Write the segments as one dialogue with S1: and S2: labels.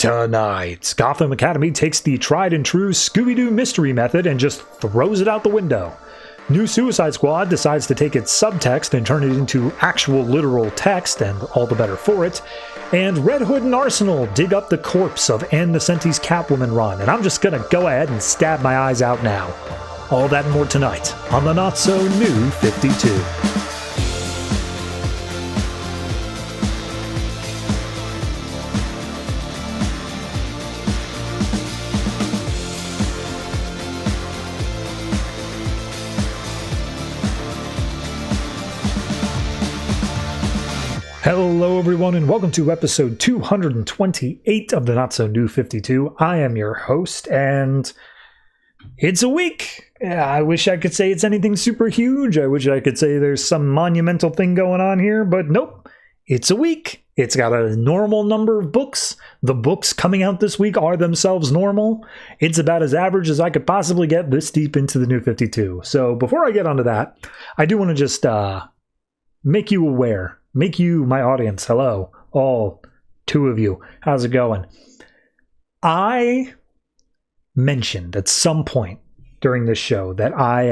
S1: Tonight, Gotham Academy takes the tried and true Scooby-Doo mystery method and just throws it out the window. New Suicide Squad decides to take its subtext and turn it into actual literal text, and all the better for it. And Red Hood and Arsenal dig up the corpse of Ann Nocenti's Catwoman run, and I'm just gonna go ahead and stab my eyes out now. All that and more tonight on the Not-So-New 52. Hello everyone and welcome to episode 228 of the Not-So-New 52. I am your host and it's a week. I wish I could say it's anything super huge. I wish I could say there's some monumental thing going on here, but nope. It's a week. It's got a normal number of books. The books coming out this week are themselves normal. It's about as average as I could possibly get this deep into the New 52. So before I get onto that, I do want to just make you aware. Make you my audience. Hello, all two of you. How's it going? I mentioned at some point during this show that I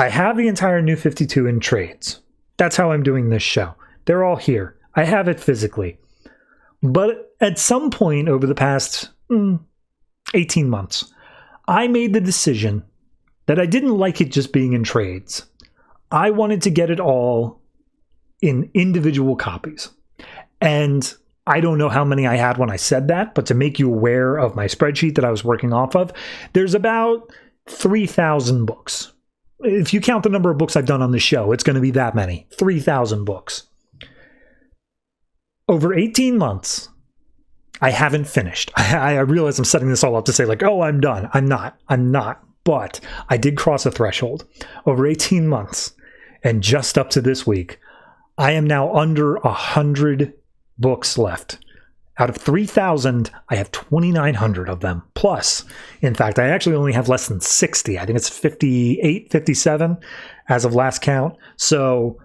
S1: have the entire New 52 in trades. That's how I'm doing this show. They're all here. I have it physically. But at some point over the past 18 months, I made the decision that I didn't like it just being in trades. I wanted to get it all in individual copies. And I don't know how many I had when I said that, but to make you aware of my spreadsheet that I was working off of, there's about 3,000 books. If you count the number of books I've done on the show, it's going to be that many. 3,000 books. Over 18 months, I haven't finished. I realize I'm setting this all up to say like, oh, I'm done. I'm not. But I did cross a threshold. Over 18 months, and just up to this week, I am now under 100 books left. Out of 3,000, I have 2,900 of them. Plus, in fact, I actually only have less than 60. I think it's 58, 57 as of last count. So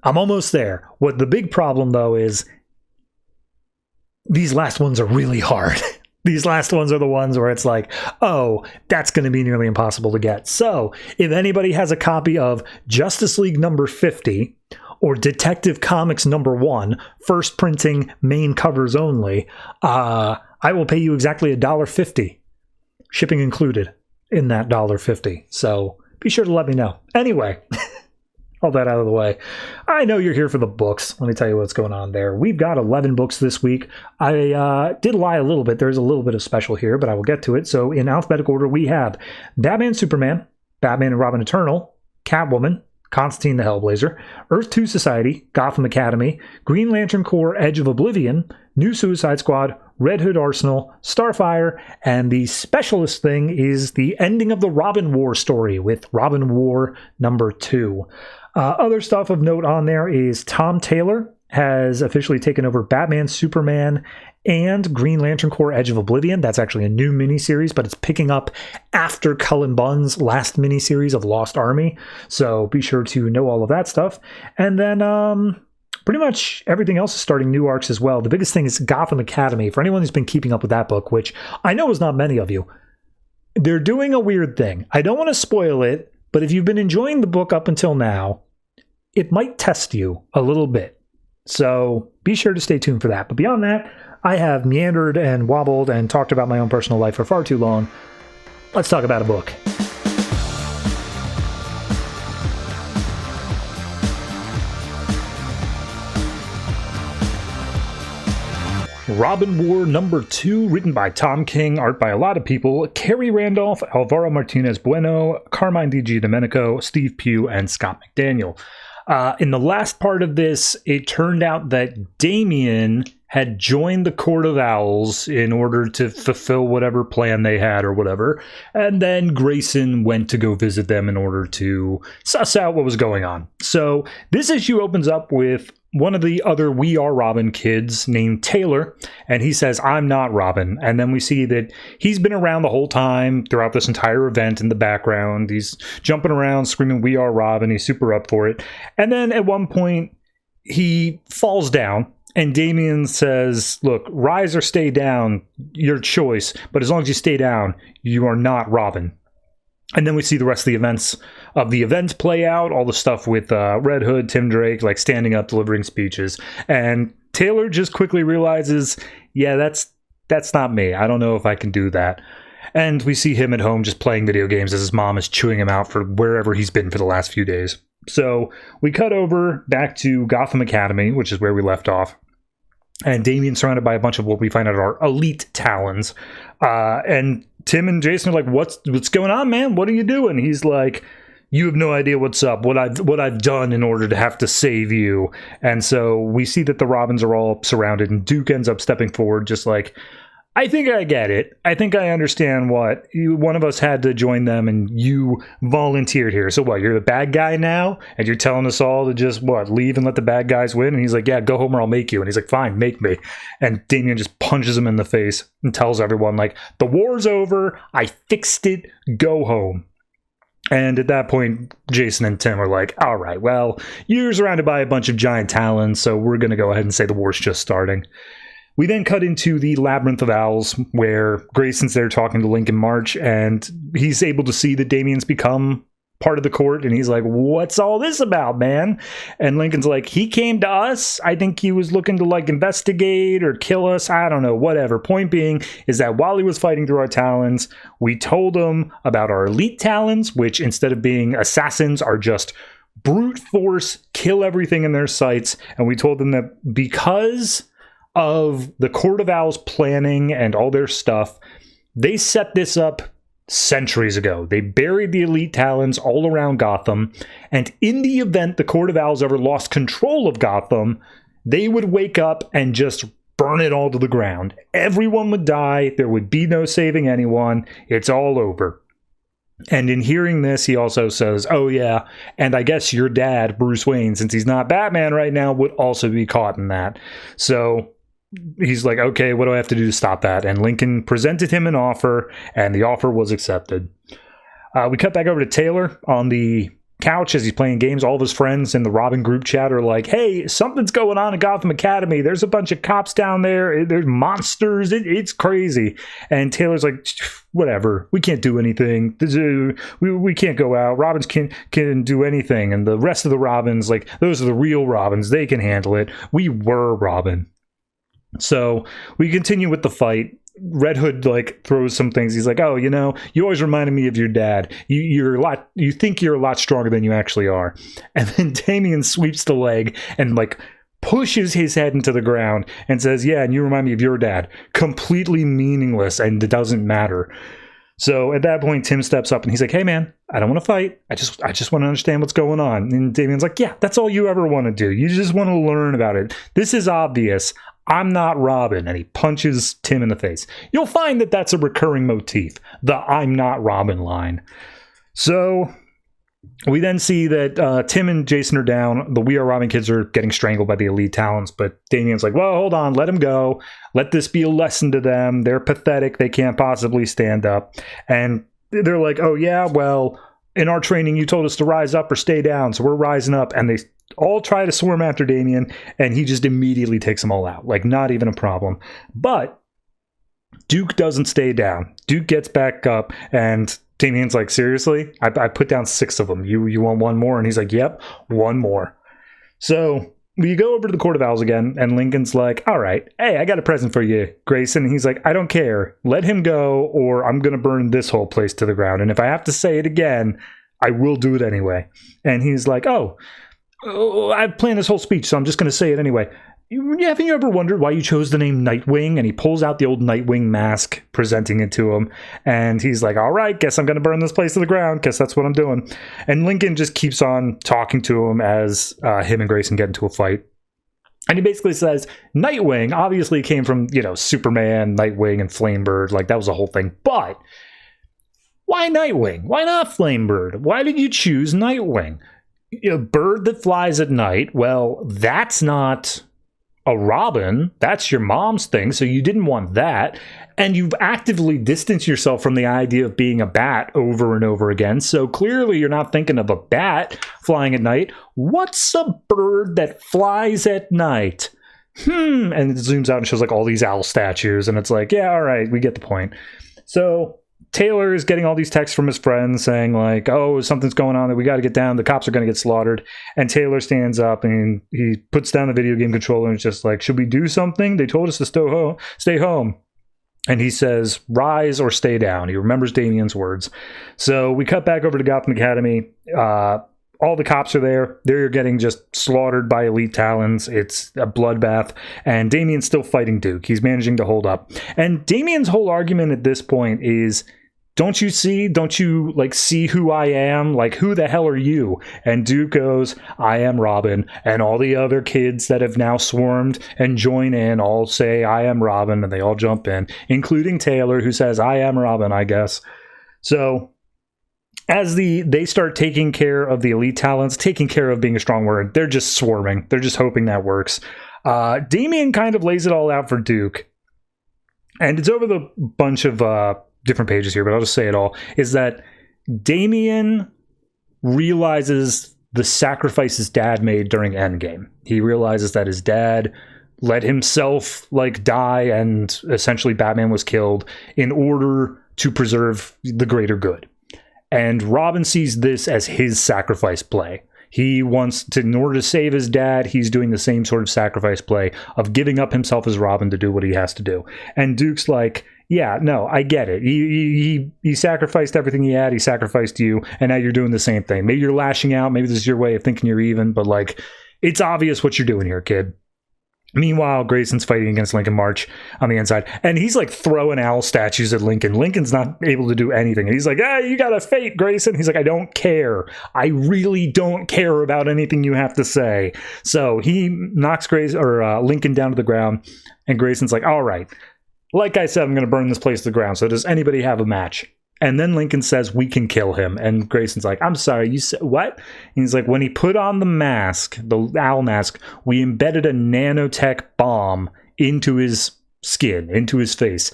S1: I'm almost there. What the big problem, though, is these last ones are really hard. These last ones are the ones where it's like, oh, that's going to be nearly impossible to get. So if anybody has a copy of Justice League number 50, or Detective Comics number 1, first printing, main covers only, I will pay you exactly $1.50, shipping included in that $1.50. So be sure to let me know. Anyway, all that out of the way. I know you're here for the books. Let me tell you what's going on there. We've got 11 books this week. I did lie a little bit. There's a little bit of special here, but I will get to it. So in alphabetical order, we have Batman Superman, Batman and Robin Eternal, Catwoman, Constantine the Hellblazer, Earth 2 Society, Gotham Academy, Green Lantern Corps Edge of Oblivion, New Suicide Squad, Red Hood Arsenal, Starfire, and the specialist thing is the ending of the Robin War story with Robin War number 2. Other stuff of note on there is Tom Taylor has officially taken over Batman, Superman, and Green Lantern Corps Edge of Oblivion. That's actually a new miniseries, but it's picking up after Cullen Bunn's last miniseries of Lost Army. So be sure to know all of that stuff. And then pretty much everything else is starting new arcs as well. The biggest thing is Gotham Academy. For anyone who's been keeping up with that book, which I know is not many of you, they're doing a weird thing. I don't want to spoil it, but if you've been enjoying the book up until now, it might test you a little bit. So be sure to stay tuned for that. But beyond that, I have meandered and wobbled and talked about my own personal life for far too long. Let's talk about a book. Robin War number 2, written by Tom King, art by a lot of people, Kerry Randolph, Alvaro Martinez Bueno, Carmine Di Domenico, Steve Pugh, and Scott McDaniel. In the last part of this, it turned out that Damian had joined the Court of Owls in order to fulfill whatever plan they had or whatever, and then Grayson went to go visit them in order to suss out what was going on. So this issue opens up with one of the other We Are Robin kids named Taylor, and he says, I'm not Robin. And then we see that he's been around the whole time throughout this entire event in the background. He's jumping around, screaming, We Are Robin. He's super up for it. And then at one point, he falls down And Damian says, look, rise or stay down, your choice. But as long as you stay down, you are not Robin. And then we see the rest of the event play out, all the stuff with Red Hood, Tim Drake, like standing up, delivering speeches. And Taylor just quickly realizes, yeah, that's not me. I don't know if I can do that. And we see him at home just playing video games as his mom is chewing him out for wherever he's been for the last few days. So we cut over back to Gotham Academy, which is where we left off. And Damien's surrounded by a bunch of what we find out are elite Talons. And Tim and Jason are like, what's going on, man? What are you doing? He's like, you have no idea what's up, what I've done in order to have to save you. And so we see that the Robins are all surrounded, and Duke ends up stepping forward just like, I think I get it. I think I understand what one of us had to join them and you volunteered here. So what, you're the bad guy now? And you're telling us all to just leave and let the bad guys win? And he's like, yeah, go home or I'll make you. And he's like, fine, make me. And Damien just punches him in the face and tells everyone like, the war's over. I fixed it. Go home. And at that point, Jason and Tim are like, all right, well, you're surrounded by a bunch of giant Talons, so we're going to go ahead and say the war's just starting. We then cut into the Labyrinth of Owls, where Grayson's there talking to Lincoln March, and he's able to see that Damien's become part of the court, and he's like, what's all this about, man? And Lincoln's like, he came to us. I think he was looking to, investigate or kill us. I don't know, whatever. Point being is that while he was fighting through our Talons, we told him about our elite Talons, which instead of being assassins are just brute force, kill everything in their sights. And we told them that because of the Court of Owls planning and all their stuff, they set this up centuries ago. They buried the elite Talons all around Gotham, and in the event the Court of Owls ever lost control of Gotham, they would wake up and just burn it all to the ground. Everyone would die. There would be no saving anyone. It's all over. And in hearing this, he also says, oh yeah, and I guess your dad, Bruce Wayne, since he's not Batman right now, would also be caught in that. So he's like, okay, what do I have to do to stop that? And Lincoln presented him an offer, and the offer was accepted. We cut back over to Taylor on the couch as he's playing games. All of his friends in the Robin group chat are like, hey, something's going on at Gotham Academy. There's a bunch of cops down there. There's monsters. It's crazy. And Taylor's like, whatever. We can't do anything. We can't go out. Robins can do anything. And the rest of the Robins, those are the real Robins. They can handle it. We were Robin. So we continue with the fight. Red Hood throws some things. He's like, oh, you always reminded me of your dad. You think you're a lot stronger than you actually are. And then Damien sweeps the leg and pushes his head into the ground and says, yeah, and you remind me of your dad. Completely meaningless, and it doesn't matter. So at that point, Tim steps up and he's like, hey man, I don't want to fight. I just want to understand what's going on. And Damien's like, yeah, that's all you ever want to do. You just want to learn about it. This is obvious. I'm not Robin. And he punches Tim in the face. You'll find that that's a recurring motif, the I'm not Robin line. So we then see that Tim and Jason are down. The We Are Robin kids are getting strangled by the elite Talons. But Damien's like, well, hold on. Let them go. Let this be a lesson to them. They're pathetic. They can't possibly stand up. And they're like, oh, yeah, well, in our training, you told us to rise up or stay down. So we're rising up. And they all try to swarm after Damien, and he just immediately takes them all out. Not even a problem. But Duke doesn't stay down. Duke gets back up, and Damien's like, seriously? I put down 6 of them. You want one more? And he's like, yep, one more. So we go over to the Court of Owls again, and Lincoln's like, all right, hey, I got a present for you, Grayson. And he's like, I don't care. Let him go, or I'm going to burn this whole place to the ground. And if I have to say it again, I will do it anyway. And he's like, oh, I've planned this whole speech, so I'm just going to say it anyway. Haven't you ever wondered why you chose the name Nightwing? And he pulls out the old Nightwing mask, presenting it to him. And he's like, all right, guess I'm going to burn this place to the ground. Guess that's what I'm doing. And Lincoln just keeps on talking to him as him and Grayson get into a fight. And he basically says, Nightwing obviously came from, Superman, Nightwing, and Flamebird. That was a whole thing. But why Nightwing? Why not Flamebird? Why did you choose Nightwing? A bird that flies at night, well, that's not a Robin. That's your mom's thing, so you didn't want that. And you've actively distanced yourself from the idea of being a bat over and over again, so clearly you're not thinking of a bat flying at night. What's a bird that flies at night? And it zooms out and shows like all these owl statues, and it's like, yeah, all right, we get the point. So Taylor is getting all these texts from his friends saying like, oh, something's going on that we got to get down. The cops are going to get slaughtered. And Taylor stands up and he puts down the video game controller and is just like, should we do something? They told us to stay home. And he says, rise or stay down. He remembers Damien's words. So we cut back over to Gotham Academy. All the cops are there. They're getting just slaughtered by elite talons. It's a bloodbath. And Damien's still fighting Duke. He's managing to hold up. And Damien's whole argument at this point is, don't you see? Don't you like see who I am? Like, who the hell are you? And Duke goes, I am Robin. And all the other kids that have now swarmed and join in all say, I am Robin. And they all jump in, including Taylor, who says, I am Robin, I guess. So as they start taking care of the elite talents, taking care of being a strong word, they're just swarming. They're just hoping that works. Damien kind of lays it all out for Duke. And it's over the bunch of different pages here, but I'll just say it all, is that Damien realizes the sacrifice his dad made during Endgame. He realizes that his dad let himself like die, and essentially Batman was killed in order to preserve the greater good. And Robin sees this as his sacrifice play. He wants to, in order to save his dad, he's doing the same sort of sacrifice play of giving up himself as Robin to do what he has to do. And Duke's like, yeah, no, I get it. He sacrificed everything he had. He sacrificed you, and now you're doing the same thing. Maybe you're lashing out. Maybe this is your way of thinking you're even, but like, it's obvious what you're doing here, kid. Meanwhile, Grayson's fighting against Lincoln March on the inside, and he's like throwing owl statues at Lincoln. Lincoln's not able to do anything. And he's like, you got a fate, Grayson. He's like, I don't care. I really don't care about anything you have to say. So he knocks Lincoln down to the ground, and Grayson's like, all right. Like I said, I'm going to burn this place to the ground. So does anybody have a match? And then Lincoln says, we can kill him. And Grayson's like, I'm sorry, you said what? And he's like, when he put on the mask, the owl mask, we embedded a nanotech bomb into his skin, into his face.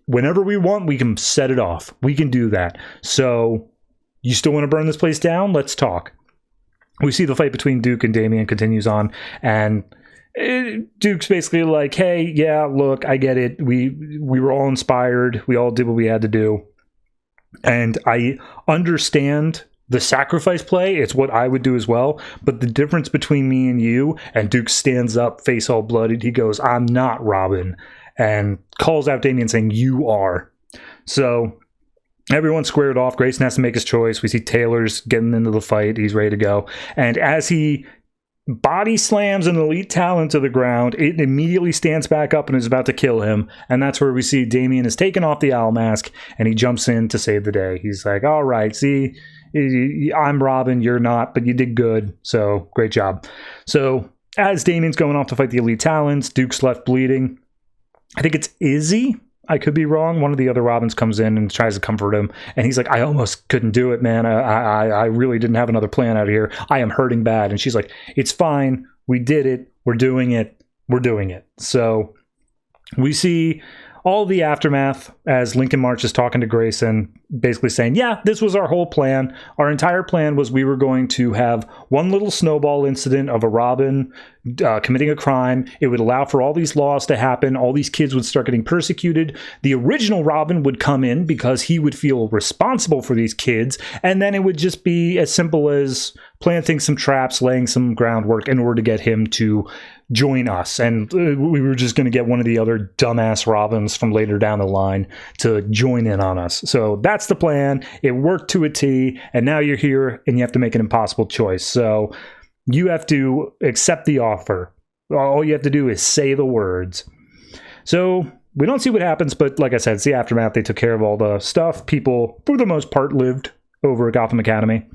S1: Whenever we want, we can set it off. We can do that. So you still want to burn this place down? Let's talk. We see the fight between Duke and Damien continues on, and Duke's basically like, hey, yeah, look, I get it. We were all inspired. We all did what we had to do. And I understand the sacrifice play. It's what I would do as well. But the difference between me and you, and Duke stands up, face all bloodied. He goes, I'm not Robin, and calls out Damien saying, you are. So everyone's squared off. Grayson has to make his choice. We see Taylor's getting into the fight. He's ready to go. And as he body slams an elite talent to the ground, it immediately stands back up and is about to kill him. And that's where we see Damien is taken off the owl mask, and he jumps in to save the day. He's like, all right, see, I'm Robin, you're not, but you did good, so great job. So as Damien's going off to fight the elite talents, Duke's left bleeding. I think it's Izzy. I could be wrong. One of the other Robins comes in and tries to comfort him, and he's like, I almost couldn't do it, man. I really didn't have another plan out here. I am hurting bad. And she's like, it's fine. We did it. We're doing it. We're doing it. So we see all the aftermath as Lincoln March is talking to Grayson, basically saying, yeah, this was our whole plan. Our entire plan was we were going to have one little snowball incident of a Robin committing a crime. It would allow for all these laws to happen. All these kids would start getting persecuted. The original Robin would come in because he would feel responsible for these kids. And then it would just be as simple as planting some traps, laying some groundwork in order to get him to join us. And we were just going to get one of the other dumbass Robins from later down the line to join in on us. So that's the plan. It worked to a T. And now you're here and you have to make an impossible choice. So you have to accept the offer. All you have to do is say the words. So we don't see what happens, but like I said, it's the aftermath. They took care of all the stuff. People, for the most part, lived over at Gotham Academy.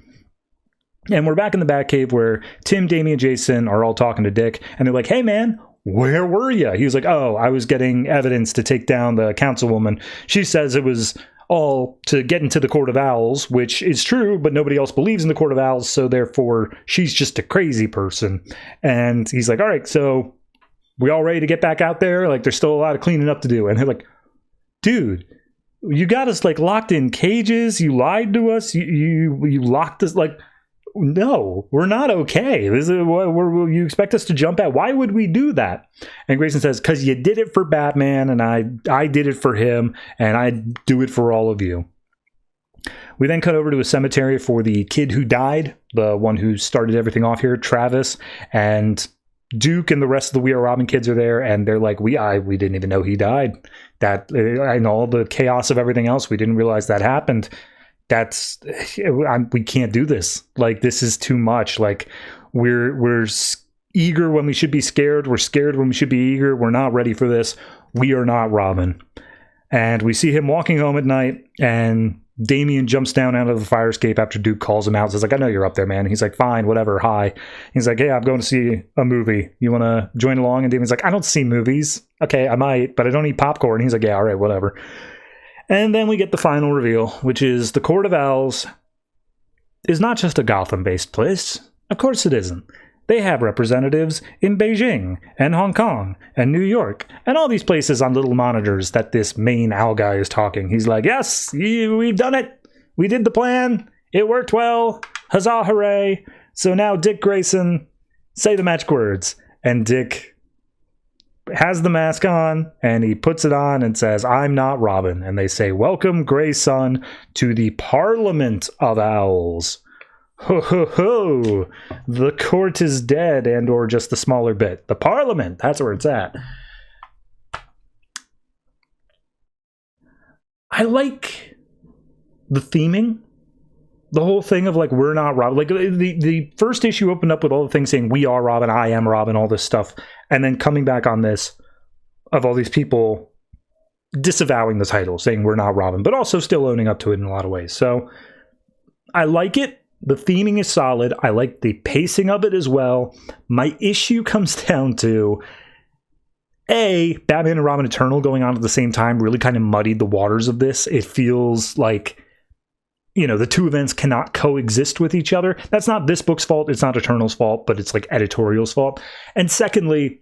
S1: And we're back in the Batcave where Tim, Damien, and Jason are all talking to Dick. And they're like, hey, man, where were you? He was like, oh, I was getting evidence to take down the councilwoman. She says it was all to get into the Court of Owls, which is true, but nobody else believes in the Court of Owls, so therefore she's just a crazy person. And he's like, all right, so we all ready to get back out there? Like, there's still a lot of cleaning up to do. And they're like, dude, you got us like locked in cages. You lied to us. You locked us. Like, no, we're not okay. This is what you expect us to jump at. Why would we do that? And Grayson says, because you did it for Batman, and I did it for him, and I do it for all of you. We then cut over to a cemetery for the kid who died, the one who started everything off here, Travis, and Duke and the rest of the We Are Robin kids are there, and they're like, we didn't even know he died. That, and all the chaos of everything else, we didn't realize that happened. We can't do this. Like, this is too much. Like, we're eager when we should be scared. We're scared when we should be eager. We're not ready for this. We are not Robin. And we see him walking home at night, and Damian jumps down out of the fire escape after Duke calls him out. Says, like, I know you're up there, man. He's like, fine, whatever, hi. He's like, hey, I'm going to see a movie. You want to join along? And Damian's like, I don't see movies. Okay, I might, but I don't eat popcorn. He's like, yeah, all right, whatever. And then we get the final reveal, which is the Court of Owls is not just a Gotham-based place. Of course it isn't. They have representatives in Beijing and Hong Kong and New York and all these places on little monitors that this main owl guy is talking. He's like, yes, we've done it. We did the plan. It worked well. Huzzah, hooray. So now Dick Grayson, say the magic words. And Dick has the mask on, and he puts it on and says, I'm not Robin. And they say, welcome, Grayson, to the Parliament of Owls. Ho, ho, ho. The court is dead, and or just the smaller bit. The Parliament, that's where it's at. I like the theming. The whole thing of, like, we're not Robin. Like, the first issue opened up with all the things saying, we are Robin, I am Robin, all this stuff. And then coming back on this, of all these people disavowing the title, saying we're not Robin, but also still owning up to it in a lot of ways. So, I like it. The theming is solid. I like the pacing of it as well. My issue comes down to, Batman and Robin Eternal going on at the same time really kind of muddied the waters of this. It feels like, the two events cannot coexist with each other. That's not this book's fault. It's not Eternal's fault, but it's like editorial's fault. And secondly,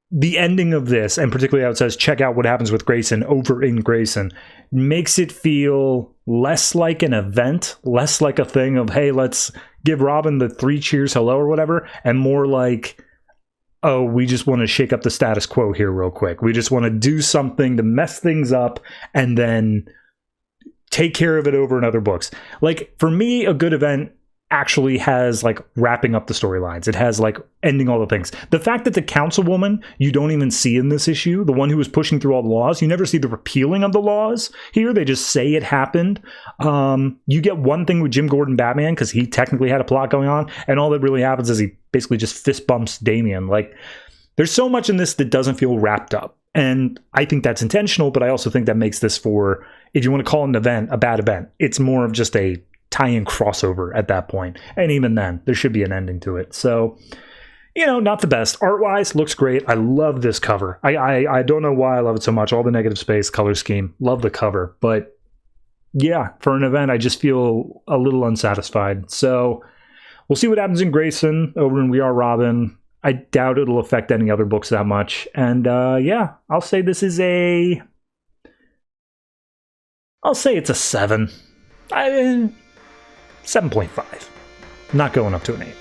S1: the ending of this, and particularly how it says, check out what happens with Grayson over in Grayson, makes it feel less like an event, less like a thing of, hey, let's give Robin the 3 cheers hello or whatever, and more like, oh, we just want to shake up the status quo here real quick. We just want to do something to mess things up and then take care of it over in other books. Like, for me, a good event actually has, like, wrapping up the storylines. It has, like, ending all the things. The fact that the councilwoman you don't even see in this issue, the one who was pushing through all the laws, you never see the repealing of the laws here. They just say it happened. You get one thing with Jim Gordon Batman because he technically had a plot going on, and all that really happens is he basically just fist bumps Damian. Like, there's so much in this that doesn't feel wrapped up. And I think that's intentional, but I also think that makes this for, if you want to call it an event, a bad event, it's more of just a tie-in crossover at that point. And even then, there should be an ending to it. So, not the best. Art-wise, looks great. I love this cover. I don't know why I love it so much. All the negative space, color scheme. Love the cover. But yeah, for an event, I just feel a little unsatisfied. So we'll see what happens in Grayson over in We Are Robin. I doubt it'll affect any other books that much. And yeah, I'll say this is I'll say it's a 7. 7.5. Not going up to an 8.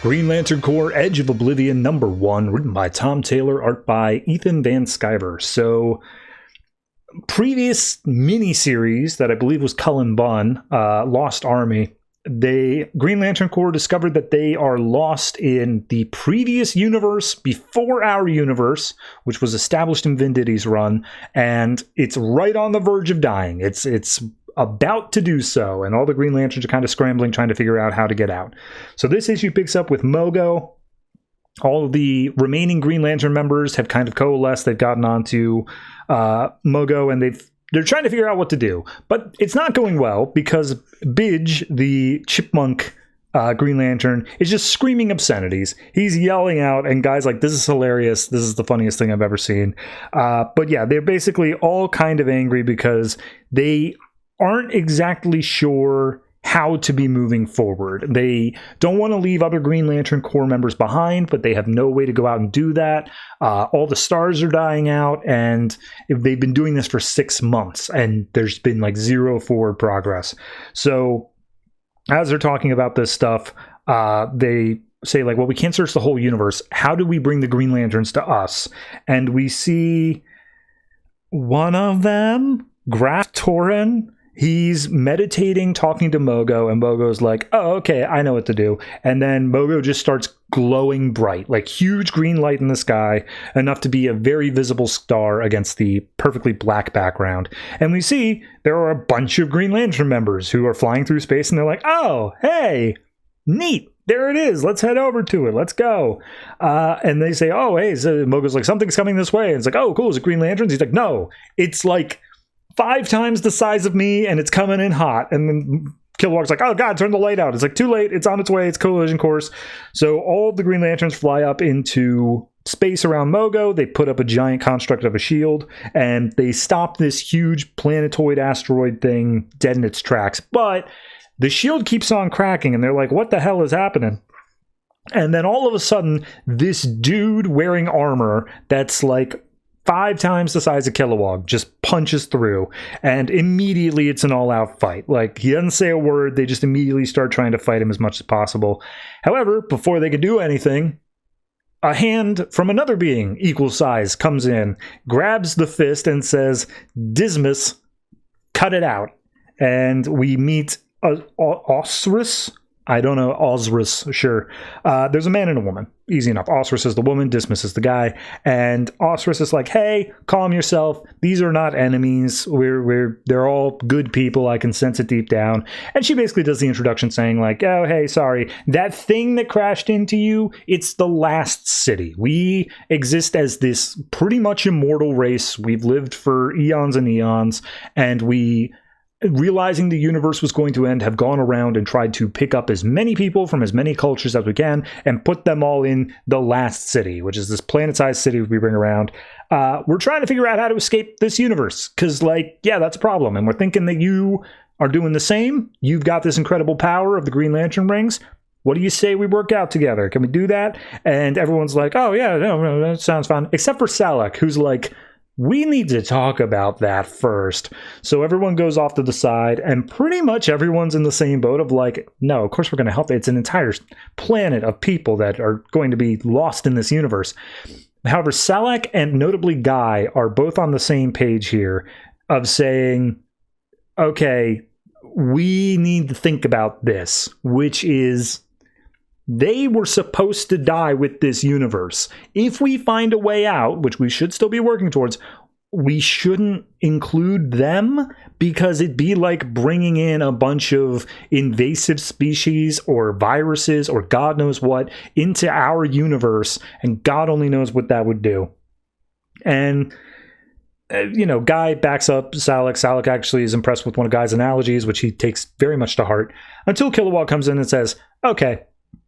S1: Green Lantern Corps Edge of Oblivion #1, written by Tom Taylor, art by Ethan Van Sciver. So, previous miniseries that I believe was Cullen Bunn, Lost Army, Green Lantern Corps discovered that they are lost in the previous universe before our universe, which was established in Venditti's run, and it's right on the verge of dying. It's about to do so, and all the Green Lanterns are kind of scrambling, trying to figure out how to get out. So this issue picks up with Mogo. All of the remaining Green Lantern members have kind of coalesced. They've gotten onto Mogo, and they're trying to figure out what to do. But it's not going well because Bidge, the chipmunk Green Lantern, is just screaming obscenities. He's yelling out, and guys like, this is hilarious. This is the funniest thing I've ever seen. But yeah, they're basically all kind of angry because they aren't exactly sure how to be moving forward. They don't want to leave other Green Lantern Corps members behind, but they have no way to go out and do that. All the stars are dying out, and they've been doing this for 6 months, and there's been like zero forward progress. So as they're talking about this stuff, they say like, well, we can't search the whole universe. How do we bring the Green Lanterns to us? And we see one of them, Graf Torin. He's meditating, talking to Mogo, and Mogo's like, oh, okay, I know what to do. And then Mogo just starts glowing bright, like huge green light in the sky, enough to be a very visible star against the perfectly black background. And we see there are a bunch of Green Lantern members who are flying through space, and they're like, oh, hey, neat. There it is. Let's head over to it. Let's go. And they say, oh, hey, so Mogo's like, something's coming this way. And it's like, oh, cool. Is it Green Lanterns? He's like, no, it's like 5 times the size of me, and it's coming in hot. And then Kilowog's like, oh god, turn the light out. It's like, too late, it's on its way, it's collision course. So all the Green Lanterns fly up into space around Mogo. They put up a giant construct of a shield, and they stop this huge planetoid asteroid thing dead in its tracks. But the shield keeps on cracking, and they're like, what the hell is happening? And then all of a sudden, this dude wearing armor that's like 5 times the size of Kilowog just punches through, and immediately it's an all-out fight. Like, he doesn't say a word, they just immediately start trying to fight him as much as possible. However, before they can do anything, a hand from another being equal size comes in, grabs the fist, and says, Dismas, cut it out. And we meet Osiris. I don't know, Osiris, sure. There's a man and a woman. Easy enough. Osiris is the woman, Dismas is the guy. And Osiris is like, hey, calm yourself. These are not enemies. They're all good people. I can sense it deep down. And she basically does the introduction saying like, oh, hey, sorry. That thing that crashed into you, it's the last city. We exist as this pretty much immortal race. We've lived for eons and eons. And we, realizing the universe was going to end, have gone around and tried to pick up as many people from as many cultures as we can and put them all in the last city, which is this planet-sized city we bring around. We're trying to figure out how to escape this universe because, like, yeah, that's a problem. And we're thinking that you are doing the same. You've got this incredible power of the Green Lantern rings. What do you say we work out together? Can we do that? And everyone's like, oh, yeah, no, that sounds fun. Except for Salak, who's like, we need to talk about that first. So everyone goes off to the side, and pretty much everyone's in the same boat of like, no, of course we're going to help. It's an entire planet of people that are going to be lost in this universe. However, Salak and notably Guy are both on the same page here of saying, okay, we need to think about this, which is, they were supposed to die with this universe. If we find a way out, which we should still be working towards, we shouldn't include them because it'd be like bringing in a bunch of invasive species or viruses or God knows what into our universe, and God only knows what that would do. And Guy backs up Salak. Salak actually is impressed with one of Guy's analogies, which he takes very much to heart, until Kilowog comes in and says, okay,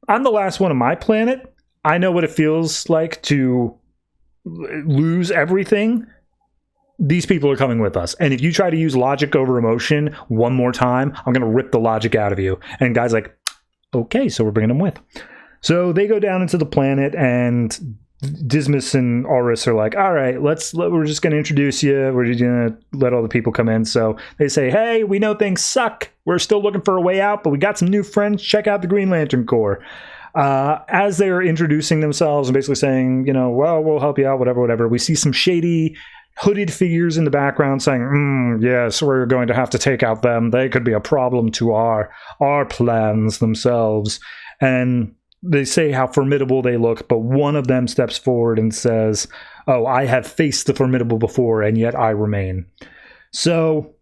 S1: I'm the last one on my planet. I know what it feels like to lose everything. These people are coming with us. And if you try to use logic over emotion one more time, I'm going to rip the logic out of you. And Guy's like, okay, so we're bringing them with. So they go down into the planet, and Dismas and Oris are like, all right, we're just going to introduce you. We're just going to let all the people come in. So they say, hey, we know things suck. We're still looking for a way out, but we got some new friends. Check out the Green Lantern Corps. As they're introducing themselves and basically saying, well, we'll help you out, whatever, we see some shady hooded figures in the background saying, yes, we're going to have to take out them. They could be a problem to our plans themselves. And they say how formidable they look, but one of them steps forward and says, oh, I have faced the formidable before, and yet I remain. So,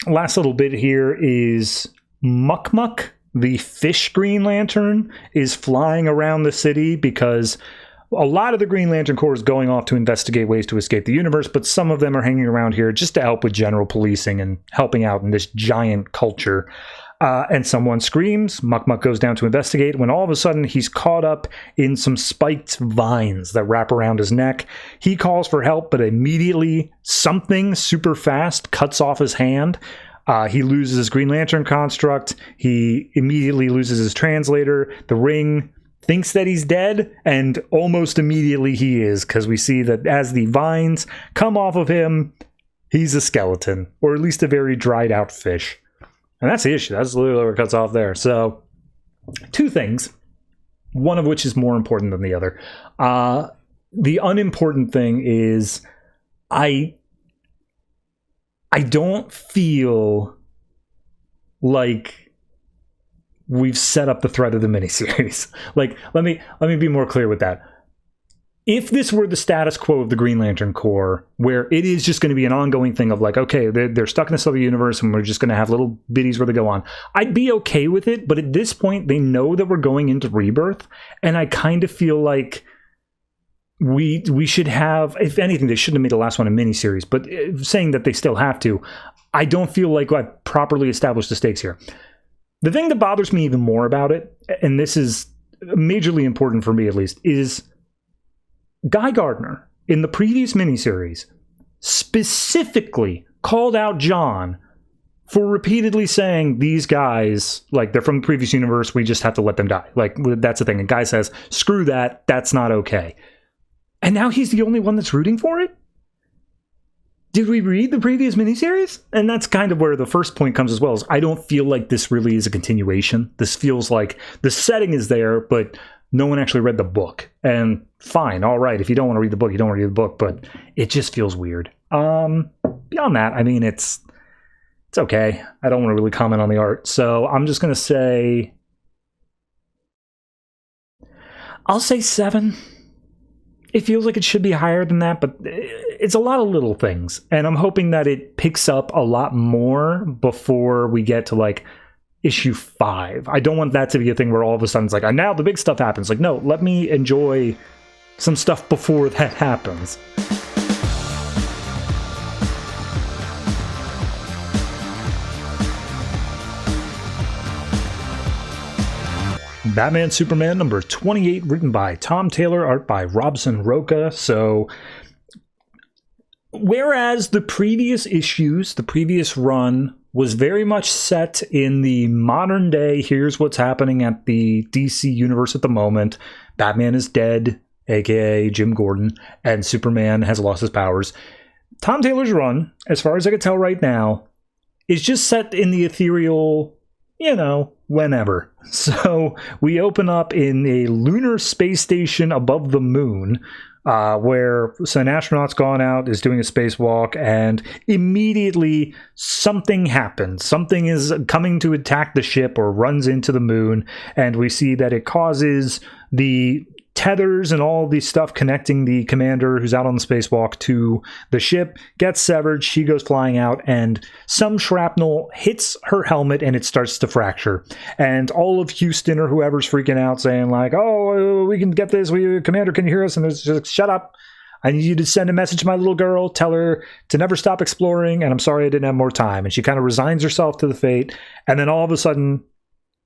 S1: last little bit here is Muck, the fish Green Lantern, is flying around the city because a lot of the Green Lantern Corps is going off to investigate ways to escape the universe, but some of them are hanging around here just to help with general policing and helping out in this giant culture. And someone screams. Muck goes down to investigate when all of a sudden he's caught up in some spiked vines that wrap around his neck. He calls for help, but immediately something super fast cuts off his hand. He loses his Green Lantern construct. He immediately loses his translator. The Ring thinks that he's dead, and almost immediately he is, because we see that as the vines come off of him, he's a skeleton, or at least a very dried out fish. And that's the issue. That's literally where it cuts off there. So, two things, one of which is more important than the other. The unimportant thing is I don't feel like we've set up the threat of the miniseries. Like, let me be more clear with that. If this were the status quo of the Green Lantern Corps, where it is just going to be an ongoing thing of like, okay, they're stuck in this other universe and we're just going to have little biddies where they go on, I'd be okay with it. But at this point, they know that we're going into Rebirth, and I kind of feel like we should have, if anything, they shouldn't have made the last one a miniseries, but saying that they still have to, I don't feel like I've properly established the stakes here. The thing that bothers me even more about it, and this is majorly important for me at least, is Guy Gardner in the previous miniseries specifically called out John for repeatedly saying these guys, like, they're from the previous universe, we just have to let them die. Like, that's the thing. And Guy says, screw that, that's not okay. And now he's the only one that's rooting for it? Did we read the previous miniseries? And that's kind of where the first point comes as well. Is I don't feel like this really is a continuation. This feels like the setting is there, but no one actually read the book. And fine, all right, if you don't want to read the book, you don't want to read the book, but it just feels weird. Beyond that, I mean, it's okay. I don't want to really comment on the art. So I'm just going to say, I'll say 7. It feels like it should be higher than that, but it's a lot of little things. And I'm hoping that it picks up a lot more before we get to, like, issue 5. I don't want that to be a thing where all of a sudden it's like, now the big stuff happens. Like, no, let me enjoy some stuff before that happens. Batman Superman number 28, written by Tom Taylor, art by Robson Rocha. So, whereas the previous issues, the previous run, was very much set in the modern day, here's what's happening at the DC universe at the moment. Batman is dead, aka Jim Gordon, and Superman has lost his powers. Tom Taylor's run, as far as I can tell right now, is just set in the ethereal, whenever. So we open up in a lunar space station above the moon, where an astronaut's gone out, is doing a spacewalk, and immediately something happens. Something is coming to attack the ship or runs into the moon, and we see that it causes the tethers and all the stuff connecting the commander who's out on the spacewalk to the ship gets severed. She goes flying out, and some shrapnel hits her helmet and it starts to fracture. And all of Houston or whoever's freaking out saying like, oh, we can get this. Commander, can you hear us? And it's just, shut up. I need you to send a message to my little girl. Tell her to never stop exploring. And I'm sorry I didn't have more time. And she kind of resigns herself to the fate. And then all of a sudden,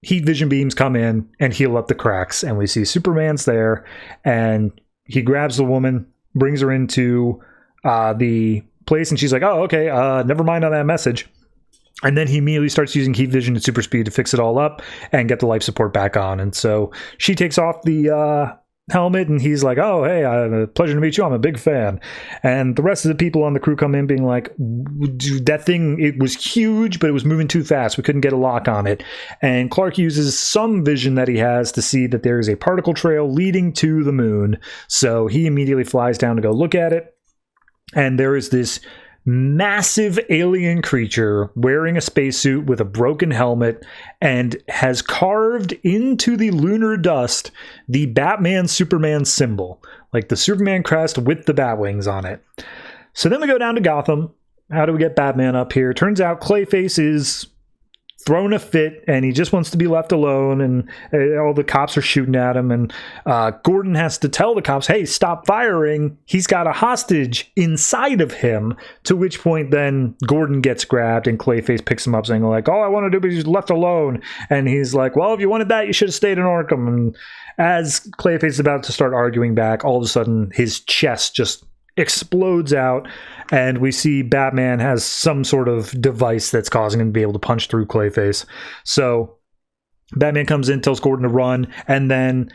S1: heat vision beams come in and heal up the cracks, and we see Superman's there, and he grabs the woman, brings her into the place, and she's like, oh, okay, never mind on that message. And then he immediately starts using heat vision and super speed to fix it all up and get the life support back on. And so she takes off the helmet, and he's like, oh, hey, pleasure to meet you, I'm a big fan. And the rest of the people on the crew come in being like, that thing, it was huge, but it was moving too fast, we couldn't get a lock on it. And Clark uses some vision that he has to see that there is a particle trail leading to the moon, so he immediately flies down to go look at it, and there is this massive alien creature wearing a spacesuit with a broken helmet and has carved into the lunar dust the Batman Superman symbol, like the Superman crest with the bat wings on it. So then we go down to Gotham. How do we get Batman up here? Turns out Clayface is thrown a fit and he just wants to be left alone, and all the cops are shooting at him, and Gordon has to tell the cops, hey, stop firing, he's got a hostage inside of him, to which point then Gordon gets grabbed and Clayface picks him up saying like, all I want to do is left alone, and he's like, well, if you wanted that you should have stayed in Arkham. And as Clayface is about to start arguing back, all of a sudden his chest just explodes out, and we see Batman has some sort of device that's causing him to be able to punch through Clayface. So Batman comes in, tells Gordon to run, and then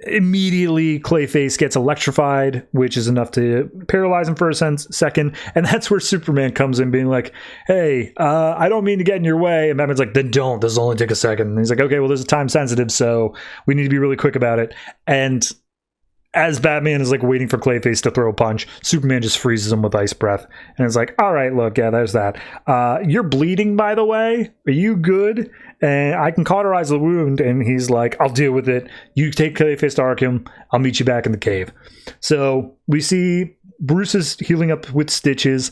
S1: immediately Clayface gets electrified, which is enough to paralyze him for a second. And that's where Superman comes in being like, hey, I don't mean to get in your way. And Batman's like, then don't, this will only take a second. And he's like, okay, well, this is time sensitive, so we need to be really quick about it. And as Batman is like waiting for Clayface to throw a punch, Superman just freezes him with ice breath. And it's like, all right, look, yeah, there's that. You're bleeding, by the way. Are you good? And I can cauterize the wound. And he's like, I'll deal with it. You take Clayface to Arkham. I'll meet you back in the cave. So we see Bruce is healing up with stitches.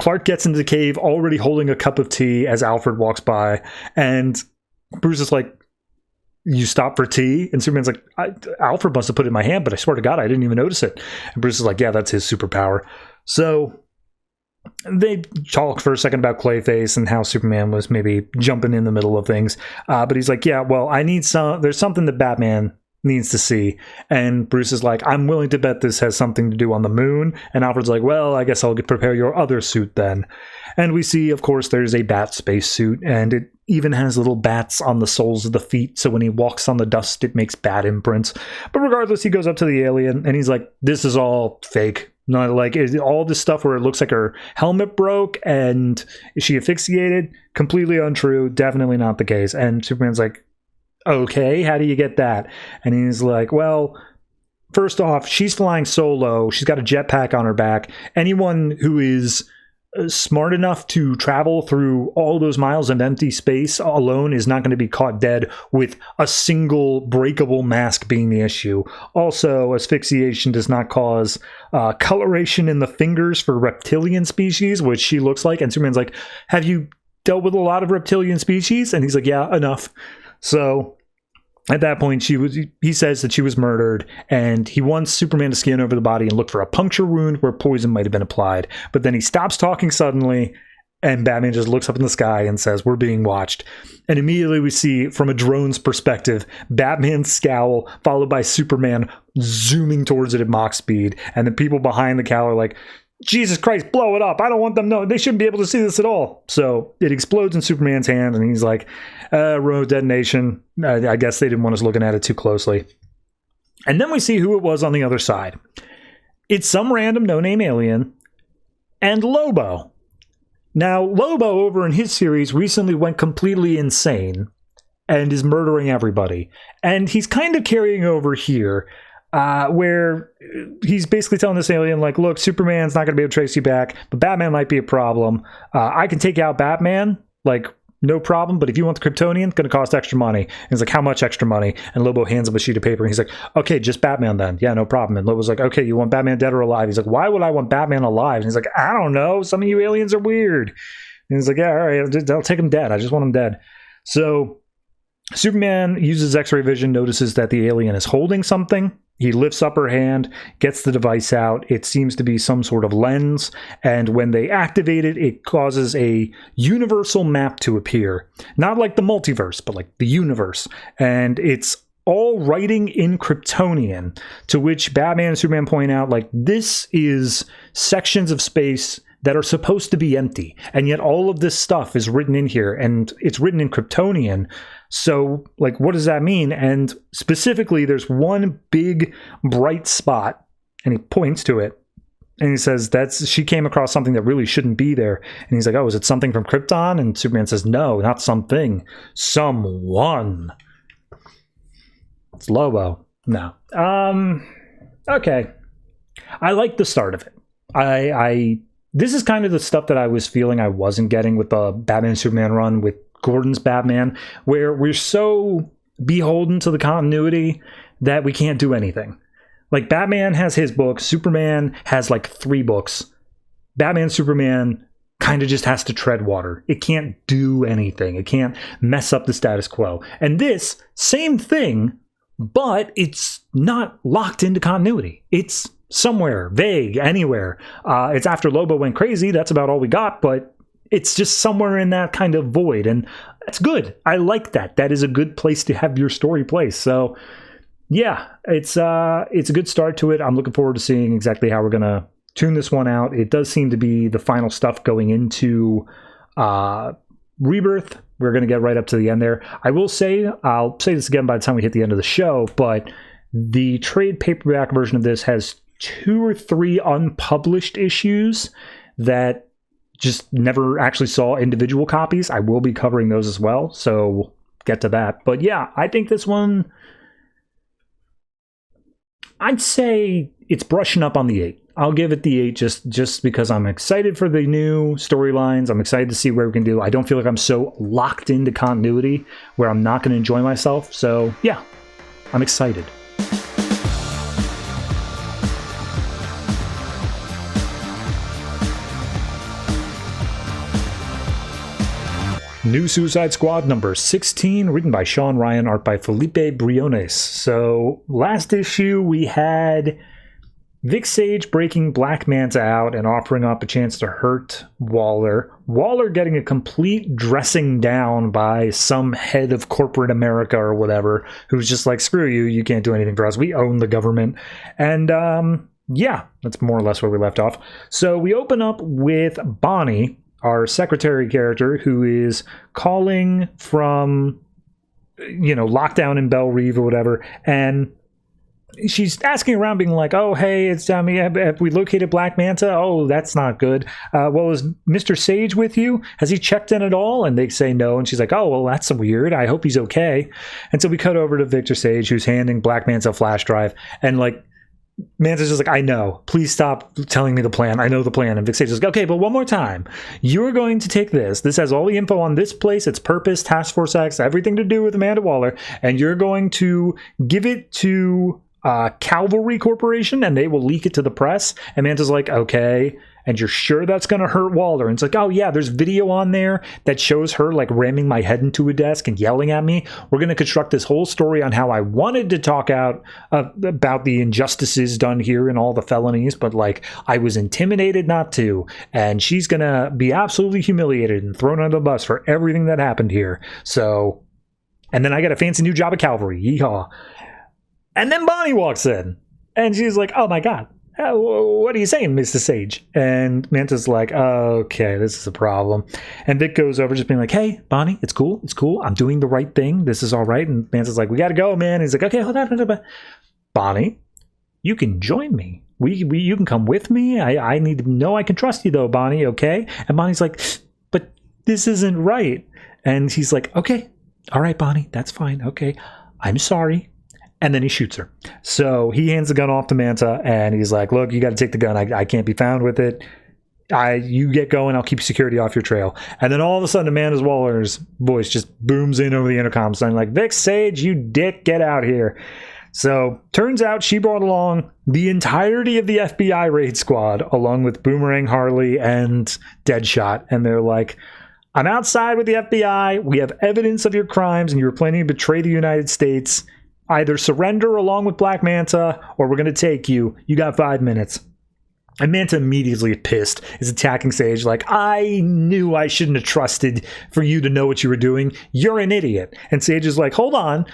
S1: Clark gets into the cave already holding a cup of tea as Alfred walks by. And Bruce is like, you stop for tea? And Superman's like, Alfred must have put it in my hand, but I swear to God, I didn't even notice it. And Bruce is like, yeah, that's his superpower. So they talk for a second about Clayface and how Superman was maybe jumping in the middle of things. But he's like, yeah, well, there's something that Batman needs to see. And Bruce is like, I'm willing to bet this has something to do on the moon. And Alfred's like, well, I guess I'll prepare your other suit then. And we see, of course, there's a bat space suit, and it even has little bats on the soles of the feet, so when he walks on the dust, it makes bat imprints. But regardless, he goes up to the alien, and he's like, this is all fake. Not like all this stuff where it looks like her helmet broke and she asphyxiated, completely untrue, definitely not the case. And Superman's like, okay, how do you get that? And he's like, well, first off, she's flying solo. She's got a jetpack on her back. Anyone who is smart enough to travel through all those miles of empty space alone is not going to be caught dead with a single breakable mask being the issue. Also, asphyxiation does not cause coloration in the fingers for reptilian species, which she looks like. And Superman's like, have you dealt with a lot of reptilian species? And he's like, yeah, enough. So at that point, he says that she was murdered, and he wants Superman to scan over the body and look for a puncture wound where poison might have been applied. But then he stops talking suddenly, and Batman just looks up in the sky and says, we're being watched. And immediately we see, from a drone's perspective, Batman's scowl, followed by Superman zooming towards it at Mach speed. And the people behind the cowl are like, Jesus Christ, blow it up. I don't want them knowing. They shouldn't be able to see this at all. So it explodes in Superman's hand, and he's like, remote detonation. I guess they didn't want us looking at it too closely. And then we see who it was on the other side. It's some random no-name alien and Lobo. Now, Lobo, over in his series, recently went completely insane and is murdering everybody. And he's kind of carrying over here, where he's basically telling this alien, like, look, Superman's not going to be able to trace you back, but Batman might be a problem. I can take out Batman, like, no problem, but if you want the Kryptonian, it's going to cost extra money. And he's like, how much extra money? And Lobo hands him a sheet of paper, and he's like, okay, just Batman then. Yeah, no problem. And Lobo's like, okay, you want Batman dead or alive? He's like, why would I want Batman alive? And he's like, I don't know. Some of you aliens are weird. And he's like, yeah, all right, I'll take him dead. I just want him dead. So Superman uses X-ray vision, notices that the alien is holding something. He lifts up her hand, gets the device out. It seems to be some sort of lens, and when they activate it, it causes a universal map to appear. Not like the multiverse, but like the universe. And it's all writing in Kryptonian, to which Batman and Superman point out, like, this is sections of space that are supposed to be empty, and yet all of this stuff is written in here, and it's written in Kryptonian. So, like, what does that mean? And specifically, there's one big bright spot, and he points to it, and he says, she came across something that really shouldn't be there. And he's like, oh, is it something from Krypton? And Superman says, no, not something, someone. It's Lobo. No. Okay. I like the start of it. This is kind of the stuff that I was feeling I wasn't getting with the Batman Superman run with Gordon's Batman, where we're so beholden to the continuity that we can't do anything. Like, Batman has his books, Superman has like 3 books. Batman Superman kind of just has to tread water. It can't do anything. It can't mess up the status quo. And this, same thing, but it's not locked into continuity. It's somewhere, vague, anywhere. It's after Lobo went crazy. That's about all we got, but it's just somewhere in that kind of void, and that's good. I like that. That is a good place to have your story placed. So yeah, it's a good start to it. I'm looking forward to seeing exactly how we're gonna tune this one out. It does seem to be the final stuff going into Rebirth. We're gonna get right up to the end there. I will say, I'll say this again by the time we hit the end of the show, but the trade paperback version of this has 2 or 3 unpublished issues that just never actually saw individual copies. I will be covering those as well, so we'll get to that. But yeah, I think this one, I'd say it's brushing up on the 8. I'll give it the 8 just because I'm excited for the new storylines. I'm excited to see where we can do. I don't feel like I'm so locked into continuity where I'm not going to enjoy myself. So yeah, I'm excited. New Suicide Squad number 16, written by Sean Ryan, art by Philippe Briones. So last issue we had Vic Sage breaking Black Manta out and offering up a chance to hurt Waller. Waller getting a complete dressing down by some head of corporate America or whatever, who's just like, screw you, you can't do anything for us. We own the government. And yeah, that's more or less where we left off. So we open up with Bonnie, our secretary character, who is calling from, lockdown in Belle Reve or whatever, and she's asking around, being like, oh, hey, it's me. Have we located Black Manta? Oh, that's not good. Was Mr. Sage with you? Has he checked in at all? And they say no, and she's like, oh, well, that's weird. I hope he's okay. And so we cut over to Victor Sage, who's handing Black Manta a flash drive, and Manta's just like, I know. Please stop telling me the plan. I know the plan. And Vic Sage is like, okay, but one more time. You're going to take this. This has all the info on this place, its purpose, Task Force X, everything to do with Amanda Waller. And you're going to give it to Cavalry Corporation, and they will leak it to the press. And Manta's like, okay. And you're sure that's going to hurt Waller? And it's like, oh, yeah, there's video on there that shows her ramming my head into a desk and yelling at me. We're going to construct this whole story on how I wanted to talk out about the injustices done here and all the felonies, but I was intimidated not to. And she's going to be absolutely humiliated and thrown under the bus for everything that happened here. So, and then I get a fancy new job at Cavalry. Yeehaw. And then Bonnie walks in, and she's like, oh, my God. What are you saying, Mr. Sage? And Manta's like, okay, this is a problem. And Vic goes over just being like, hey, Bonnie, it's cool. I'm doing the right thing. This is all right. And Manta's like, we got to go, man. He's like, okay, hold on. Bonnie, you can join me. You can come with me. I need to know I can trust you, though, Bonnie, okay? And Bonnie's like, but this isn't right. And he's like, okay, all right, Bonnie, that's fine. Okay, I'm sorry. And then he shoots her. So he hands the gun off to Manta, and he's like, look, you got to take the gun. I can't be found with it. You get going. I'll keep security off your trail. And then all of a sudden, Amanda Waller's voice just booms in over the intercom, saying like, Vic Sage, you dick, get out here. So turns out she brought along the entirety of the FBI raid squad, along with Boomerang Harley and Deadshot. And they're like, I'm outside with the FBI. We have evidence of your crimes, and you were planning to betray the United States. Either surrender along with Black Manta, or we're going to take you. You got 5 minutes. And Manta immediately pissed, is attacking Sage like, I knew I shouldn't have trusted for you to know what you were doing. You're an idiot. And Sage is like, hold on.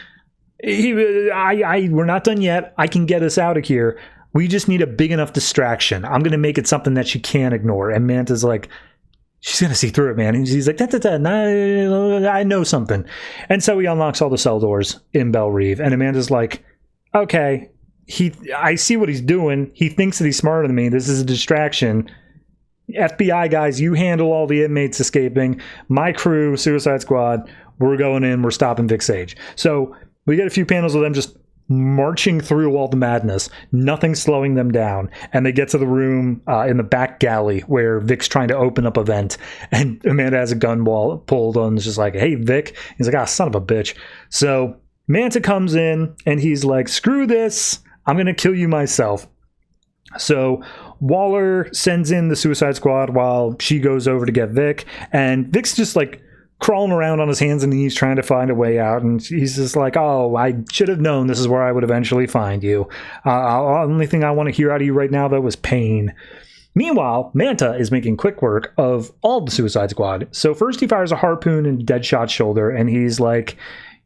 S1: We're not done yet. I can get us out of here. We just need a big enough distraction. I'm going to make it something that she can't ignore. And Manta's like, she's going to see through it, man. And he's like, I know something. And so he unlocks all the cell doors in Belle Reve. And Amanda's like, okay, I see what he's doing. He thinks that he's smarter than me. This is a distraction. FBI guys, you handle all the inmates escaping. My crew, Suicide Squad, we're going in. We're stopping Vic Sage. So we get a few panels of them just marching through all the madness, nothing slowing them down, and they get to the room in the back galley where Vic's trying to open up a vent, and Amanda has a gun pulled on, is just like, hey, Vic. He's like, son of a bitch. So Manta comes in, and he's like, screw this, I'm gonna kill you myself. So Waller sends in the Suicide Squad while she goes over to get Vic, and Vic's just crawling around on his hands and knees trying to find a way out, and he's just like, oh, I should have known this is where I would eventually find you. Only thing I want to hear out of you right now, though, was pain. Meanwhile, Manta is making quick work of all the Suicide Squad. So first he fires a harpoon in Deadshot's shoulder, and he's like,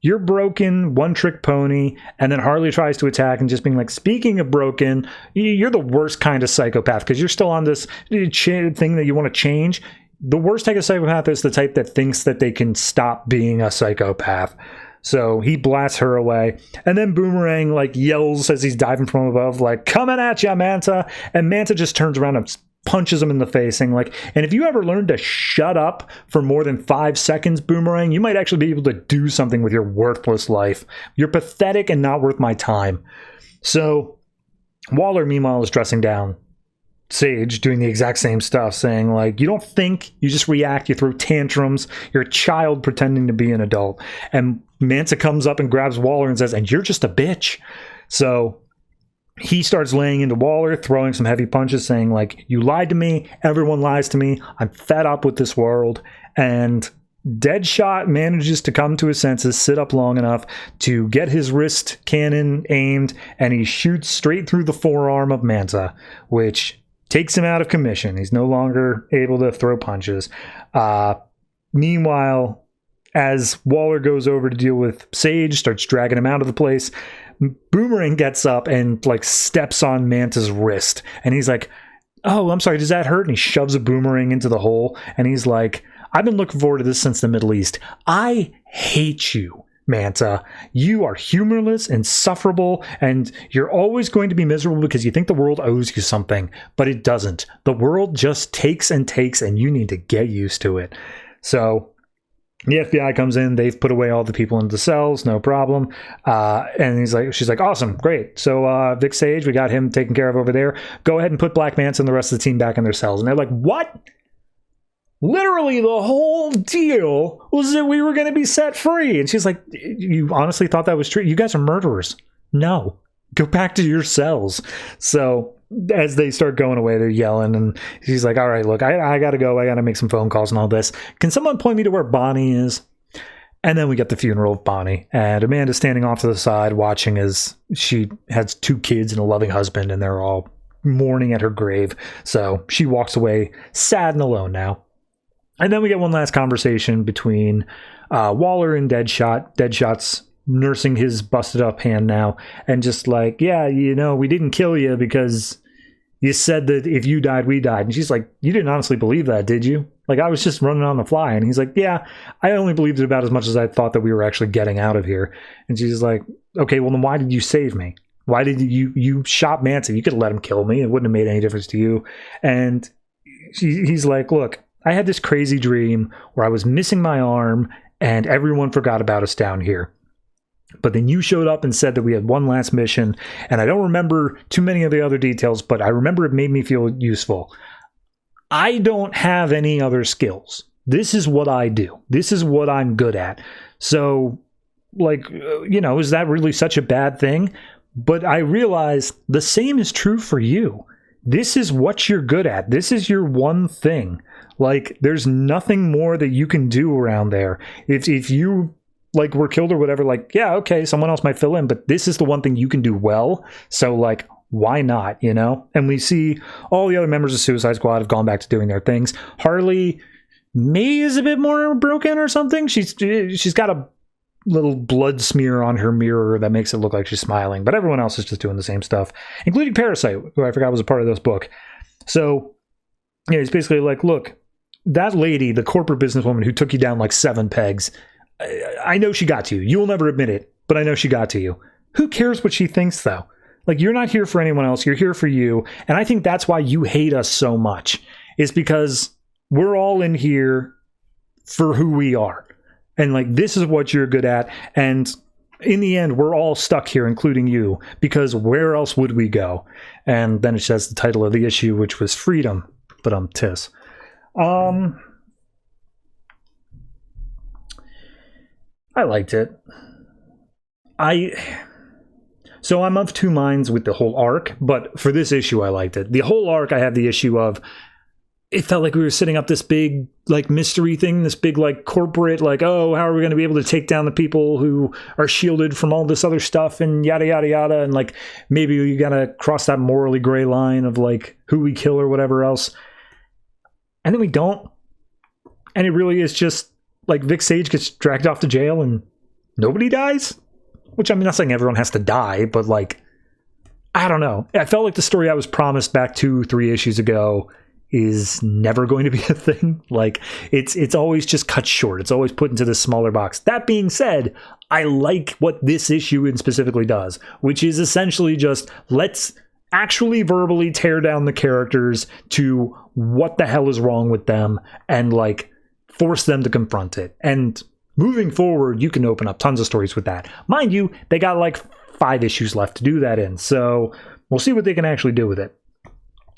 S1: you're broken, one-trick pony, and then Harley tries to attack and just being like, speaking of broken, you're the worst kind of psychopath because you're still on this thing that you want to change. The worst type of psychopath is the type that thinks that they can stop being a psychopath. So he blasts her away. And then Boomerang like yells as he's diving from above, like, coming at ya, Manta. And Manta just turns around and punches him in the face, saying like, and if you ever learn to shut up for more than 5 seconds, Boomerang, you might actually be able to do something with your worthless life. You're pathetic and not worth my time. So Waller, meanwhile, is dressing down Sage, doing the exact same stuff, saying like, you don't think, you just react, you throw tantrums, you're a child pretending to be an adult. And Manta comes up and grabs Waller and says, and you're just a bitch. So he starts laying into Waller, throwing some heavy punches, saying like, you lied to me, everyone lies to me, I'm fed up with this world. And Deadshot manages to come to his senses, sit up long enough to get his wrist cannon aimed, and he shoots straight through the forearm of Manta, which takes him out of commission. He's no longer able to throw punches. Meanwhile, as Waller goes over to deal with Sage, starts dragging him out of the place, Boomerang gets up and like steps on Manta's wrist. And he's like, oh, I'm sorry, does that hurt? And he shoves a boomerang into the hole. And he's like, I've been looking forward to this since the Middle East. I hate you, Manta. You are humorless, insufferable, and you're always going to be miserable because you think the world owes you something, but it doesn't. The world just takes, and you need to get used to it. So the FBI comes in, they've put away all the people into the cells, no problem. And she's like, awesome, great. So Vic Sage, we got him taken care of over there. Go ahead and put Black Manta and the rest of the team back in their cells. And they're like, what? Literally the whole deal was that we were going to be set free. And she's like, you honestly thought that was true? You guys are murderers. No, go back to your cells. So as they start going away, they're yelling, and she's like, all right, look, I gotta go. I gotta make some phone calls and all this. Can someone point me to where Bonnie is? And then we get the funeral of Bonnie, and Amanda's standing off to the side watching as she has 2 kids and a loving husband, and they're all mourning at her grave. So she walks away sad and alone now. And then we get one last conversation between Waller and Deadshot. Deadshot's nursing his busted up hand now, and just like, yeah, you know, we didn't kill you because you said that if you died, we died. And she's like, you didn't honestly believe that, did you? Like, I was just running on the fly. And he's like, yeah, I only believed it about as much as I thought that we were actually getting out of here. And she's like, okay, well then why did you save me? Why did you shot Manta? You could have let him kill me. It wouldn't have made any difference to you. And he's like, look, I had this crazy dream where I was missing my arm and everyone forgot about us down here. But then you showed up and said that we had one last mission, and I don't remember too many of the other details, but I remember it made me feel useful. I don't have any other skills. This is what I do. This is what I'm good at. So, like, you know, is that really such a bad thing? But I realize the same is true for you. This is what you're good at. This is your one thing. Like, there's nothing more that you can do around there. If you like were killed or whatever, like, yeah, okay, someone else might fill in, but this is the one thing you can do well. So like, why not, you know? And we see all the other members of Suicide Squad have gone back to doing their things. Harley May is a bit more broken or something. She's got a little blood smear on her mirror that makes it look like she's smiling, but everyone else is just doing the same stuff, including Parasite, who I forgot was a part of this book. So yeah, he's basically like, look, that lady, the corporate businesswoman who took you down like 7 pegs, I know she got to you. You will never admit it, but I know she got to you. Who cares what she thinks, though? Like, you're not here for anyone else. You're here for you. And I think that's why you hate us so much, is because we're all in here for who we are. And, like, this is what you're good at. And in the end, we're all stuck here, including you, because where else would we go? And then it says the title of the issue, which was Freedom, but tis. I liked it. So I'm of 2 minds with the whole arc, but for this issue, I liked it. The whole arc, I had the issue of, it felt like we were setting up this big, like, mystery thing, this big, like, corporate, like, oh, how are we going to be able to take down the people who are shielded from all this other stuff and yada, yada, yada. And, like, maybe we got to cross that morally gray line of, like, who we kill or whatever else. And then we don't. And it really is just, like, Vic Sage gets dragged off to jail and nobody dies. Which I'm not saying everyone has to die, but like, I don't know. I felt like the story I was promised back 2-3 issues ago is never going to be a thing. Like, it's always just cut short. It's always put into this smaller box. That being said, I like what this issue in specifically does, which is essentially just, let's actually verbally tear down the characters to what the hell is wrong with them and like force them to confront it. And moving forward, you can open up tons of stories with that. Mind you, they got like 5 issues left to do that in, so we'll see what they can actually do with it.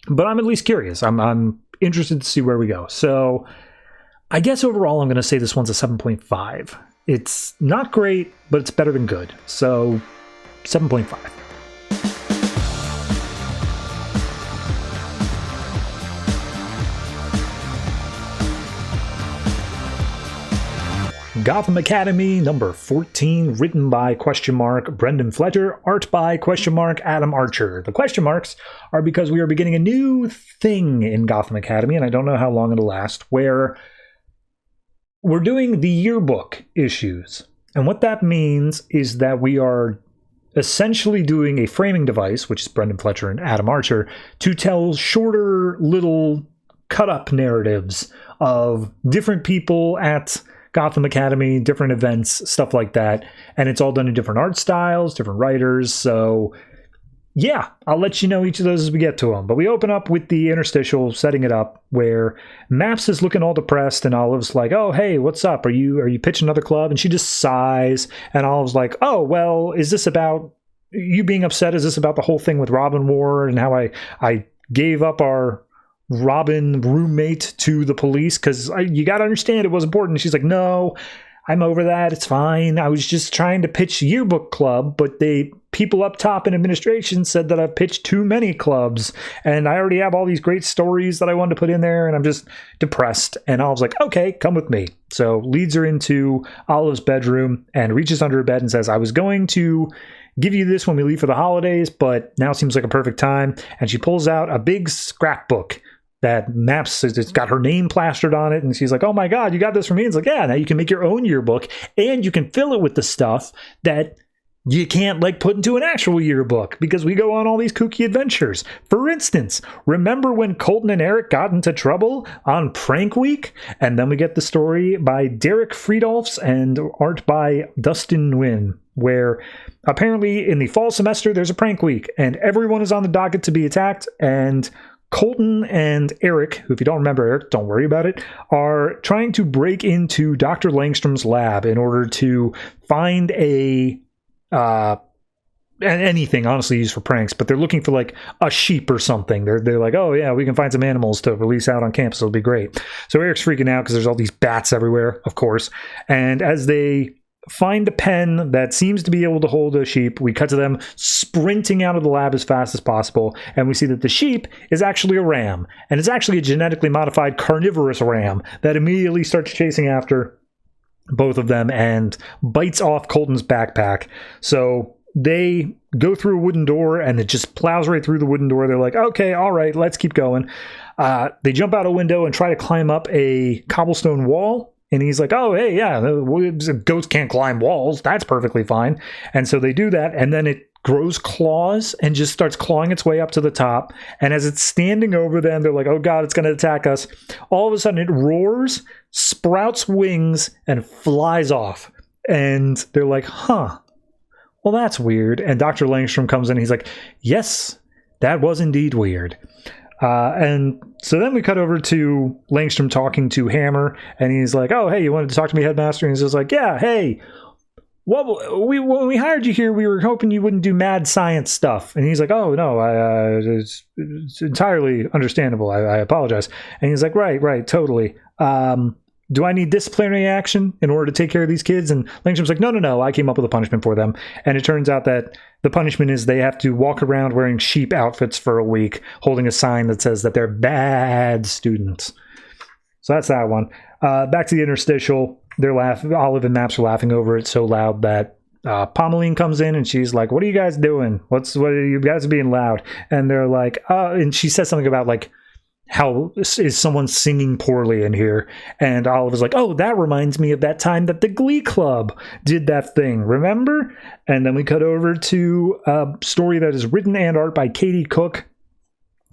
S1: But I'm at least curious. I'm interested to see where we go. So I guess overall I'm going to say this one's a 7.5. It's not great, but it's better than good. So 7.5. Gotham Academy number 14, written by Brendan Fletcher, art by Adam Archer. The question marks are because we are beginning a new thing in Gotham Academy, and I don't know how long it'll last, where we're doing the yearbook issues. And what that means is that we are essentially doing a framing device, which is Brendan Fletcher and Adam Archer, to tell shorter little cut-up narratives of different people at Gotham Academy, different events, stuff like that. And it's all done in different art styles, different writers. So yeah, I'll let you know each of those as we get to them. But we open up with the interstitial setting it up where Maps is looking all depressed and Olive's like, oh, hey, what's up? Are you pitching another club? And she just sighs. And Olive's like, oh, well, is this about you being upset? Is this about the whole thing with Robin War and how I gave up our Robin roommate to the police? Because you got to understand it was important. And she's like, no, I'm over that. It's fine. I was just trying to pitch yearbook club, but people up top in administration said that I've pitched too many clubs and I already have all these great stories that I wanted to put in there and I'm just depressed. And Olive's like, okay, come with me. So leads her into Olive's bedroom and reaches under her bed and says, I was going to give you this when we leave for the holidays, but now seems like a perfect time. And she pulls out a big scrapbook that Maps, it's got her name plastered on it, and she's like, oh my god, you got this for me? And it's like, yeah, now you can make your own yearbook, and you can fill it with the stuff that you can't like put into an actual yearbook because we go on all these kooky adventures. For instance, remember when Colton and Eric got into trouble on Prank Week? And then we get the story by Derek Friedolfs and art by Dustin Nguyen, where apparently in the fall semester there's a prank week and everyone is on the docket to be attacked, and Colton and Eric, who, if you don't remember Eric, don't worry about it, are trying to break into Dr. Langstrom's lab in order to find anything honestly used for pranks, but they're looking for like a sheep or something. They're like, oh yeah, we can find some animals to release out on campus. It'll be great. So Eric's freaking out because there's all these bats everywhere, of course. And as they find a pen that seems to be able to hold a sheep, we cut to them sprinting out of the lab as fast as possible, and we see that the sheep is actually a ram, and it's actually a genetically modified carnivorous ram that immediately starts chasing after both of them and bites off Colton's backpack. So they go through a wooden door and it just plows right through the wooden door. They're like, okay, all right, let's keep going. They jump out a window and try to climb up a cobblestone wall. And he's like, oh, hey, yeah, goats can't climb walls. That's perfectly fine. And so they do that. And then it grows claws and just starts clawing its way up to the top. And as it's standing over them, they're like, oh, God, it's going to attack us. All of a sudden, it roars, sprouts wings, and flies off. And they're like, huh, well, that's weird. And Dr. Langstrom comes in. And he's like, yes, that was indeed weird. And so then we cut over to Langstrom talking to Hammer, and he's like, oh, hey, you wanted to talk to me, Headmaster? And he's just like, yeah, hey, when we hired you here, we were hoping you wouldn't do mad science stuff. And he's like, oh, no, it's entirely understandable. I apologize. And he's like, right, totally. Do I need disciplinary action in order to take care of these kids? And Langstrom's like, no, I came up with a punishment for them. And it turns out that the punishment is they have to walk around wearing sheep outfits for a week, holding a sign that says that they're bad students. So that's that one. Back to the interstitial. They're laughing. Olive and Maps are laughing over it so loud that Pommeline comes in and she's like, what are you guys doing? What are you guys being loud? And they're like, and she says something about like, how is someone singing poorly in here? And Olive is like, oh, that reminds me of that time that the Glee Club did that thing, remember? And then we cut over to a story that is written and art by Katie Cook.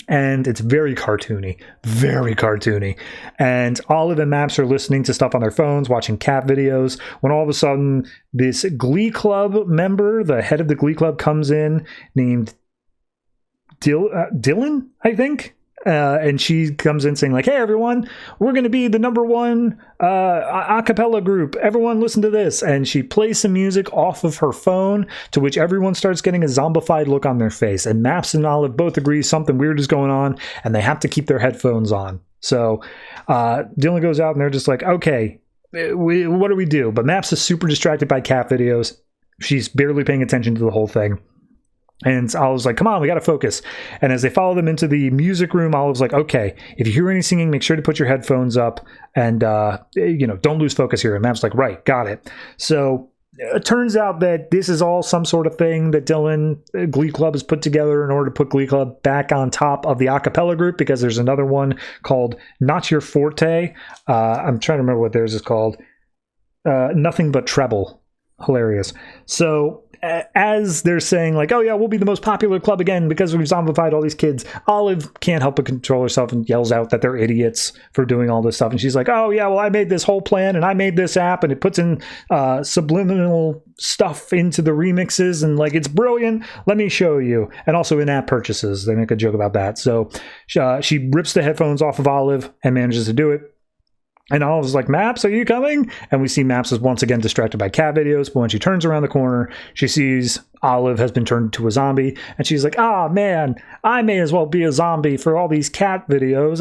S1: And it's very cartoony. And Olive and Maps are listening to stuff on their phones, watching cat videos, when all of a sudden this Glee Club member, the head of the Glee Club, comes in, named Dylan, I think. And she comes in saying like, hey, everyone, we're going to be the #1 a cappella group. Everyone listen to this. And she plays some music off of her phone, to which everyone starts getting a zombified look on their face. And Maps and Olive both agree something weird is going on, and they have to keep their headphones on. So Dylan goes out, and they're just like, okay, what do we do? But Maps is super distracted by cat videos. She's barely paying attention to the whole thing. And Olive's like, come on, we got to focus. And as they follow them into the music room, Olive's like, okay, if you hear any singing, make sure to put your headphones up and, don't lose focus here. And Map's like, right, got it. So it turns out that this is all some sort of thing that Dylan Glee Club has put together in order to put Glee Club back on top of the a cappella group, because there's another one called Not Your Forte. I'm trying to remember what theirs is called. Nothing But Treble. Hilarious. So as they're saying like, oh yeah, we'll be the most popular club again because we've zombified all these kids, Olive can't help but control herself and yells out that they're idiots for doing all this stuff. And she's like, oh yeah, well, I made this whole plan and I made this app and it puts in subliminal stuff into the remixes and like, it's brilliant. Let me show you. And also in-app purchases. They make a joke about that. So she rips the headphones off of Olive and manages to do it. And Olive's like, Maps, are you coming? And we see Maps is once again distracted by cat videos. But when she turns around the corner, she sees Olive has been turned into a zombie. And she's like, ah, man, I may as well be a zombie for all these cat videos.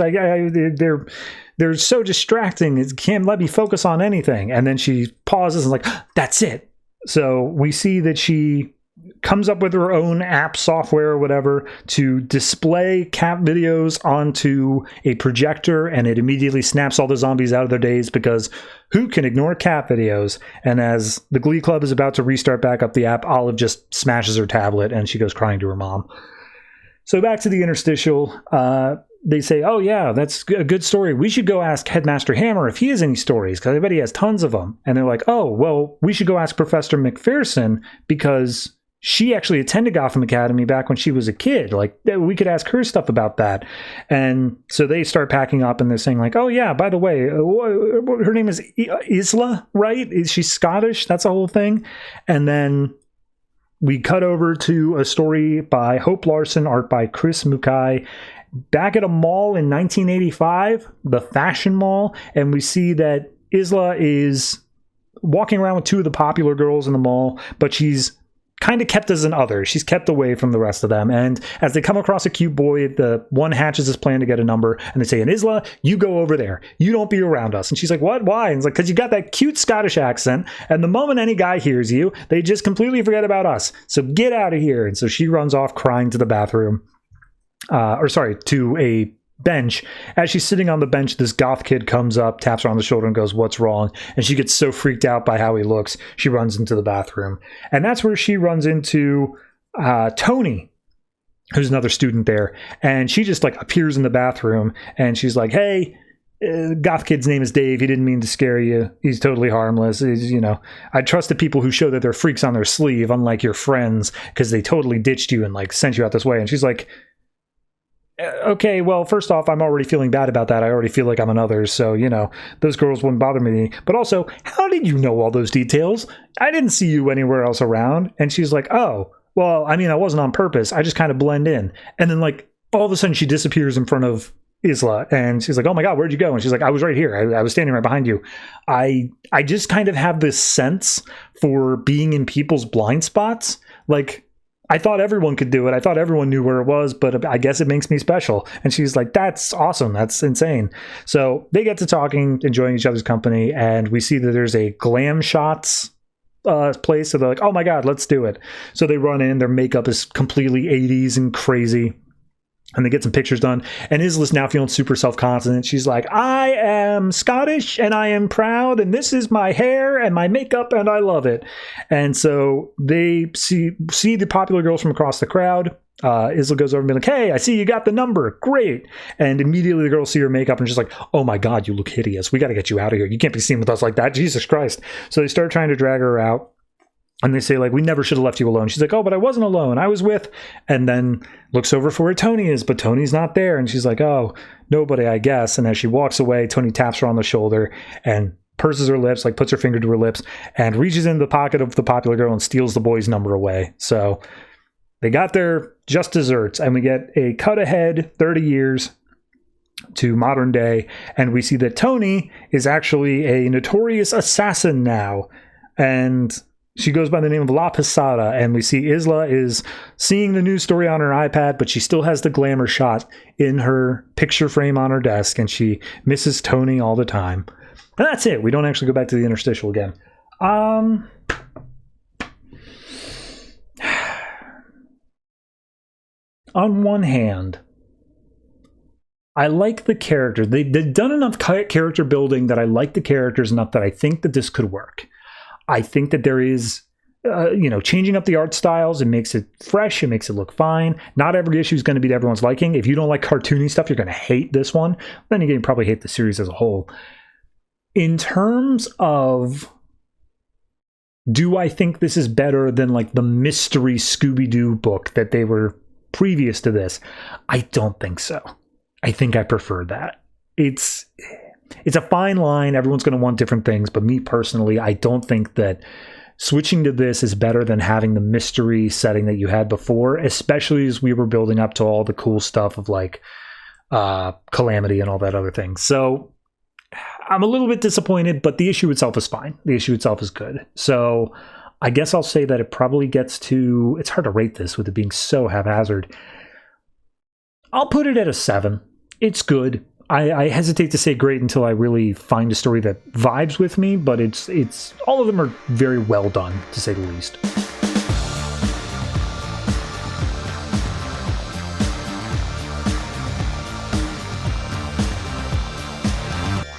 S1: They're so distracting. It can't let me focus on anything. And then she pauses and like, that's it. So we see that she comes up with her own app software or whatever to display cat videos onto a projector, and it immediately snaps all the zombies out of their daze, because who can ignore cat videos? And as the Glee Club is about to restart back up the app, Olive just smashes her tablet and she goes crying to her mom. So back to the interstitial, they say, oh yeah, that's a good story. We should go ask Headmaster Hammer if he has any stories, because I bet he has tons of them. And they're like, oh, well, we should go ask Professor McPherson, because she actually attended Gotham Academy back when she was a kid. Like, we could ask her stuff about that. And so they start packing up and they're saying like, oh yeah, by the way, her name is Isla, right? Is she Scottish? That's the whole thing. And then we cut over to a story by Hope Larson, art by Chris Mukai, back at a mall in 1985, the Fashion Mall. And we see that Isla is walking around with two of the popular girls in the mall, but she's kind of kept as an other. She's kept away from the rest of them. And as they come across a cute boy, the one hatches his plan to get a number, and they say, and Isla, you go over there. You don't be around us. And she's like, what? Why? And it's like, because you got that cute Scottish accent, and the moment any guy hears you, they just completely forget about us. So get out of here. And so she runs off crying to the bathroom. To a bench. As she's sitting on the bench, this goth kid comes up, taps her on the shoulder and goes, what's wrong? And she gets so freaked out by how he looks, she runs into the bathroom. And that's where she runs into Tony, who's another student there. And she just like appears in the bathroom and she's like, hey, goth kid's name is Dave. He didn't mean to scare you. He's totally harmless. I trust the people who show that they're freaks on their sleeve, unlike your friends, because they totally ditched you and like sent you out this way. And she's like, okay, well, first off, I'm already feeling bad about that. I already feel like I'm another, so, those girls wouldn't bother me. But also, how did you know all those details? I didn't see you anywhere else around. And she's like, oh, well, I mean, I wasn't on purpose. I just kind of blend in. And then, like, all of a sudden, she disappears in front of Isla. And she's like, oh my God, where'd you go? And she's like, I was right here. I was standing right behind you. I just kind of have this sense for being in people's blind spots. Like, I thought everyone could do it. I thought everyone knew where it was, but I guess it makes me special. And she's like, that's awesome. That's insane. So they get to talking, enjoying each other's company, and we see that there's a glam shots place. So they're like, oh my God, let's do it. So they run in. Their makeup is completely 80s and crazy. And they get some pictures done. And Isla's now feeling super self-confident. She's like, I am Scottish and I am proud. And this is my hair and my makeup and I love it. And so they see the popular girls from across the crowd. Isla goes over and be like, hey, I see you got the number. Great. And immediately the girls see her makeup and she's like, oh my God, you look hideous. We got to get you out of here. You can't be seen with us like that. Jesus Christ. So they start trying to drag her out. And they say, like, we never should have left you alone. She's like, oh, but I wasn't alone. I was with... And then looks over for where Tony is, but Tony's not there. And she's like, oh, nobody, I guess. And as she walks away, Tony taps her on the shoulder and purses her lips, like puts her finger to her lips, and reaches into the pocket of the popular girl and steals the boy's number away. So they got their just desserts. And we get a cut ahead 30 years to modern day. And we see that Tony is actually a notorious assassin now. And... she goes by the name of La Posada, and we see Isla is seeing the news story on her iPad, but she still has the glamour shot in her picture frame on her desk, and she misses Tony all the time. And that's it. We don't actually go back to the interstitial again. On one hand, I like the character. They've done enough character building that I like the characters enough that I think that this could work. I think that there is, changing up the art styles. It makes it fresh. It makes it look fine. Not every issue is going to be to everyone's liking. If you don't like cartoony stuff, you're going to hate this one. Then again, you probably hate the series as a whole. In terms of, do I think this is better than like the mystery Scooby-Doo book that they were previous to this? I don't think so. I think I prefer that. It's a fine line. Everyone's going to want different things. But me personally, I don't think that switching to this is better than having the mystery setting that you had before, especially as we were building up to all the cool stuff of like Calamity and all that other thing. So I'm a little bit disappointed, but the issue itself is fine. The issue itself is good. So I guess I'll say that it probably gets to... it's hard to rate this with it being so haphazard. I'll put it at a 7. It's good. I hesitate to say great until I really find a story that vibes with me, but it's all of them are very well done, to say the least.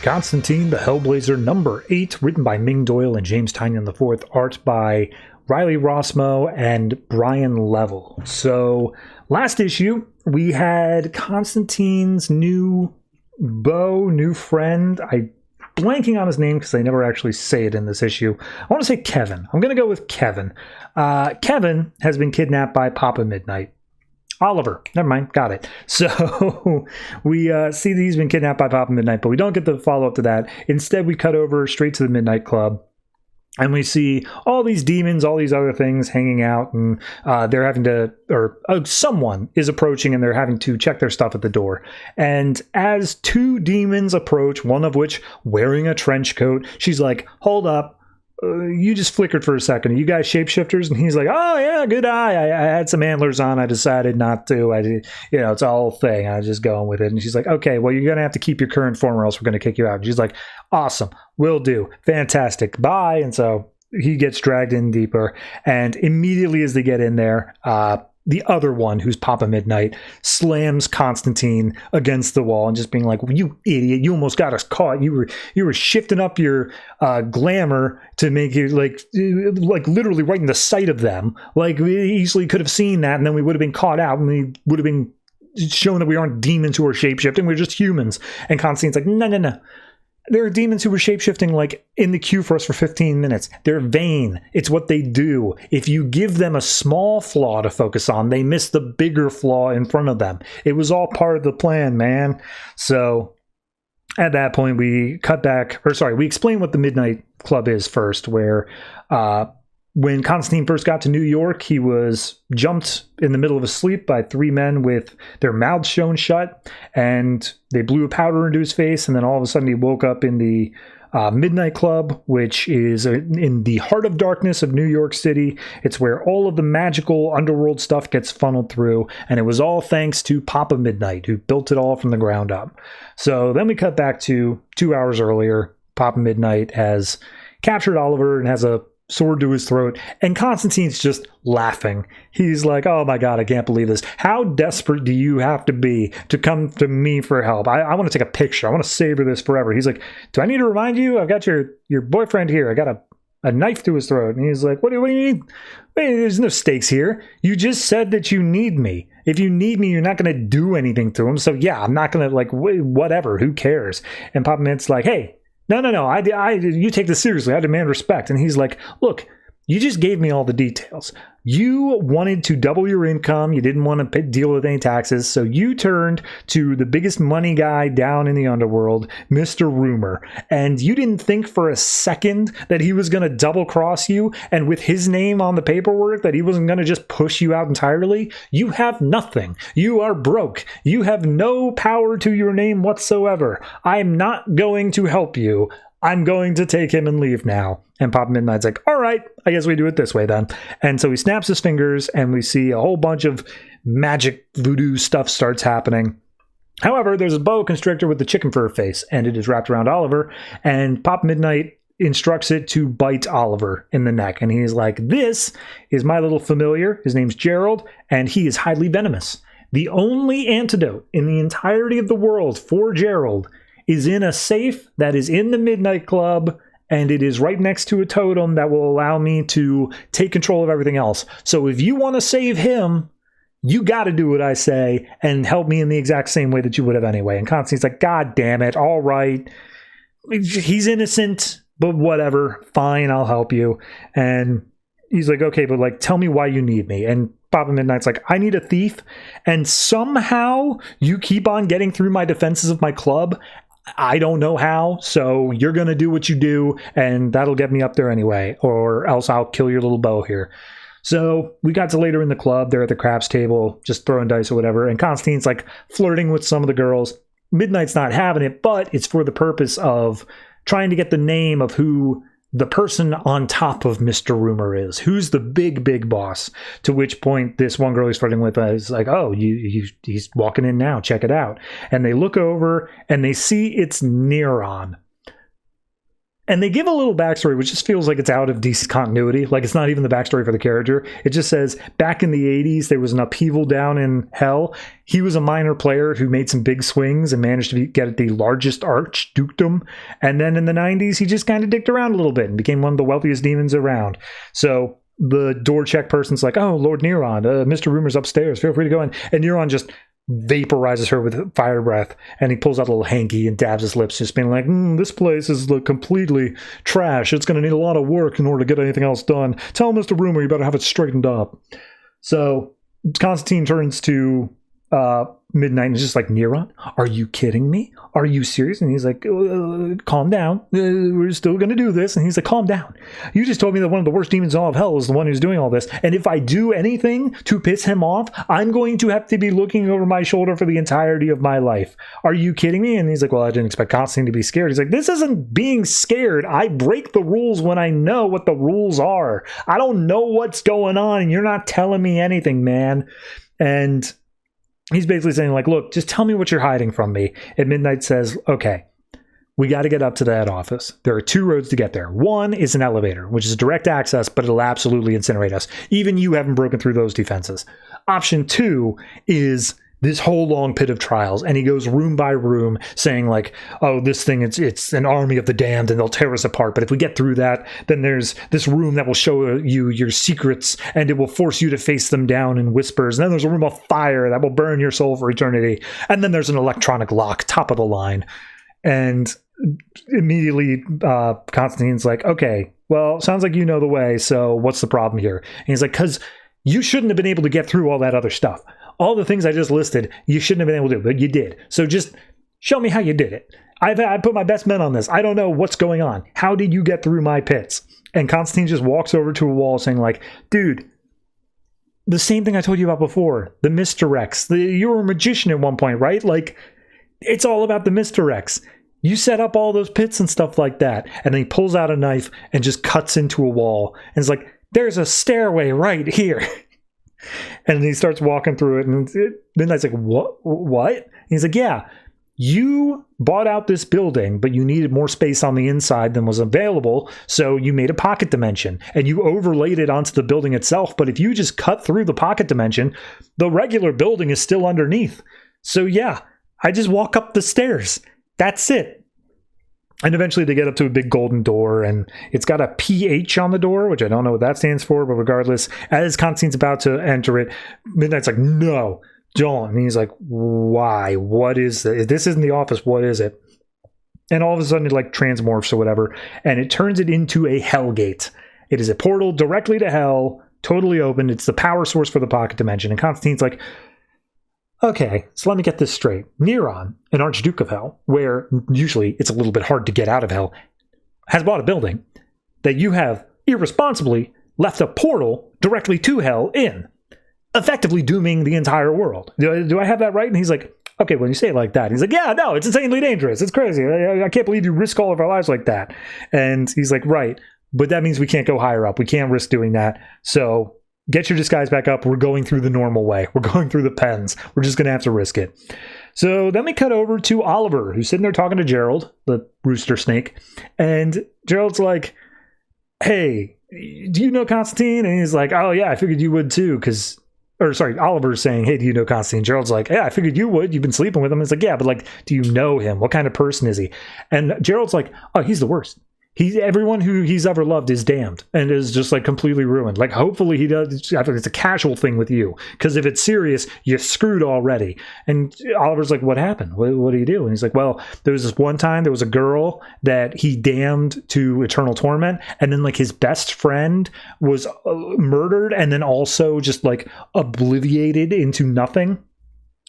S1: Constantine, the Hellblazer, number 8, written by Ming, Doyle, and James Tynion IV, art by Riley Rossmo and Brian Level. So, last issue, we had Constantine's new friend. I'm blanking on his name because they never actually say it in this issue. I want to say Kevin. I'm going to go with Kevin. Kevin has been kidnapped by Papa Midnight. Oliver. Never mind. Got it. So we see that he's been kidnapped by Papa Midnight, but we don't get the follow-up to that. Instead, we cut over straight to the Midnight Club. And we see all these demons, all these other things hanging out, and they're having to, or someone is approaching, and they're having to check their stuff at the door. And as two demons approach, one of which wearing a trench coat, she's like, hold up. You just flickered for a second. Are you guys shapeshifters? And he's like, oh, yeah, good eye. I had some antlers on. I decided not to. It's a whole thing. I was just going with it. And she's like, okay, well, you're going to have to keep your current form or else we're going to kick you out. And she's like, awesome. Will do. Fantastic. Bye. And so he gets dragged in deeper. And immediately as they get in there, the other one, who's Papa Midnight, slams Constantine against the wall and just being like, you idiot, you almost got us caught. You were shifting up your glamour to make you like literally right in the sight of them. Like, we easily could have seen that, and then we would have been caught out, and we would have been shown that we aren't demons who are shapeshifting. We're just humans. And Constantine's like, no. There are demons who were shapeshifting like in the queue for us for 15 minutes. They're vain. It's what they do. If you give them a small flaw to focus on, they miss the bigger flaw in front of them. It was all part of the plan, man. So at that point, we we explain what the Midnight Club is first, where when Constantine first got to New York, he was jumped in the middle of his sleep by 3 men with their mouths sewn shut, and they blew a powder into his face, and then all of a sudden he woke up in the Midnight Club, which is in the heart of darkness of New York City. It's where all of the magical underworld stuff gets funneled through, and it was all thanks to Papa Midnight, who built it all from the ground up. So then we cut back to 2 hours earlier. Papa Midnight has captured Oliver and has a sword to his throat, and Constantine's just laughing. He's like, oh my god, I can't believe this. How desperate do you have to be to come to me for help? I want to take a picture. I want to savor this forever. He's like, do I need to remind you? I've got your boyfriend here. I a knife through his throat. And he's like, what do you mean? Wait, there's no stakes here. You just said that you need me. If you need me, you're not going to do anything to him. So yeah, I'm not going to, like, whatever. Who cares? And Palmiotti like, hey, no. You take this seriously. I demand respect. And he's like, look, you just gave me all the details. You wanted to double your income. You didn't want to deal with any taxes. So you turned to the biggest money guy down in the underworld, Mr. Rumor. And you didn't think for a second that he was going to double cross you. And with his name on the paperwork, that he wasn't going to just push you out entirely. You have nothing. You are broke. You have no power to your name whatsoever. I'm not going to help you. I'm going to take him and leave now. And Papa Midnight's like, all right, I guess we do it this way then. And so he snaps his fingers and we see a whole bunch of magic voodoo stuff starts happening. However, there's a boa constrictor with the chicken fur face and it is wrapped around Oliver. And Papa Midnight instructs it to bite Oliver in the neck. And he's like, this is my little familiar. His name's Gerald and he is highly venomous. The only antidote in the entirety of the world for Gerald is in a safe that is in the Midnight Club, and it is right next to a totem that will allow me to take control of everything else. So if you want to save him, you got to do what I say and help me in the exact same way that you would have anyway. And Constantine's like, God damn it, all right. He's innocent, but whatever. Fine, I'll help you. And he's like, okay, but like, tell me why you need me. And Papa Midnight's like, I need a thief, and somehow you keep on getting through my defenses of my club. I don't know how, so you're going to do what you do, and that'll get me up there anyway, or else I'll kill your little beau here. So we got to later in the club. They're at the craps table, just throwing dice or whatever, and Constantine's like flirting with some of the girls. Midnight's not having it, but it's for the purpose of trying to get the name of who the person on top of Mr. Rumor is. Who's the big boss? To which point this one girl he's flirting with is like, oh, he's walking in now. Check it out. And they look over and they see it's Neron. And they give a little backstory, which just feels like it's out of DC continuity. Like, it's not even the backstory for the character. It just says, back in the 80s, there was an upheaval down in hell. He was a minor player who made some big swings and managed to get the largest archdukedom. And then in the 90s, he just kind of dicked around a little bit and became one of the wealthiest demons around. So the door check person's like, oh, Lord Neron, Mr. Rumor's upstairs. Feel free to go in. And Neron just vaporizes her with fire breath, and he pulls out a little hanky and dabs his lips, just being like, this place is completely trash. It's going to need a lot of work in order to get anything else done. Tell Mr. Rumor you better have it straightened up. So Constantine turns to Midnight and is just like, Neron, are you kidding me? Are you serious? And he's like, calm down. We're still going to do this. And he's like, calm down. You just told me that one of the worst demons in all of hell is the one who's doing all this. And if I do anything to piss him off, I'm going to have to be looking over my shoulder for the entirety of my life. Are you kidding me? And he's like, well, I didn't expect Constantine to be scared. He's like, this isn't being scared. I break the rules when I know what the rules are. I don't know what's going on, and you're not telling me anything, man. And he's basically saying, like, look, just tell me what you're hiding from me. And Midnight says, okay, we got to get up to that office. There are two roads to get there. One is an elevator, which is direct access, but it'll absolutely incinerate us. Even you haven't broken through those defenses. Option two is this whole long pit of trials. And he goes room by room saying, like, oh, this thing, it's an army of the damned and they'll tear us apart. But if we get through that, then there's this room that will show you your secrets and it will force you to face them down in whispers. And then there's a room of fire that will burn your soul for eternity. And then there's an electronic lock, top of the line. And immediately Constantine's like, okay, well, sounds like you know the way. So what's the problem here? And he's like, because you shouldn't have been able to get through all that other stuff. All the things I just listed, you shouldn't have been able to do, but you did. So just show me how you did it. I put my best men on this. I don't know what's going on. How did you get through my pits? And Constantine just walks over to a wall saying, like, dude, the same thing I told you about before. The misdirects. You were a magician at one point, right? Like, it's all about the misdirects. You set up all those pits and stuff like that. And then he pulls out a knife and just cuts into a wall. And it's like, there's a stairway right here. And he starts walking through it, and Midnight's like, what? And he's like, yeah, you bought out this building, but you needed more space on the inside than was available, so you made a pocket dimension, and you overlaid it onto the building itself. But if you just cut through the pocket dimension, the regular building is still underneath. So yeah, I just walk up the stairs. That's it. And eventually they get up to a big golden door, and it's got a PH on the door, which I don't know what that stands for, but regardless, as Constantine's about to enter it, Midnight's like, no, don't. And he's like, why? What is this? This isn't the office. What is it? And all of a sudden it like transmorphs or whatever, and it turns it into a Hellgate. It is a portal directly to hell, totally open. It's the power source for the pocket dimension. And Constantine's like, okay, so let me get this straight. Neron, an Archduke of Hell, where usually it's a little bit hard to get out of hell, has bought a building that you have irresponsibly left a portal directly to hell in, effectively dooming the entire world. Do I have that right? And he's like, okay, when you say it like that, he's like, yeah, no, it's insanely dangerous. It's crazy. I can't believe you risk all of our lives like that. And he's like, right, but that means we can't go higher up. We can't risk doing that. So get your disguise back up. We're going through the normal way. We're going through the pens. We're just going to have to risk it. So then we cut over to Oliver, who's sitting there talking to Gerald, the rooster snake. And Gerald's like, hey, do you know Constantine? And he's like, oh, yeah, I figured you would too. Oliver's saying, hey, do you know Constantine? Gerald's like, yeah, I figured you would. You've been sleeping with him. It's like, yeah, but like, do you know him? What kind of person is he? And Gerald's like, oh, he's the worst. Everyone who he's ever loved is damned and is just like completely ruined. Like, hopefully he does. I think it's a casual thing with you, because if it's serious, you're screwed already. And Oliver's like, what happened? What do you do? And he's like, well, there was this one time there was a girl that he damned to eternal torment, and then like his best friend was murdered, and then also just like obliviated into nothing.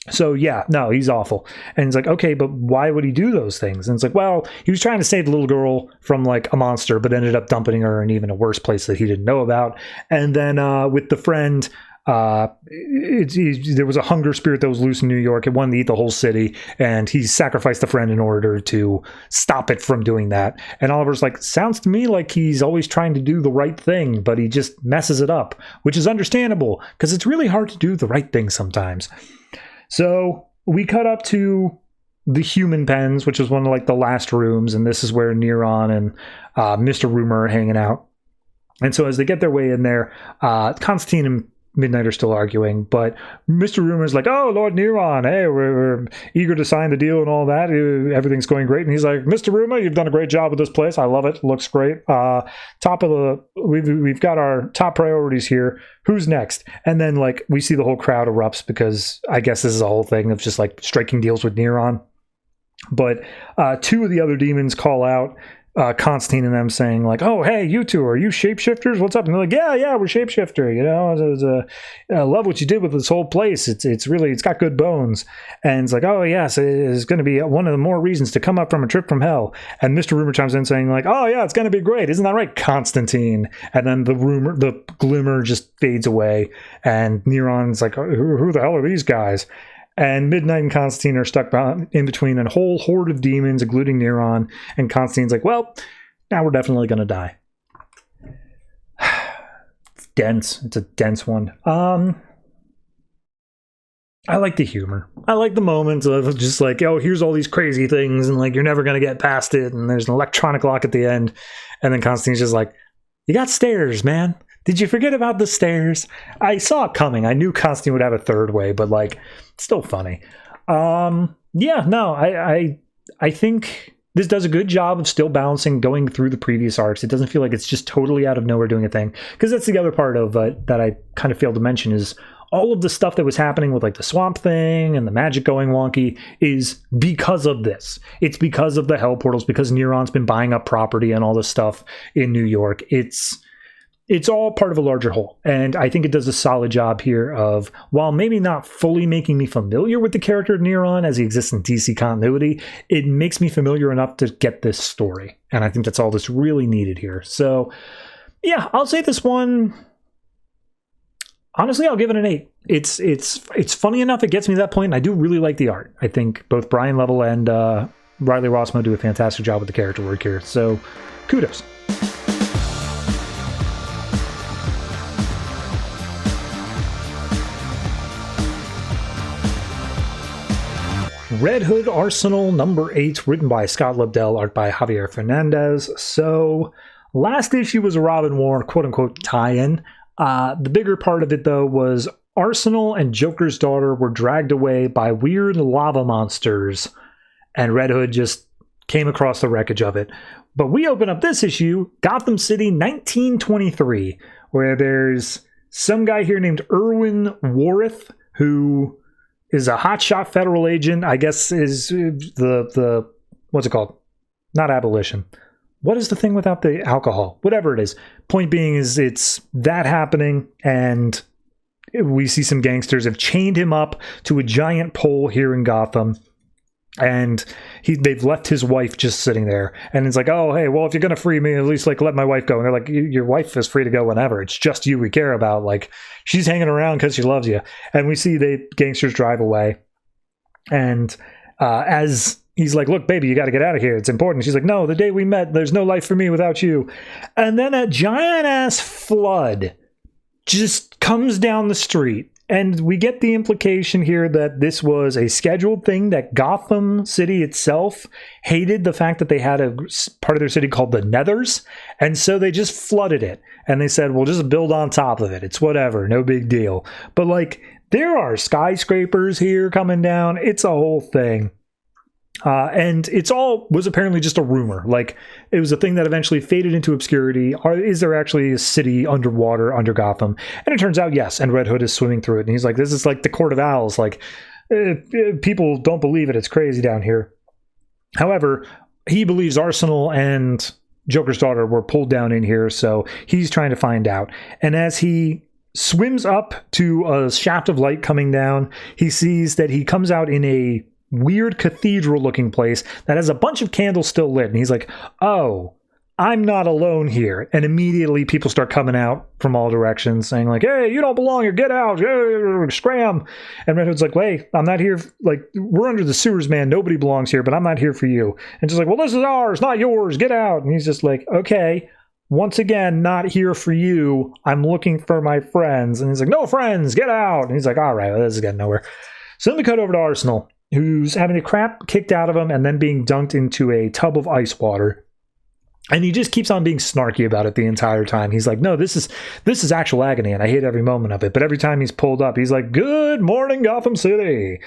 S1: So yeah, no, he's awful. And it's like, okay, but why would he do those things? And it's like, well, he was trying to save the little girl from like a monster, but ended up dumping her in even a worse place that he didn't know about. And then with the friend, there was a hunger spirit that was loose in New York. It wanted to eat the whole city, and he sacrificed the friend in order to stop it from doing that. And Oliver's like, sounds to me like he's always trying to do the right thing, but he just messes it up, which is understandable because it's really hard to do the right thing sometimes. So we cut up to the human pens, which is one of like the last rooms, and this is where Neron and Mr. Rumor are hanging out. And so as they get their way in there, Constantine and Midnight are still arguing, but Mr. Rumor is like, oh, Lord Neron, hey, we're eager to sign the deal and all that. Everything's going great. And he's like, Mr. Rumor, you've done a great job with this place. I love it. Looks great. We've got our top priorities here. Who's next? And then like we see the whole crowd erupts, because I guess this is a whole thing of just like striking deals with Neron. But two of the other demons call out Constantine and them, saying like, oh, hey, you two, are you shapeshifters? What's up? And they're like, yeah, we're shapeshifter. You know, I love what you did with this whole place. It's got good bones. And it's like, oh, yes, it's going to be one of the more reasons to come up from a trip from hell. And Mr. Rumor chimes in saying like, oh, yeah, it's going to be great. Isn't that right, Constantine? And then the glimmer just fades away. And Neron's like, who the hell are these guys? And Midnight and Constantine are stuck in between a whole horde of demons, including Neron. And Constantine's like, well, now we're definitely going to die. It's dense. It's a dense one. I like the humor. I like the moments of just like, oh, here's all these crazy things, and like, you're never going to get past it. And there's an electronic lock at the end. And then Constantine's just like, you got stairs, man. Did you forget about the stairs? I saw it coming. I knew Constantine would have a third way, but like, it's still funny. I think this does a good job of still balancing going through the previous arcs. It doesn't feel like it's just totally out of nowhere doing a thing. Because that's the other part of that I kind of failed to mention is all of the stuff that was happening with like the swamp thing and the magic going wonky is because of this. It's because of the hell portals, because Neron's been buying up property and all this stuff in New York. It's all part of a larger whole. And I think it does a solid job here of, while maybe not fully making me familiar with the character of Neron as he exists in DC continuity, it makes me familiar enough to get this story. And I think that's all that's really needed here. So yeah, I'll say this one, honestly, I'll give it an 8. It's funny enough, it gets me to that point, and I do really like the art. I think both Brian Level and Riley Rossmo do a fantastic job with the character work here. So kudos. Red Hood Arsenal number 8, written by Scott Lobdell, art by Javier Fernandez. So, last issue was a Robin War quote-unquote tie-in. The bigger part of it, though, was Arsenal and Joker's daughter were dragged away by weird lava monsters, and Red Hood just came across the wreckage of it. But we open up this issue, Gotham City 1923, where there's some guy here named Erwin Warith, who is a hotshot federal agent, I guess is the what's it called? Not abolition. What is the thing without the alcohol? Whatever it is. Point being is it's that happening, and we see some gangsters have chained him up to a giant pole here in Gotham. And they've left his wife just sitting there. And it's like, oh, hey, well, if you're going to free me, at least like let my wife go. And they're like, your wife is free to go whenever. It's just you we care about. Like, she's hanging around because she loves you. And we see the gangsters drive away. And as he's like, look, baby, you got to get out of here. It's important. She's like, no, the day we met, there's no life for me without you. And then a giant-ass flood just comes down the street. And we get the implication here that this was a scheduled thing, that Gotham City itself hated the fact that they had a part of their city called the Nethers. And so they just flooded it. And they said, we'll just build on top of it. It's whatever. No big deal. But like, there are skyscrapers here coming down. It's a whole thing. And it's all was apparently just a rumor. Like, it was a thing that eventually faded into obscurity. Is there actually a city underwater under Gotham? And it turns out, yes. And Red Hood is swimming through it. And he's like, this is like the Court of Owls. Like, people don't believe it. It's crazy down here. However, he believes Arsenal and Joker's daughter were pulled down in here. So he's trying to find out. And as he swims up to a shaft of light coming down, he sees that he comes out in a weird cathedral looking place that has a bunch of candles still lit. And he's like, oh, I'm not alone here. And immediately people start coming out from all directions saying like, hey, you don't belong here, get out, scram. And Red Hood's like, wait, I'm not here. Like, we're under the sewers, man, nobody belongs here, but I'm not here for you. And just like, well, this is ours, not yours, get out. And he's just like, okay, once again, not here for you, I'm looking for my friends. And he's like, no friends, get out. And he's like, all right, well, this is getting nowhere. So then we cut over to Arsenal, who's having the crap kicked out of him and then being dunked into a tub of ice water. And he just keeps on being snarky about it the entire time. He's like, no, this is actual agony, and I hate every moment of it. But every time he's pulled up, he's like, good morning, Gotham City.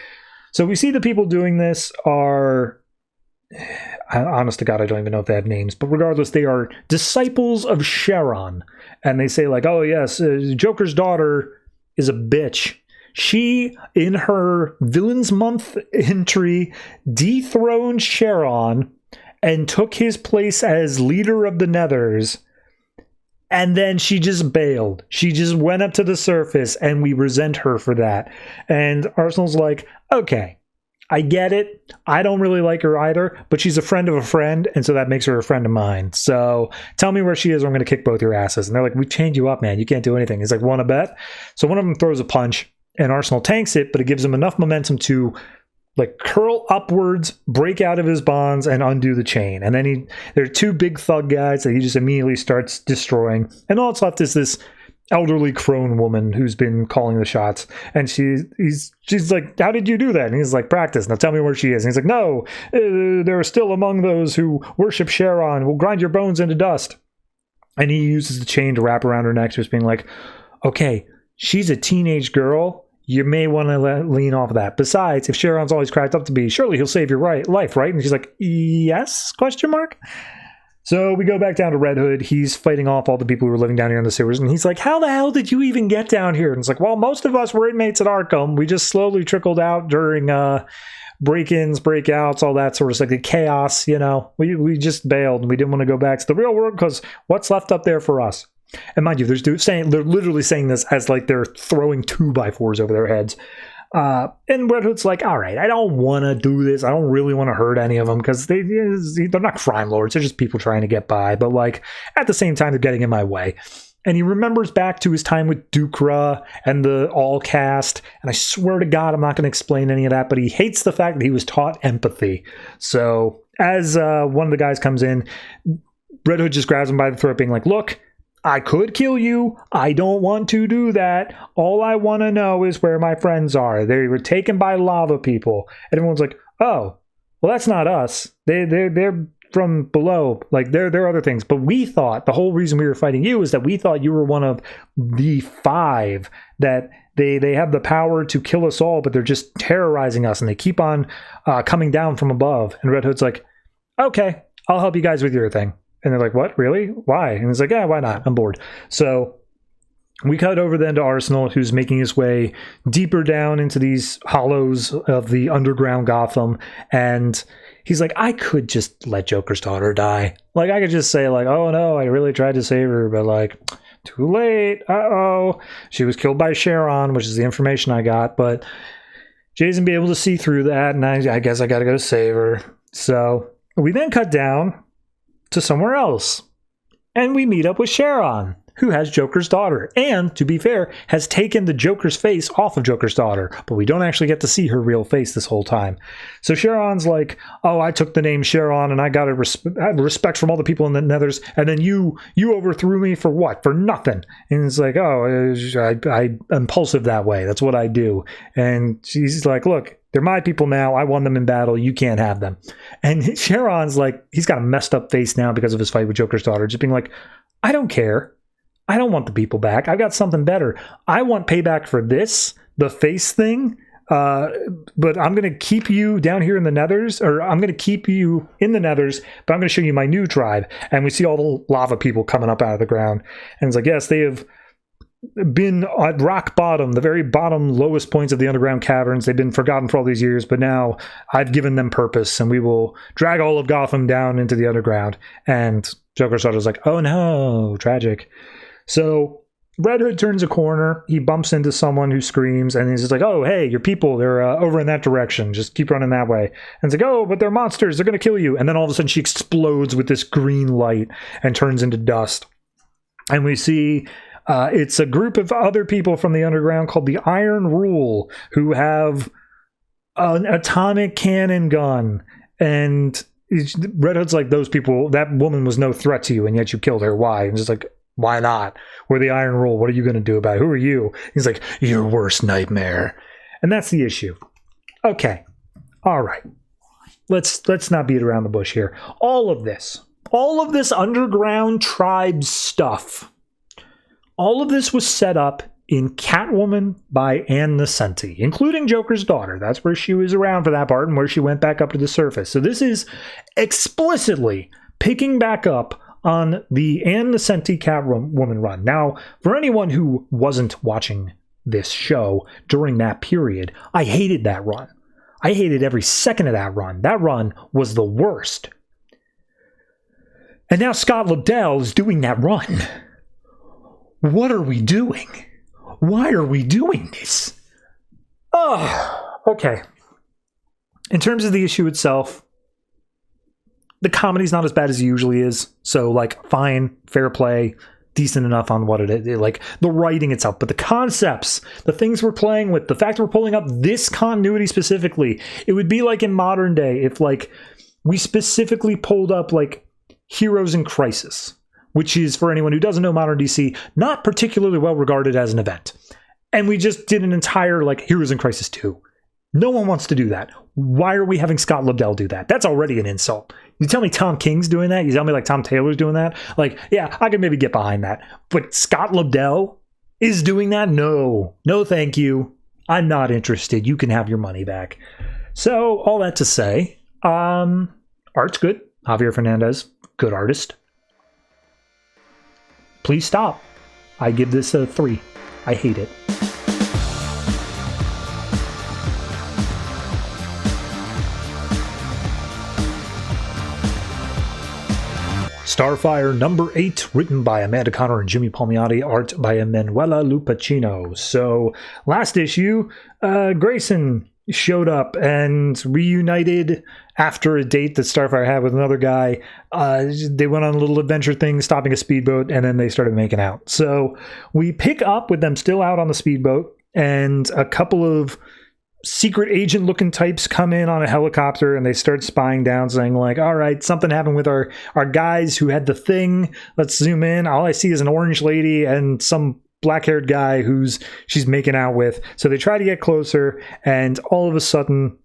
S1: So we see the people doing this are, honest to God, I don't even know if they have names. But regardless, they are disciples of Sharon. And they say like, oh, yes, Joker's daughter is a bitch. She, in her Villains Month entry, dethroned Sharon and took his place as leader of the Nethers. And then she just bailed. She just went up to the surface, and we resent her for that. And Arsenal's like, okay, I get it. I don't really like her either, but she's a friend of a friend, and so that makes her a friend of mine. So tell me where she is, or I'm going to kick both your asses. And they're like, we chained you up, man. You can't do anything. He's like, want to bet? So one of them throws a punch, and Arsenal tanks it, but it gives him enough momentum to like curl upwards, break out of his bonds, and undo the chain. And then there are two big thug guys that he just immediately starts destroying. And all that's left is this elderly crone woman who's been calling the shots. And she's like, how did you do that? And he's like, practice. Now tell me where she is. And he's like, no, they're still among those who worship Sharon. We'll grind your bones into dust. And he uses the chain to wrap around her neck, just being like, okay, she's a teenage girl. You may want to lean off of that. Besides, if Sharon's always cracked up to be, surely he'll save your life, right? And she's like, yes? ? So we go back down to Red Hood. He's fighting off all the people who were living down here in the sewers. And he's like, how the hell did you even get down here? And it's like, well, most of us were inmates at Arkham. We just slowly trickled out during break-ins, breakouts, all that sort of stuff. The chaos, you know. We just bailed, and we didn't want to go back to the real world because what's left up there for us? And mind you, they're literally saying this as like they're throwing 2x4s over their heads. And Red Hood's like, all right, I don't want to do this. I don't really want to hurt any of them because they're not crime lords. They're just people trying to get by. But like at the same time, they're getting in my way. And he remembers back to his time with Dukra and the all cast. And I swear to God, I'm not going to explain any of that. But he hates the fact that he was taught empathy. So as one of the guys comes in, Red Hood just grabs him by the throat being like, look, I could kill you. I don't want to do that. All I want to know is where my friends are. They were taken by lava people. And everyone's like, oh, well, that's not us. They're from below. Like, there are other things. But we thought, the whole reason we were fighting you is that we thought you were one of the 5 that they have the power to kill us all, but they're just terrorizing us. And they keep on coming down from above. And Red Hood's like, okay, I'll help you guys with your thing. And they're like, what, really? Why? And it's like, yeah, why not? I'm bored. So we cut over then to Arsenal, who's making his way deeper down into these hollows of the underground Gotham. And he's like, I could just let Joker's daughter die. Like, I could just say, like, oh no, I really tried to save her, but like, too late. Uh-oh. She was killed by Sharon, which is the information I got. But Jason be able to see through that, and I guess I gotta go save her. So we then cut down to somewhere else. And we meet up with Sharon, who has Joker's daughter. And, to be fair, has taken the Joker's face off of Joker's daughter. But we don't actually get to see her real face this whole time. So Sharon's like, oh, I took the name Sharon and I got respect from all the people in the Nethers. And then you overthrew me for what? For nothing. And it's like, oh, I'm impulsive that way. That's what I do. And she's like, look, they're my people now. I won them in battle. You can't have them. And Sharon's like, he's got a messed up face now because of his fight with Joker's daughter. Just being like, I don't care. I don't want the people back. I've got something better. I want payback for this, the face thing. But I'm going to keep you down here in the Nethers, or I'm going to keep you in the Nethers, but I'm going to show you my new tribe. And we see all the lava people coming up out of the ground. And it's like, yes, they have been at rock bottom, the very bottom, lowest points of the underground caverns. They've been forgotten for all these years, but now I've given them purpose, and we will drag all of Gotham down into the underground. And Joker's daughter's like, oh no, tragic. So Red Hood turns a corner. He bumps into someone who screams, and he's just like, oh, hey, your people, they're over in that direction. Just keep running that way. And it's like, oh, but they're monsters. They're going to kill you. And then all of a sudden she explodes with this green light and turns into dust. And we see it's a group of other people from the underground called the Iron Rule, who have an atomic cannon gun. And Red Hood's like, those people, that woman was no threat to you, and yet you killed her. Why? And it's like, why not? We're the Iron Rule. What are you going to do about it? Who are you? He's like, your worst nightmare. And that's the issue. Okay. All right. Let's not beat around the bush here. All of this underground tribe stuff, all of this was set up in Catwoman by Ann Nocenti, including Joker's daughter. That's where she was around for that part and where she went back up to the surface. So this is explicitly picking back up on the Ann Nocenti Catwoman run. Now, for anyone who wasn't watching this show during that period, I hated that run. I hated every second of that run. That run was the worst. And now Scott Lobdell is doing that run. What are we doing? Why are we doing this? Oh, okay. In terms of the issue itself, the comedy's not as bad as it usually is. So, like, fine, fair play, decent enough on what it is. Like, the writing itself. But the concepts, the things we're playing with, the fact that we're pulling up this continuity specifically, it would be like in modern day if, like, we specifically pulled up, like, Heroes in Crisis, which is, for anyone who doesn't know modern DC, not particularly well regarded as an event. And we just did an entire, like, Heroes in Crisis 2. No one wants to do that. Why are we having Scott Lobdell do that? That's already an insult. You tell me Tom King's doing that? You tell me, like, Tom Taylor's doing that? Like, yeah, I could maybe get behind that. But Scott Lobdell is doing that? No. No, thank you. I'm not interested. You can have your money back. So, all that to say, art's good. Javier Fernandez, good artist. Please stop. I give this a 3. I hate it. Starfire number 8, written by Amanda Connor and Jimmy Palmiotti, art by Emanuela Lupacchino. So, last issue, Grayson showed up and reunited after a date that Starfire had with another guy. They went on a little adventure thing, stopping a speedboat, and then they started making out. So, we pick up with them still out on the speedboat, and a couple of secret agent looking types come in on a helicopter and they start spying down, saying, like, all right, something happened with our guys who had the thing. Let's zoom in. All I see is an orange lady and some black-haired guy she's making out with. So they try to get closer, and all of a sudden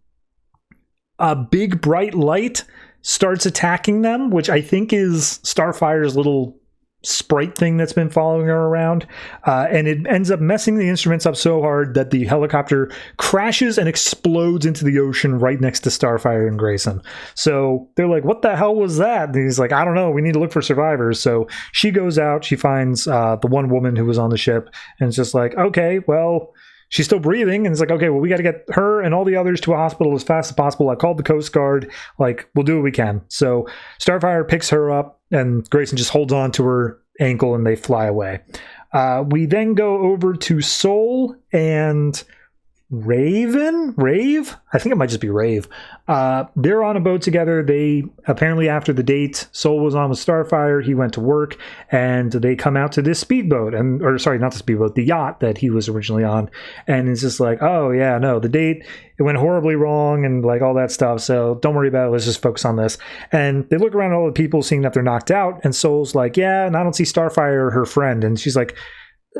S1: a big bright light starts attacking them, which I think is Starfire's little sprite thing that's been following her around. And it ends up messing the instruments up so hard that the helicopter crashes and explodes into the ocean right next to Starfire and Grayson. So they're like, what the hell was that? And he's like, I don't know. We need to look for survivors. So she goes out. She finds the one woman who was on the ship. And it's just like, okay, well, she's still breathing. And it's like, okay, well, we got to get her and all the others to a hospital as fast as possible. I called the Coast Guard. Like, we'll do what we can. So Starfire picks her up and Grayson just holds on to her ankle and they fly away. We then go over to Soul and Rave? I think it might just be Rave. They're on a boat together. They apparently, after the date Soul was on with Starfire, he went to work and they come out to this speedboat not the speedboat, the yacht that he was originally on. And it's just like, oh yeah, no, the date, it went horribly wrong and like all that stuff. So don't worry about it. Let's just focus on this. And they look around at all the people seeing that they're knocked out. And Soul's like, yeah, and I don't see Starfire or her friend. And she's like,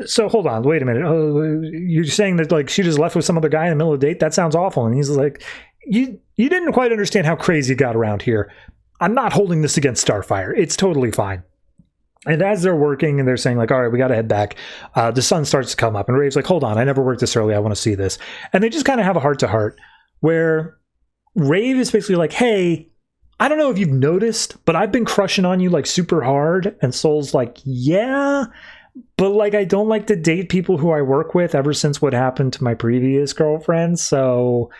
S1: so hold on, wait a minute. You're saying that like she just left with some other guy in the middle of the date? That sounds awful. And he's like, you didn't quite understand how crazy it got around here. I'm not holding this against Starfire. It's totally fine. And as they're working and they're saying like, all right, we got to head back, the sun starts to come up and Rave's like, hold on, I never worked this early. I want to see this. And they just kind of have a heart to heart where Rave is basically like, hey, I don't know if you've noticed, but I've been crushing on you like super hard. And Soul's like, yeah, but like, I don't like to date people who I work with ever since what happened to my previous girlfriend. So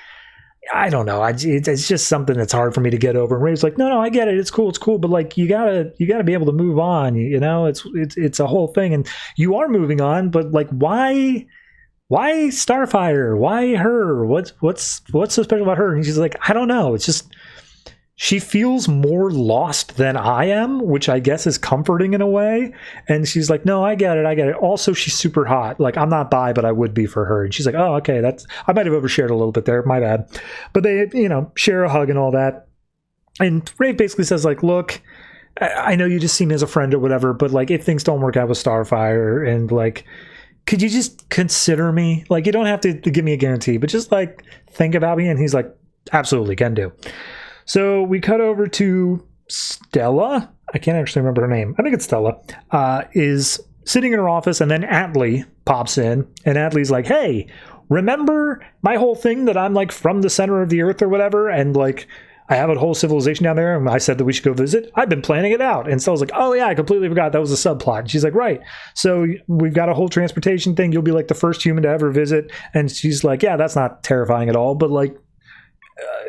S1: I don't know. It's just something that's hard for me to get over. And Ray's like, no, I get it. It's cool. But like, you gotta be able to move on. You know, it's a whole thing. And you are moving on, but like, why Starfire? Why her? What's so special about her? And she's like, I don't know. It's just, she feels more lost than I am, which I guess is comforting in a way. And she's like, no, I get it. Also, she's super hot. Like, I'm not bi, but I would be for her. And she's like, oh, okay, I might have overshared a little bit there. My bad. But they, share a hug and all that. And Rafe basically says like, look, I know you just see me as a friend or whatever, but like, if things don't work out with Starfire and like, could you just consider me? Like, you don't have to give me a guarantee, but just like think about me. And he's like, absolutely, can do. So we cut over to Stella. I can't actually remember her name. I think it's Stella. Is sitting in her office, and then Atlee pops in, and Atlee's like, hey, remember my whole thing that I'm like from the center of the earth or whatever? And like, I have a whole civilization down there, and I said that we should go visit. I've been planning it out. And Stella's like, oh yeah, I completely forgot. That was a subplot. And she's like, right. So we've got a whole transportation thing. You'll be like the first human to ever visit. And she's like, yeah, that's not terrifying at all. But like,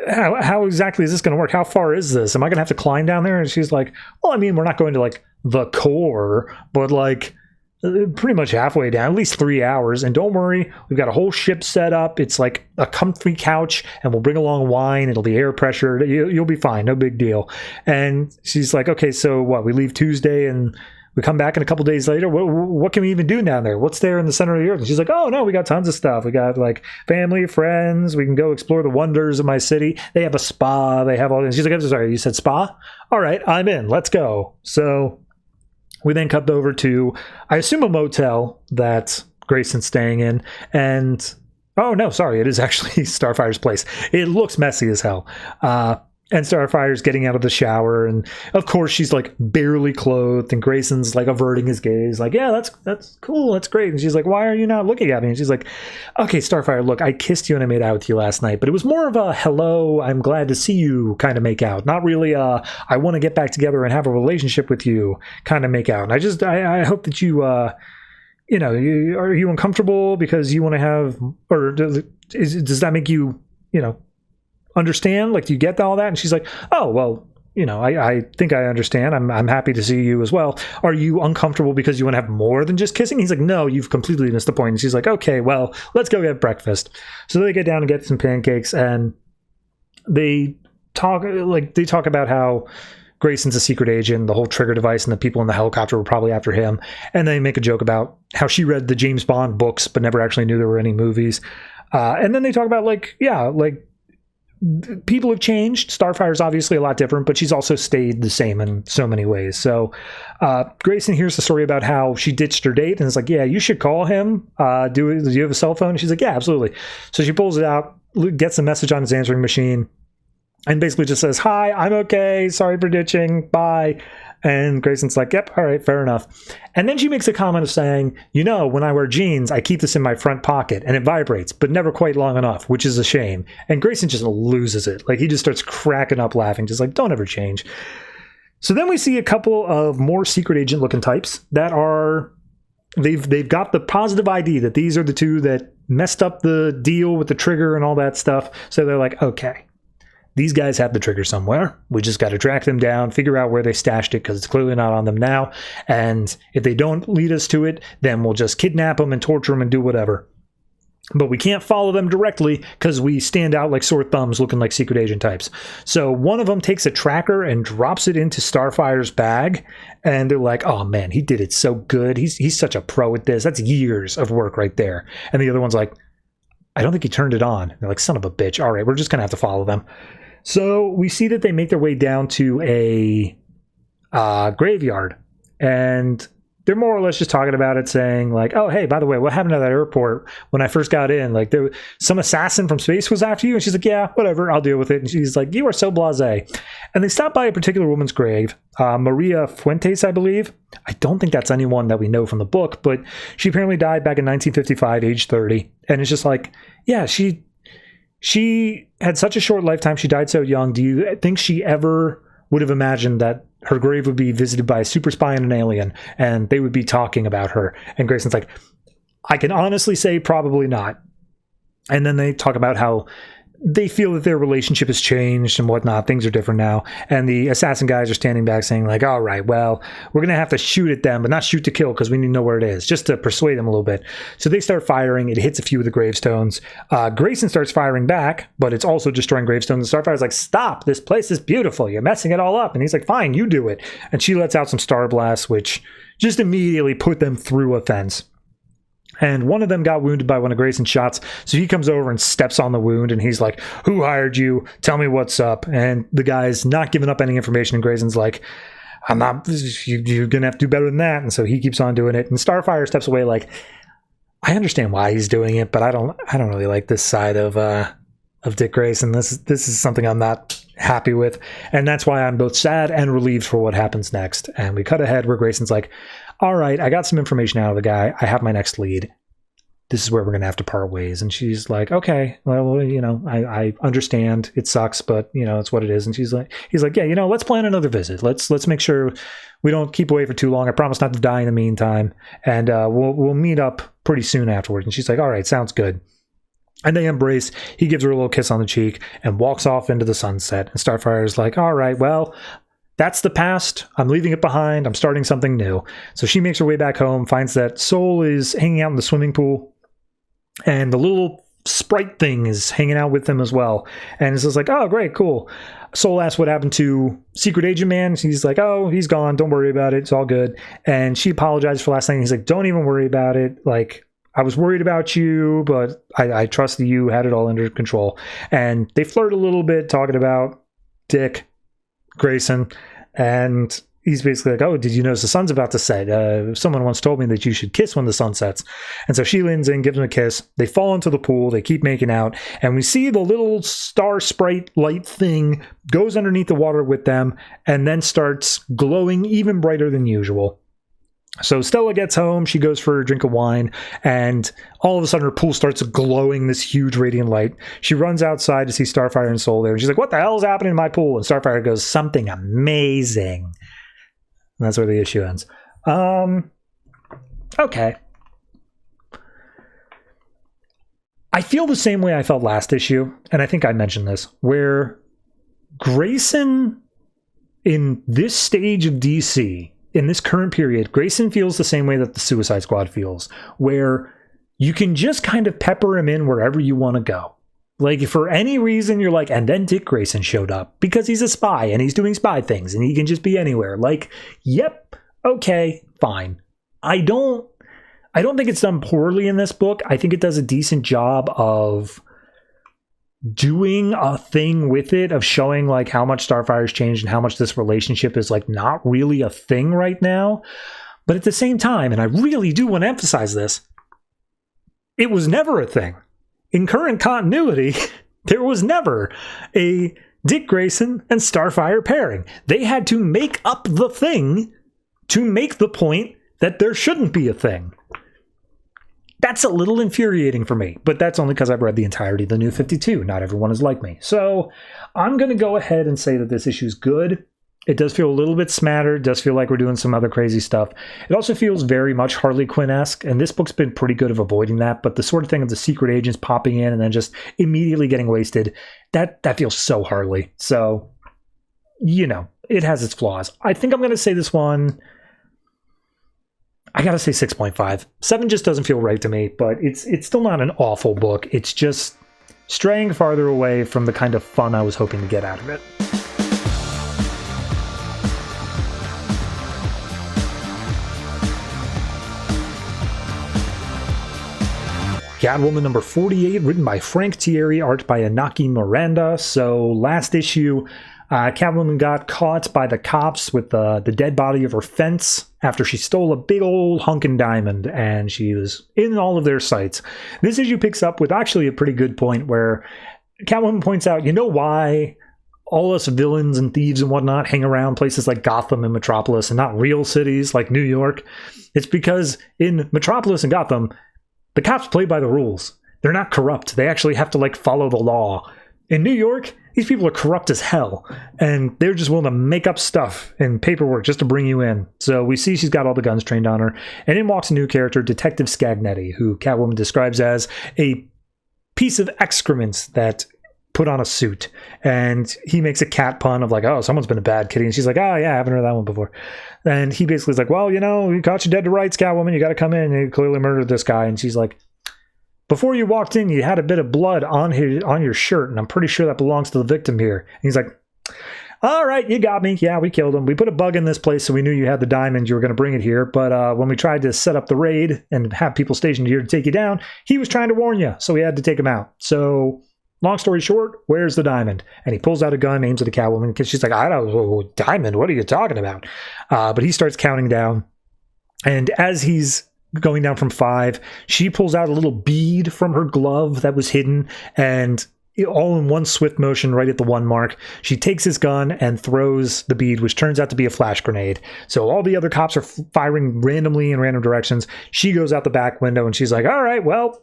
S1: how exactly is this going to work? How far is this? Am I going to have to climb down there? And she's like, well, I mean, we're not going to like the core, but like pretty much halfway down, at least 3 hours. And don't worry, we've got a whole ship set up. It's like a comfy couch, and we'll bring along wine. It'll be air pressure. You'll be fine. No big deal. And she's like, okay, so what? We leave Tuesday and we come back in a couple days later. What can we even do down there? What's there in the center of the earth? And she's like, oh no, we got tons of stuff. We got like family, friends. We can go explore the wonders of my city. They have a spa. They have all this. She's like, I'm sorry, you said spa? All right, I'm in. Let's go. So we then cut over to, I assume, a motel that Grayson's staying in. And oh no, sorry, it is actually Starfire's place. It looks messy as hell. And Starfire's getting out of the shower, and of course she's like barely clothed, and Grayson's like averting his gaze, like, yeah, that's cool, that's great. And she's like, why are you not looking at me? And she's like, okay, Starfire, look, I kissed you and I made out with you last night, but it was more of a hello, I'm glad to see you kind of make out, not really I want to get back together and have a relationship with you kind of make out. And I hope that you are you uncomfortable because you want to have, or does that make you understand? Like, do you get all that? And she's like, oh, well, I think I understand. I'm happy to see you as well. Are you uncomfortable because you want to have more than just kissing? He's like, no, you've completely missed the point. And she's like, okay, well, let's go get breakfast. So they get down and get some pancakes, and they talk about how Grayson's a secret agent, the whole trigger device, and the people in the helicopter were probably after him. And they make a joke about how she read the James Bond books, but never actually knew there were any movies. And then they talk about people have changed. Starfire's obviously a lot different, but she's also stayed the same in so many ways. So Grayson hears the story about how she ditched her date, and it's like, yeah, you should call him. Do you have a cell phone? And she's like, yeah, absolutely. So she pulls it out, gets a message on his answering machine, and basically just says, hi, I'm okay, sorry for ditching, bye. And Grayson's like, yep, all right, fair enough. And then she makes a comment of saying, you know, when I wear jeans, I keep this in my front pocket and it vibrates, but never quite long enough, which is a shame. And Grayson just loses it. Like, he just starts cracking up laughing, just like, don't ever change. So then we see a couple of more secret agent looking types that are, they've got the positive ID that these are the two that messed up the deal with the trigger and all that stuff. So they're like, okay, these guys have the trigger somewhere. We just got to track them down, figure out where they stashed it, because it's clearly not on them now. And if they don't lead us to it, then we'll just kidnap them and torture them and do whatever. But we can't follow them directly because we stand out like sore thumbs looking like secret agent types. So one of them takes a tracker and drops it into Starfire's bag. And they're like, oh man, he did it so good. He's such a pro at this. That's years of work right there. And the other one's like, I don't think he turned it on. They're like, son of a bitch. All right, we're just going to have to follow them. So we see that they make their way down to a graveyard, and they're more or less just talking about it, saying like, oh, hey, by the way, what happened to that airport when I first got in? Like, some assassin from space was after you? And she's like, yeah, whatever, I'll deal with it. And she's like, you are so blasé. And they stop by a particular woman's grave, Maria Fuentes, I believe. I don't think that's anyone that we know from the book, but she apparently died back in 1955, age 30. And it's just like, yeah, she had such a short lifetime. She died so young. Do you think she ever would have imagined that her grave would be visited by a super spy and an alien, and they would be talking about her? And Grayson's like, I can honestly say probably not. And then they talk about how they feel that their relationship has changed and whatnot. Things are different now. And the assassin guys are standing back saying like, all right, well, we're going to have to shoot at them, but not shoot to kill, because we need to know where it is, just to persuade them a little bit. So they start firing. It hits a few of the gravestones. Grayson starts firing back, but it's also destroying gravestones. And Starfire's like, stop, this place is beautiful. You're messing it all up. And he's like, fine, you do it. And she lets out some star blasts, which just immediately put them through a fence. And one of them got wounded by one of Grayson's shots. So he comes over and steps on the wound. And he's like, who hired you? Tell me what's up. And the guy's not giving up any information. And Grayson's like, I'm not, you're going to have to do better than that. And so he keeps on doing it. And Starfire steps away like, I understand why he's doing it, but I don't really like this side of Dick Grayson. This is something I'm not happy with. And that's why I'm both sad and relieved for what happens next. And we cut ahead where Grayson's like, all right, I got some information out of the guy. I have my next lead. This is where we're going to have to part ways. And she's like, okay, well, you know, I understand. It sucks, but you know, it's what it is. And he's like, yeah, you know, let's plan another visit. Let's make sure we don't keep away for too long. I promise not to die in the meantime. And we'll meet up pretty soon afterwards. And she's like, all right, sounds good. And they embrace. He gives her a little kiss on the cheek and walks off into the sunset. And Starfire's like, all right, well, that's the past. I'm leaving it behind. I'm starting something new. So she makes her way back home, finds that Soul is hanging out in the swimming pool, and the little sprite thing is hanging out with them as well. And it's just like, oh, great, cool. Soul asks what happened to Secret Agent Man. He's like, oh, he's gone. Don't worry about it. It's all good. And she apologizes for last night. He's like, don't even worry about it. Like, I was worried about you, but I trust that you had it all under control. And they flirt a little bit, talking about Dick Grayson, and he's basically like, oh, did you notice the sun's about to set? Someone once told me that you should kiss when the sun sets. And so she leans in, gives him a kiss. They fall into the pool. They keep making out. And we see the little star sprite light thing goes underneath the water with them and then starts glowing even brighter than usual. So Stella gets home, she goes for a drink of wine, and all of a sudden her pool starts glowing this huge radiant light. She runs outside to see Starfire and Soul there, and she's like, what the hell is happening in my pool? And Starfire goes, something amazing. And that's where the issue ends. Okay. I feel the same way I felt last issue, and I think I mentioned this, where Grayson, in this stage of DC, in this current period, Grayson feels the same way that the Suicide Squad feels, where you can just kind of pepper him in wherever you want to go. Like, if for any reason you're like, and then Dick Grayson showed up because he's a spy and he's doing spy things and he can just be anywhere. Like, yep, okay, fine. I don't think it's done poorly in this book. I think it does a decent job of doing a thing with it, of showing like how much Starfire's changed and how much this relationship is like not really a thing right now. But at the same time, and I really do want to emphasize this, it was never a thing. In current continuity, there was never a Dick Grayson and Starfire pairing. They had to make up the thing to make the point that there shouldn't be a thing. That's a little infuriating for me, but that's only because I've read the entirety of the New 52. Not everyone is like me. So I'm going to go ahead and say that this issue is good. It does feel a little bit smattered. It does feel like we're doing some other crazy stuff. It also feels very much Harley Quinn-esque, and this book's been pretty good of avoiding that, but the sort of thing of the secret agents popping in and then just immediately getting wasted, that feels so Harley. So, it has its flaws. I think I'm going to say this one, I gotta say 6.5. 7 just doesn't feel right to me, but it's still not an awful book. It's just straying farther away from the kind of fun I was hoping to get out of it. Catwoman number 48, written by Frank Tieri, art by Inaki Miranda. So last issue, Catwoman got caught by the cops with the dead body of her fence after she stole a big old hunkin' diamond, and she was in all of their sights. This issue picks up with actually a pretty good point where Catwoman points out, you know why all us villains and thieves and whatnot hang around places like Gotham and Metropolis and not real cities like New York? It's because in Metropolis and Gotham, the cops play by the rules. They're not corrupt. They actually have to follow the law. In New York, these people are corrupt as hell, and they're just willing to make up stuff and paperwork just to bring you in. So we see she's got all the guns trained on her, and in walks a new character, Detective Scagnetti, who Catwoman describes as a piece of excrement that put on a suit. And he makes a cat pun of oh, someone's been a bad kitty. And she's like, oh yeah, I haven't heard that one before. And he basically is like, well, we caught you dead to rights, Catwoman. You got to come in. You clearly murdered this guy. And she's like, before you walked in, you had a bit of blood on your shirt, and I'm pretty sure that belongs to the victim here. And he's like, all right, you got me. Yeah, we killed him. We put a bug in this place, so we knew you had the diamond. You were going to bring it here. But when we tried to set up the raid and have people stationed here to take you down, he was trying to warn you, so we had to take him out. So long story short, where's the diamond? And he pulls out a gun, aims at the Catwoman, because she's like, I don't know, diamond, what are you talking about? But he starts counting down. And as he's going down from 5, she pulls out a little bead from her glove that was hidden, and all in one swift motion right at the 1 mark, she takes his gun and throws the bead, which turns out to be a flash grenade. So all the other cops are firing randomly in random directions. She goes out the back window and she's like, all right, well,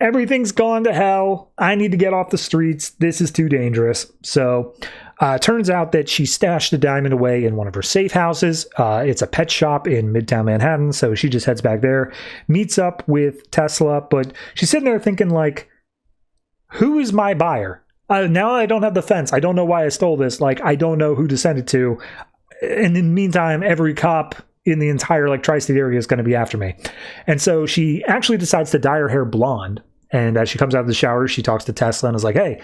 S1: everything's gone to hell. I need to get off the streets. This is too dangerous. So turns out that she stashed the diamond away in one of her safe houses. It's a pet shop in Midtown Manhattan, so she just heads back there, meets up with Tesla, but she's sitting there thinking who is my buyer? Now I don't have the fence. I don't know why I stole this. I don't know who to send it to. And in the meantime, every cop in the entire tri-state area is going to be after me. And so she actually decides to dye her hair blonde. And as she comes out of the shower, she talks to Tesla and is like, hey,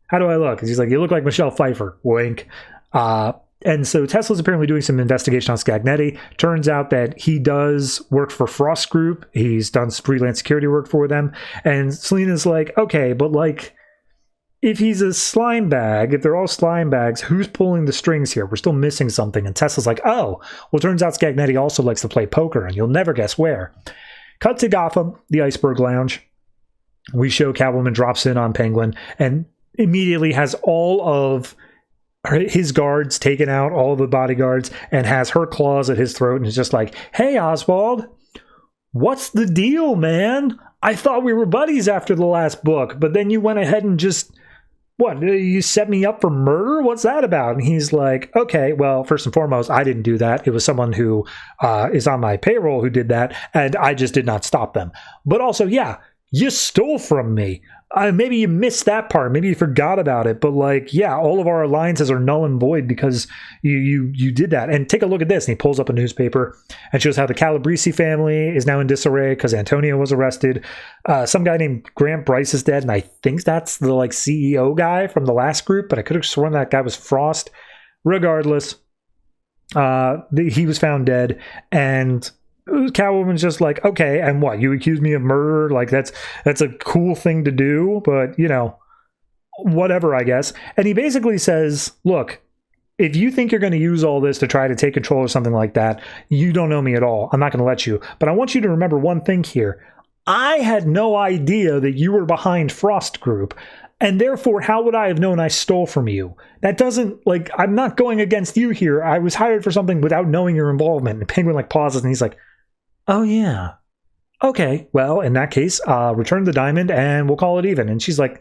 S1: how do I look? And he's like, you look like Michelle Pfeiffer. Wink. And so Tesla's apparently doing some investigation on Scagnetti. Turns out that he does work for Frost Group. He's done freelance security work for them. And Selina's like, okay, but if he's a slime bag, if they're all slime bags, who's pulling the strings here? We're still missing something. And Tesla's like, oh, well, turns out Scagnetti also likes to play poker, and you'll never guess where. Cut to Gotham, the Iceberg Lounge. We show Catwoman drops in on Penguin and immediately has all of his guards taken out, all the bodyguards, and has her claws at his throat and is just like, hey, Oswald, what's the deal, man? I thought we were buddies after the last book, but then you went ahead and just, you set me up for murder? What's that about? And he's like, okay, well, first and foremost, I didn't do that. It was someone who is on my payroll who did that, and I just did not stop them. But also, yeah, you stole from me. Maybe you missed that part. Maybe you forgot about it. But all of our alliances are null and void because you did that. And take a look at this. And he pulls up a newspaper and shows how the Calabrese family is now in disarray because Antonio was arrested. Some guy named Grant Bryce is dead. And I think that's the CEO guy from the last group. But I could have sworn that guy was Frost. Regardless, he was found dead. And Catwoman's just like, okay, and what? You accuse me of murder? That's a cool thing to do, but whatever, I guess. And he basically says, look, if you think you're going to use all this to try to take control of something like that, you don't know me at all. I'm not going to let you. But I want you to remember one thing here. I had no idea that you were behind Frost Group. And therefore, how would I have known I stole from you? That doesn't, like, I'm not going against you here. I was hired for something without knowing your involvement. And Penguin, like, pauses and he's like, oh, yeah. Okay, well, in that case, return the diamond and we'll call it even. And she's like,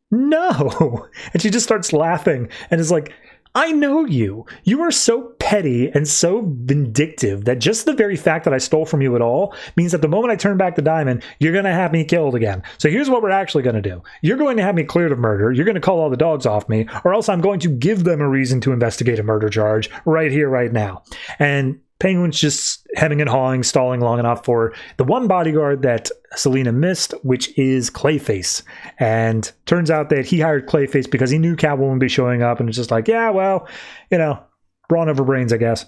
S1: no. And she just starts laughing and is like, I know you. You are so petty and so vindictive that just the very fact that I stole from you at all means that the moment I turn back the diamond, you're going to have me killed again. So here's what we're actually going to do. You're going to have me cleared of murder. You're going to call all the dogs off me, or else I'm going to give them a reason to investigate a murder charge right here, right now. And Penguin's just hemming and hawing, stalling long enough for the one bodyguard that Selina missed, which is Clayface. And turns out that he hired Clayface because he knew Catwoman would be showing up, and it's just like, yeah, well, you know, brawn over brains, I guess.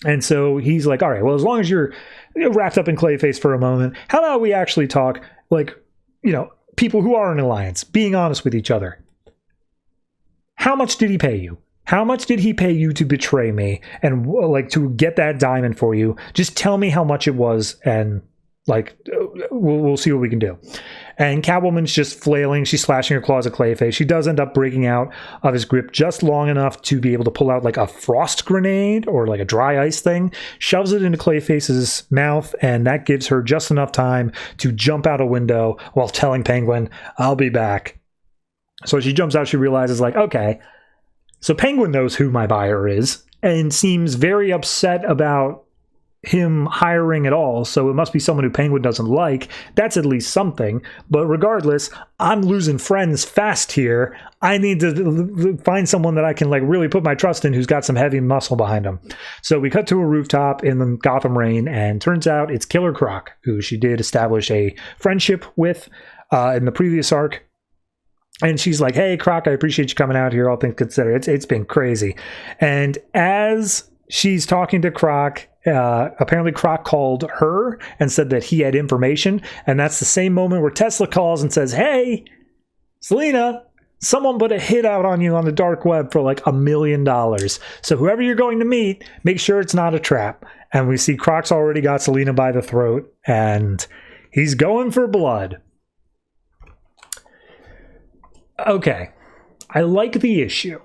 S1: And so he's like, all right, well, as long as you're wrapped up in Clayface for a moment, how about we actually talk like, you know, people who are in alliance, being honest with each other. How much did he pay you? How much did he pay you to betray me and like to get that diamond for you? Just tell me how much it was, and like we'll see what we can do. And Catwoman's just flailing. She's slashing her claws at Clayface. She does end up breaking out of his grip just long enough to be able to pull out like a frost grenade or like a dry ice thing, shoves it into Clayface's mouth, and that gives her just enough time to jump out a window while telling Penguin, I'll be back. So she jumps out, she realizes like, okay, so Penguin knows who my buyer is and seems very upset about him hiring at all, so it must be someone who Penguin doesn't like. That's at least something. But regardless, I'm losing friends fast here. I need to find someone that I can like really put my trust in who's got some heavy muscle behind him. So we cut to a rooftop in the Gotham rain, and turns out it's Killer Croc, who she did establish a friendship with in the previous arc. And she's like, hey, Croc, I appreciate you coming out here, all things considered. It's been crazy. And as she's talking to Croc, apparently Croc called her and said that he had information. And that's the same moment where Tesla calls and says, hey, Selina, someone put a hit out on you on the dark web for like $1 million. So whoever you're going to meet, make sure it's not a trap. And we see Croc's already got Selina by the throat, and he's going for blood. Okay, I like the issue.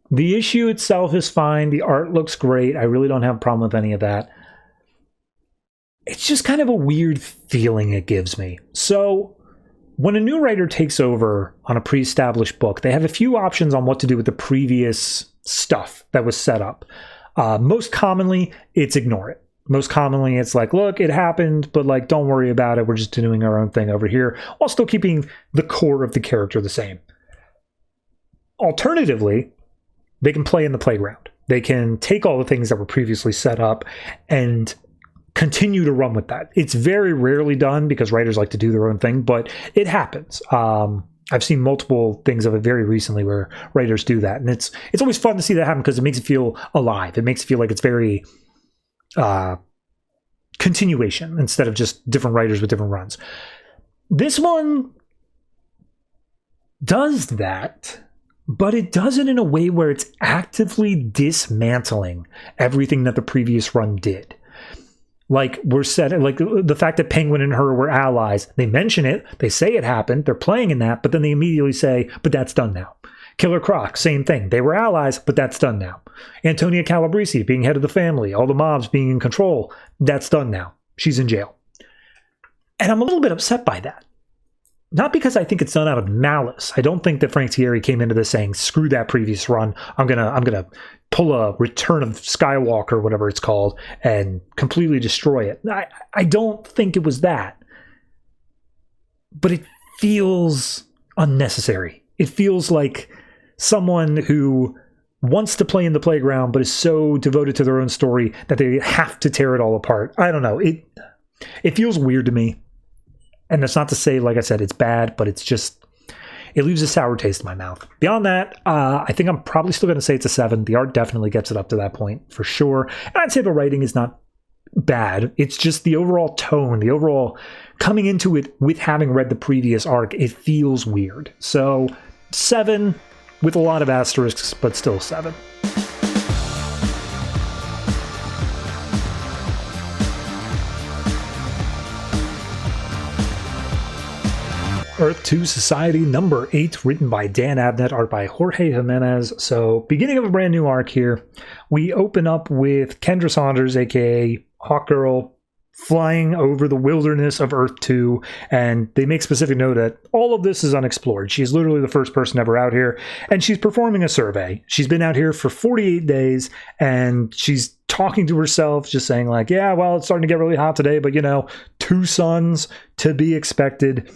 S1: The issue itself is fine. The art looks great. I really don't have a problem with any of that. It's just kind of a weird feeling it gives me. So, when a new writer takes over on a pre-established book, they have a few options on what to do with the previous stuff that was set up. Most commonly, it's ignore it. Most commonly, it's like, look, it happened, but like, don't worry about it. We're just doing our own thing over here, while still keeping the core of the character the same. Alternatively, they can play in the playground. They can take all the things that were previously set up and continue to run with that. It's very rarely done because writers like to do their own thing, but it happens. I've seen multiple things of it very recently where writers do that, and it's always fun to see that happen because it makes it feel alive. It makes it feel like it's very continuation instead of just different writers with different runs. This one does that, but it does it in a way where it's actively dismantling everything that the previous run did. Like like the fact that Penguin and her were allies. They mention it, they say it happened, they're playing in that, but then they immediately say, but that's done now. Killer Croc, same thing. They were allies, but that's done now. Antonia Calabrese being head of the family, all the mobs being in control, that's done now. She's in jail. And I'm a little bit upset by that. Not because I think it's done out of malice. I don't think that Frank Tieri came into this saying, screw that previous run. I'm gonna pull a Return of Skywalker, whatever it's called, and completely destroy it. I don't think it was that. But it feels unnecessary. It feels like someone who wants to play in the playground but is so devoted to their own story that they have to tear it all apart. I don't know. It feels weird to me. And that's not to say, like I said, it's bad, but it's just, it leaves a sour taste in my mouth. Beyond that, I think I'm probably still going to say it's a 7. The art definitely gets it up to that point, for sure. And I'd say the writing is not bad. It's just the overall tone, the overall coming into it with having read the previous arc, it feels weird. So 7 with a lot of asterisks, but still 7. Earth 2 Society number 8, written by Dan Abnett, art by Jorge Jiménez. So, beginning of a brand new arc here. We open up with Kendra Saunders, aka Hawkgirl, flying over the wilderness of Earth 2, and they make specific note that all of this is unexplored. She's literally the first person ever out here, and she's performing a survey. She's been out here for 48 days, and she's talking to herself, just saying like, yeah, well, it's starting to get really hot today, but 2 suns to be expected.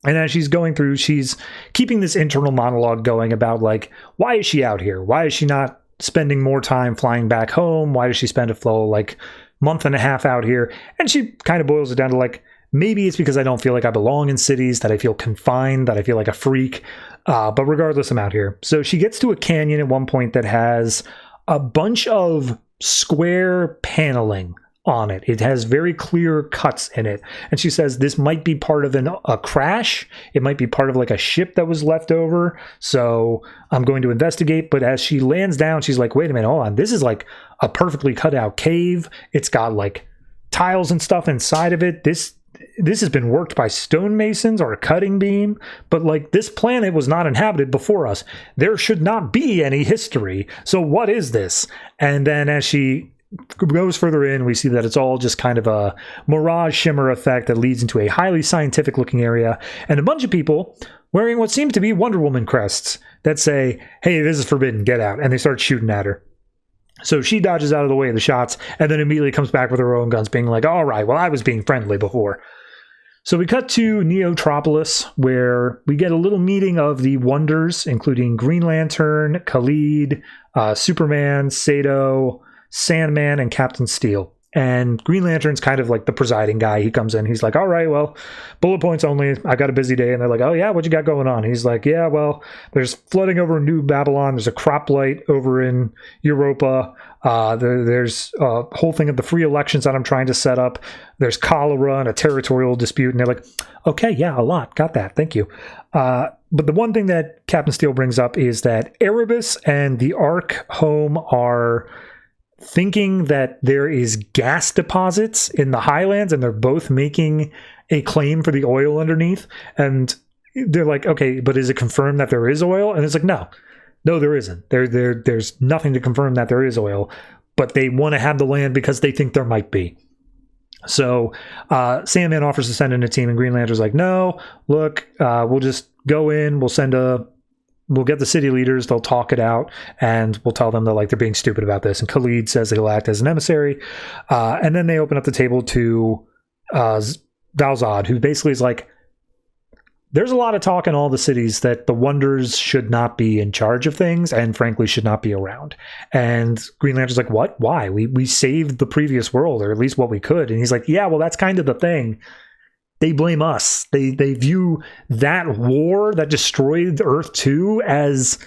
S1: And as she's going through, she's keeping this internal monologue going about like, why is she out here? Why is she not spending more time flying back home? Why does she spend a full month and a half out here? And she kind of boils it down to like, maybe it's because I don't feel like I belong in cities, that I feel confined, that I feel like a freak. But regardless, I'm out here. So she gets to a canyon at one point that has a bunch of square paneling on it. It has very clear cuts in it. And she says this might be part of a crash. It might be part of like a ship that was left over. So I'm going to investigate. But as she lands down, she's like, wait a minute, hold on. This is like a perfectly cut out cave. It's got like tiles and stuff inside of it. This has been worked by stonemasons or a cutting beam. But like this planet was not inhabited before us. There should not be any history. So what is this? And then as she goes further in, we see that it's all just kind of a mirage shimmer effect that leads into a highly scientific looking area, and a bunch of people wearing what seem to be Wonder Woman crests that say, hey, this is forbidden, get out, and they start shooting at her. So she dodges out of the way of the shots and then immediately comes back with her own guns, being like, all right, well, I was being friendly before. So we cut to Neotropolis, where we get a little meeting of the Wonders, including Green Lantern, Khalid, Superman, Sato, Sandman, and Captain Steel. And Green Lantern's kind of like the presiding guy. He comes in, he's like, all right, well, bullet points only, I got a busy day. And they're like, oh yeah, what you got going on? He's like, yeah, well, there's flooding over New Babylon, there's a crop blight over in Europa, there's a whole thing of the free elections that I'm trying to set up, there's cholera and a territorial dispute. And they're like, okay, yeah, a lot, got that, thank you. But the one thing that Captain Steel brings up is that Erebus and the Ark home are thinking that there is gas deposits in the highlands, and they're both making a claim for the oil underneath. And they're like, okay, but is it confirmed that there is oil? And it's like, no, there isn't. There's nothing to confirm that there is oil, but they want to have the land because they think there might be. So Sandman offers to send in a team, and Green Lantern's like, no, look, we'll just go in, we'll get the city leaders, they'll talk it out, and we'll tell them that like they're being stupid about this. And Khalid says he'll act as an emissary. And then they open up the table to Valzad, who basically is like, there's a lot of talk in all the cities that the Wonders should not be in charge of things and frankly should not be around. And Green Lantern's like, what? Why? We saved the previous world, or at least what we could. And he's like, yeah, well, that's kind of the thing. They blame us. They view that war that destroyed Earth 2 as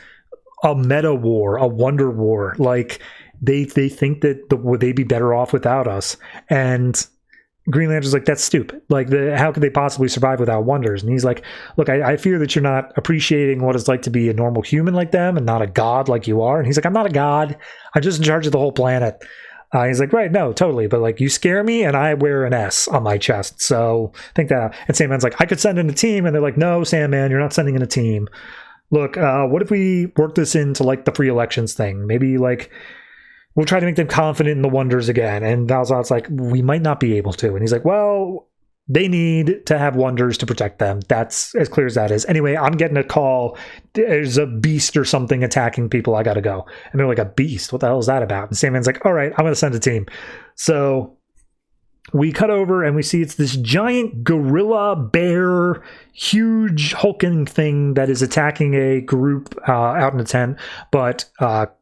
S1: a meta war, a wonder war. Like they think that would they be better off without us? And Green Lantern's like, that's stupid. Like, how could they possibly survive without Wonders? And he's like, look, I fear that you're not appreciating what it's like to be a normal human like them and not a god like you are. And he's like, I'm not a god. I'm just in charge of the whole planet. He's like, right, no, totally. But like, you scare me and I wear an S on my chest. So think that. And Sandman's like, I could send in a team. And they're like, no, Sandman, you're not sending in a team. Look, what if we work this into like the free elections thing? Maybe like we'll try to make them confident in the Wonders again. And Valzad's like, we might not be able to. And he's like, well, they need to have Wonders to protect them. That's as clear as that is. Anyway, I'm getting a call. There's a beast or something attacking people. I got to go. And they're like, a beast? What the hell is that about? And Sandman's like, all right, I'm going to send a team. So we cut over and we see it's this giant gorilla bear, huge hulking thing that is attacking a group out in a tent. But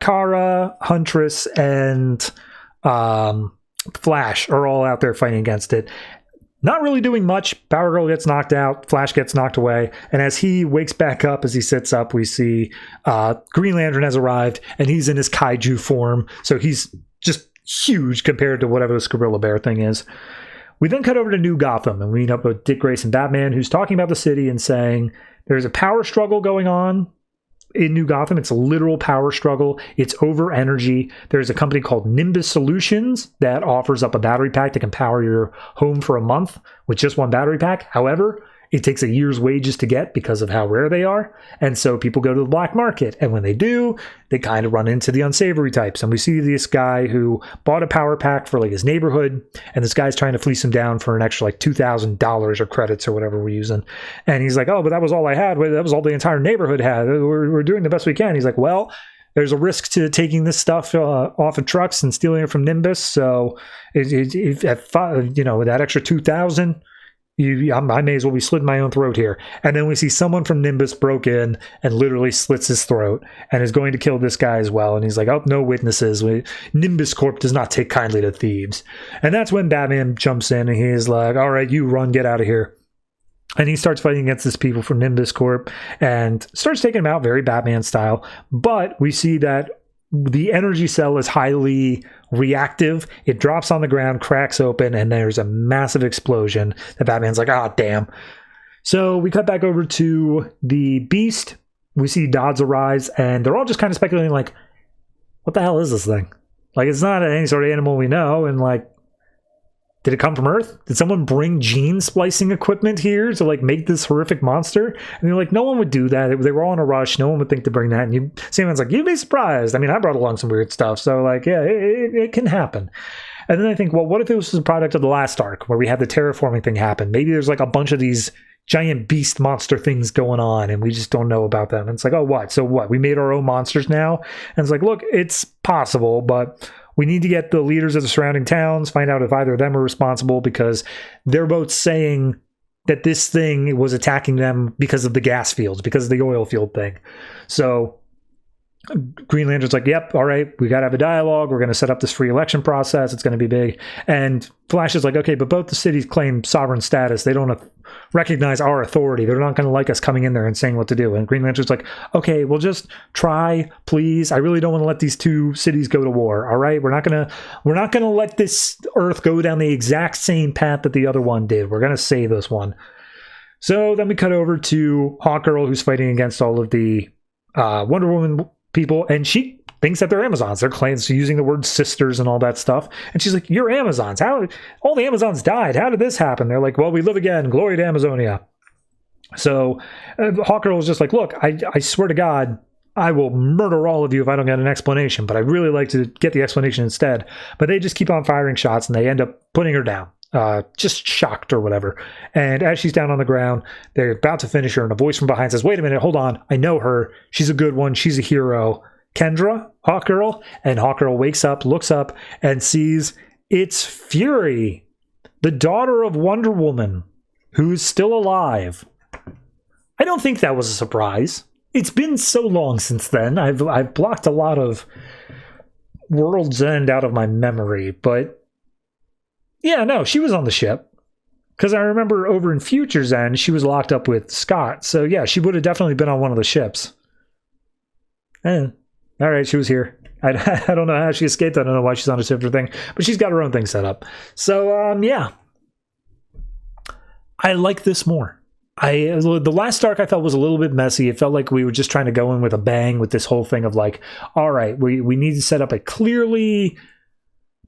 S1: Kara, Huntress, and Flash are all out there fighting against it. Not really doing much. Power Girl gets knocked out. Flash gets knocked away. And as he wakes back up, as he sits up, we see Green Lantern has arrived, and he's in his kaiju form. So he's just huge compared to whatever this gorilla bear thing is. We then cut over to New Gotham, and we meet up with Dick Grayson Batman, who's talking about the city and saying there's a power struggle going on in New Gotham. It's a literal power struggle. It's over energy. There's a company called Nimbus Solutions that offers up a battery pack that can power your home for a month with just one battery pack. However, it takes a year's wages to get because of how rare they are. And so people go to the black market. And when they do, they kind of run into the unsavory types. And we see this guy who bought a power pack for like his neighborhood. And this guy's trying to fleece him down for an extra like $2,000 or credits or whatever we're using. And he's like, oh, but that was all I had. That was all the entire neighborhood had. We're doing the best we can. He's like, well, there's a risk to taking this stuff off of trucks and stealing it from Nimbus. So if that extra $2,000, I may as well be slitting my own throat here. And then we see someone from Nimbus broke in and literally slits his throat and is going to kill this guy as well. And he's like, oh, no witnesses. Nimbus Corp does not take kindly to thieves. And that's when Batman jumps in and he's like, all right, you run, get out of here. And he starts fighting against these people from Nimbus Corp and starts taking them out very Batman style. But we see that the energy cell is highly reactive. It drops on the ground, cracks open, and there's a massive explosion. The Batman's like, ah, damn. So we cut back over to the Beast. We see Dodds arise, and they're all just kind of speculating, like, what the hell is this thing? Like, it's not any sort of animal we know, and like, did it come from Earth? Did someone bring gene splicing equipment here to like make this horrific monster? And they're like, no one would do that. They were all in a rush. No one would think to bring that. And Sam's like, you'd be surprised. I mean, I brought along some weird stuff. So like, yeah, it can happen. And then I think, well, what if it was a product of the last arc where we had the terraforming thing happen? Maybe there's like a bunch of these giant beast monster things going on and we just don't know about them. And it's like, oh, what? So what? We made our own monsters now? And it's like, look, it's possible, but we need to get the leaders of the surrounding towns, find out if either of them are responsible, because they're both saying that this thing was attacking them because of the gas fields, because of the oil field thing. So Green Lantern's like, yep, all right, we got to have a dialogue. We're going to set up this free election process. It's going to be big. And Flash is like, okay, but both the cities claim sovereign status. They don't recognize our authority. They're not going to like us coming in there and saying what to do. And Green Lantern's like, okay, we'll just try, please. I really don't want to let these two cities go to war. All right, we're not going to let this Earth go down the exact same path that the other one did. We're going to save this one. So then we cut over to Hawkgirl, who's fighting against all of the Wonder Woman people, and she thinks that they're Amazons. They're claiming using the word sisters and all that stuff. And she's like, you're Amazons. How? All the Amazons died. How did this happen? They're like, well, we live again. Glory to Amazonia. So Hawkgirl was just like, look, I swear to God, I will murder all of you if I don't get an explanation. But I'd really like to get the explanation instead. But they just keep on firing shots and they end up putting her down. Just shocked or whatever. And as she's down on the ground, they're about to finish her, and a voice from behind says, wait a minute, hold on, I know her, she's a good one, she's a hero. Kendra, Hawkgirl. And Hawkgirl wakes up, looks up, and sees it's Fury, the daughter of Wonder Woman, who's still alive. I don't think that was a surprise. It's been so long since then. I've blocked a lot of World's End out of my memory, but yeah, no, she was on the ship. Because I remember over in Future's End, she was locked up with Scott. So yeah, she would have definitely been on one of the ships. And all right, she was here. I don't know how she escaped. I don't know why she's on a ship or thing. But she's got her own thing set up. So yeah. I like this more. The last arc I felt was a little bit messy. It felt like we were just trying to go in with a bang with this whole thing of like, all right, we need to set up a clearly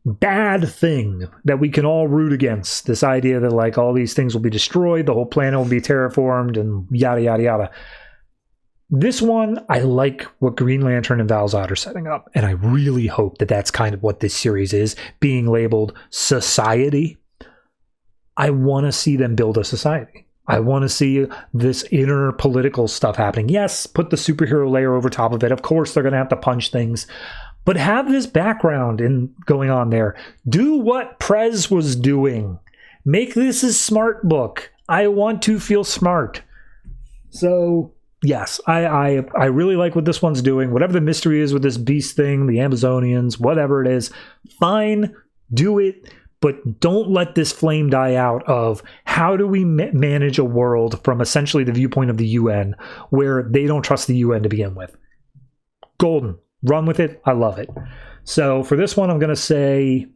S1: bad thing that we can all root against. This idea that like all these things will be destroyed, the whole planet will be terraformed, and yada yada yada. This one, I like what Green Lantern and Val Zod are setting up, and I really hope that that's kind of what this series is, being labeled society. I want to see them build a society. I want to see this inner political stuff happening. Yes, put the superhero layer over top of it. Of course, they're going to have to punch things. But have this background in going on there. Do what Prez was doing. Make this a smart book. I want to feel smart. So, yes, I really like what this one's doing. Whatever the mystery is with this beast thing, the Amazonians, whatever it is, fine, do it. But don't let this flame die out of how do we manage a world from essentially the viewpoint of the UN, where they don't trust the UN to begin with. Golden. Run with it. I love it. So for this one, I'm going to say,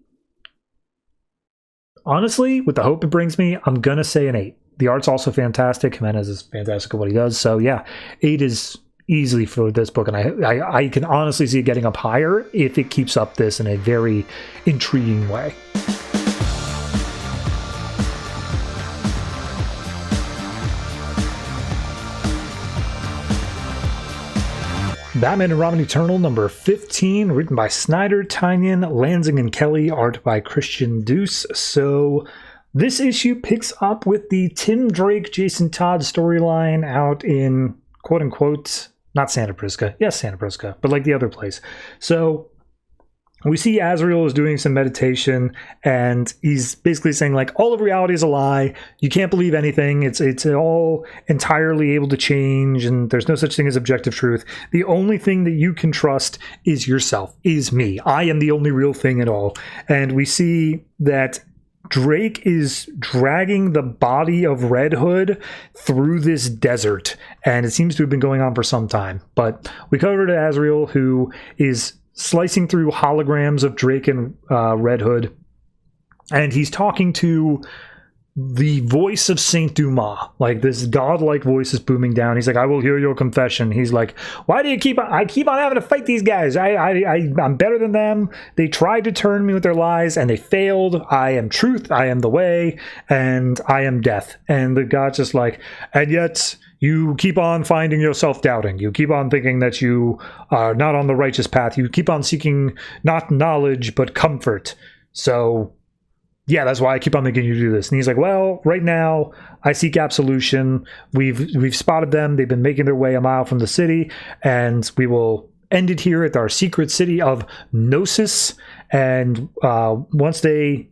S1: honestly, with the hope it brings me, I'm going to say an 8. The art's also fantastic. Jiménez is fantastic at what he does. So yeah, 8 is easily for this book. And I can honestly see it getting up higher if it keeps up this in a very intriguing way. Batman and Robin Eternal number 15, written by Snyder, Tynion, Lanzing, and Kelly, art by Christian Deuce. So this issue picks up with the Tim Drake, Jason Todd storyline out in quote-unquote, not Santa Prisca. Yes, Santa Prisca, but like the other place. So we see Azrael is doing some meditation, and he's basically saying, like, all of reality is a lie. You can't believe anything. It's all entirely able to change, and there's no such thing as objective truth. The only thing that you can trust is yourself, is me. I am the only real thing at all. And we see that Drake is dragging the body of Red Hood through this desert, and it seems to have been going on for some time. But we covered Azrael, who is slicing through holograms of Drake and Red Hood, and he's talking to the voice of Saint Dumas. Like, this godlike voice is booming down. He's like, I will hear your confession. He's like, why do you keep on having to fight these guys? I'm better than them. They tried to turn me with their lies and they failed. I am truth, I am the way, and I am death. And the god's just like, and yet you keep on finding yourself doubting. You keep on thinking that you are not on the righteous path. You keep on seeking not knowledge, but comfort. So, yeah, that's why I keep on making you do this. And he's like, well, right now, I seek absolution. We've spotted them. They've been making their way a mile from the city, and we will end it here at our secret city of Gnosis. And once they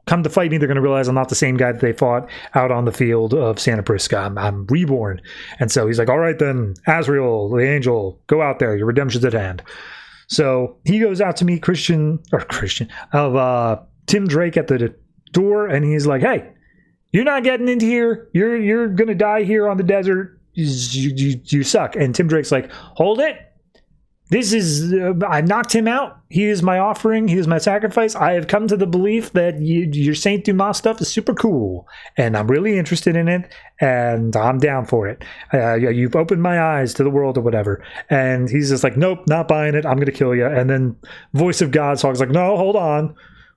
S1: come to fight me, they're going to realize I'm not the same guy that they fought out on the field of Santa Prisca. I'm reborn. And so he's like, all right then, Azrael, the angel, go out there. Your redemption's at hand. So he goes out to meet Tim Drake at the door, and he's like, hey, you're not getting into here. You're going to die here on the desert. You suck. And Tim Drake's like, hold it. This is, I knocked him out. He is my offering. He is my sacrifice. I have come to the belief that your Saint Dumas stuff is super cool, and I'm really interested in it, and I'm down for it. You've opened my eyes to the world or whatever. And he's just like, nope, not buying it. I'm going to kill you. And then voice of God talks like, no, hold on.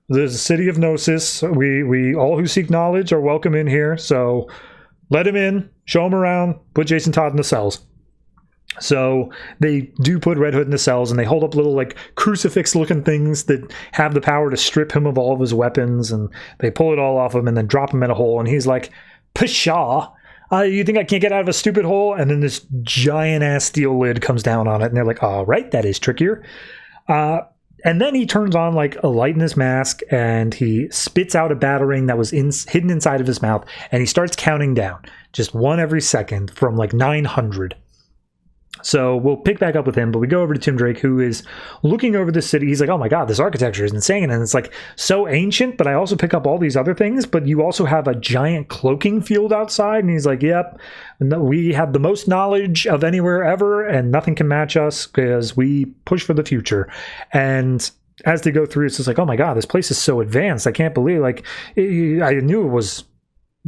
S1: There's a city of Gnosis. We all who seek knowledge are welcome in here. So let him in, show him around, put Jason Todd in the cells. So they do put Red Hood in the cells, and they hold up little like crucifix-looking things that have the power to strip him of all of his weapons, and they pull it all off him and then drop him in a hole. And he's like, pshaw, you think I can't get out of a stupid hole? And then this giant-ass steel lid comes down on it, and they're like, all right, that is trickier. And then he turns on like a light in his mask, and he spits out a batarang that was hidden inside of his mouth, and he starts counting down, just one every second from like 900. So we'll pick back up with him, but we go over to Tim Drake, who is looking over the city. He's like, oh my God, this architecture is insane. And it's like so ancient, but I also pick up all these other things, but you also have a giant cloaking field outside. And he's like, yep, we have the most knowledge of anywhere ever, and nothing can match us because we push for the future. And as they go through, it's just like, oh my God, this place is so advanced. I can't believe, like, I knew it was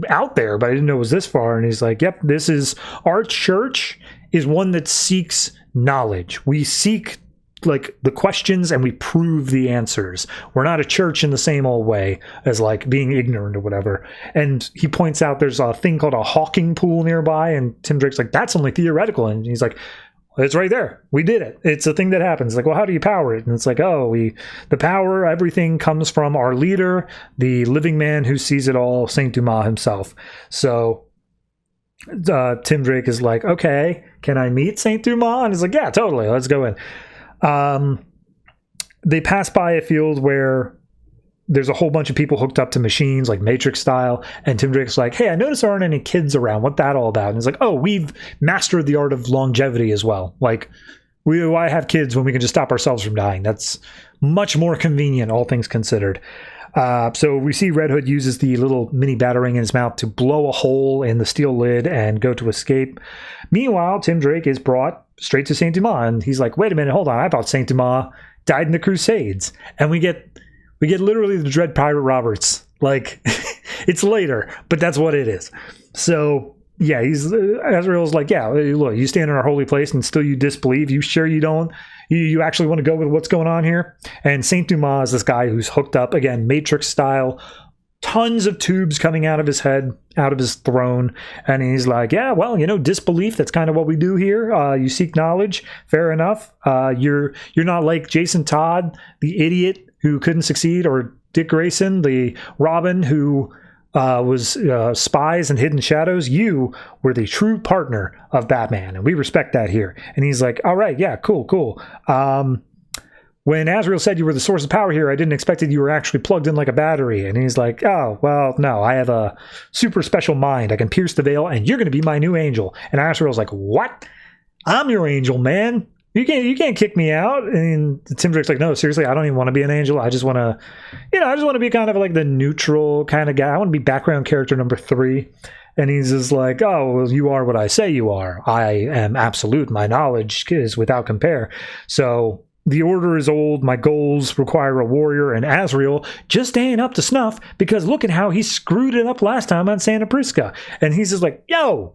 S1: out there, but I didn't know it was this far. And he's like, yep, this is our church is one that seeks knowledge. We seek like the questions and we prove the answers. We're not a church in the same old way as like being ignorant or whatever. And he points out there's a thing called a hawking pool nearby, and Tim Drake's like, that's only theoretical. And he's like, it's right there. We did it. It's a thing that happens. Like, well, how do you power it? And it's like, oh, the power, everything comes from our leader, the living man who sees it all, Saint Dumas himself. So Tim Drake is like, okay, can I meet Saint Dumas? And he's like, yeah, totally. Let's go in. They pass by a field where there's a whole bunch of people hooked up to machines, like Matrix style. And Tim Drake's like, hey, I noticed there aren't any kids around. What's that all about? And he's like, oh, we've mastered the art of longevity as well. Like, why have kids when we can just stop ourselves from dying? That's much more convenient, all things considered. So we see Red Hood uses the little mini batarang in his mouth to blow a hole in the steel lid and go to escape. Meanwhile, Tim Drake is brought straight to Saint Dumas, and he's like, wait a minute, hold on. I thought Saint Dumas died in the Crusades. And we get literally the Dread Pirate Roberts. Like, it's later, but that's what it is. So yeah, Azrael's like, yeah, look, you stand in our holy place and still you disbelieve. You sure you don't? You actually want to go with what's going on here? And Saint Dumas is this guy who's hooked up, again, Matrix style, tons of tubes coming out of his head, out of his throne. And he's like, yeah, well, disbelief, that's kind of what we do here. You seek knowledge. Fair enough. You're not like Jason Todd, the idiot who couldn't succeed, or Dick Grayson, the Robin who was spies and hidden shadows. You were the true partner of Batman, and we respect that here. And he's like, all right, yeah, cool. When Azrael said you were the source of power here, I didn't expect that you were actually plugged in like a battery. And he's like, oh, well, no, I have a super special mind. I can pierce the veil, and you're going to be my new angel. And Azrael's like, what? I'm your angel, man. You can't kick me out. And Tim Drake's like, no, seriously, I don't even want to be an angel. I just want to, be kind of like the neutral kind of guy. I want to be background character number 3. And he's just like, oh, well, you are what I say you are. I am absolute. My knowledge is without compare. So the order is old. My goals require a warrior, and Azrael just ain't up to snuff because look at how he screwed it up last time on Santa Prisca. And he's just like, yo,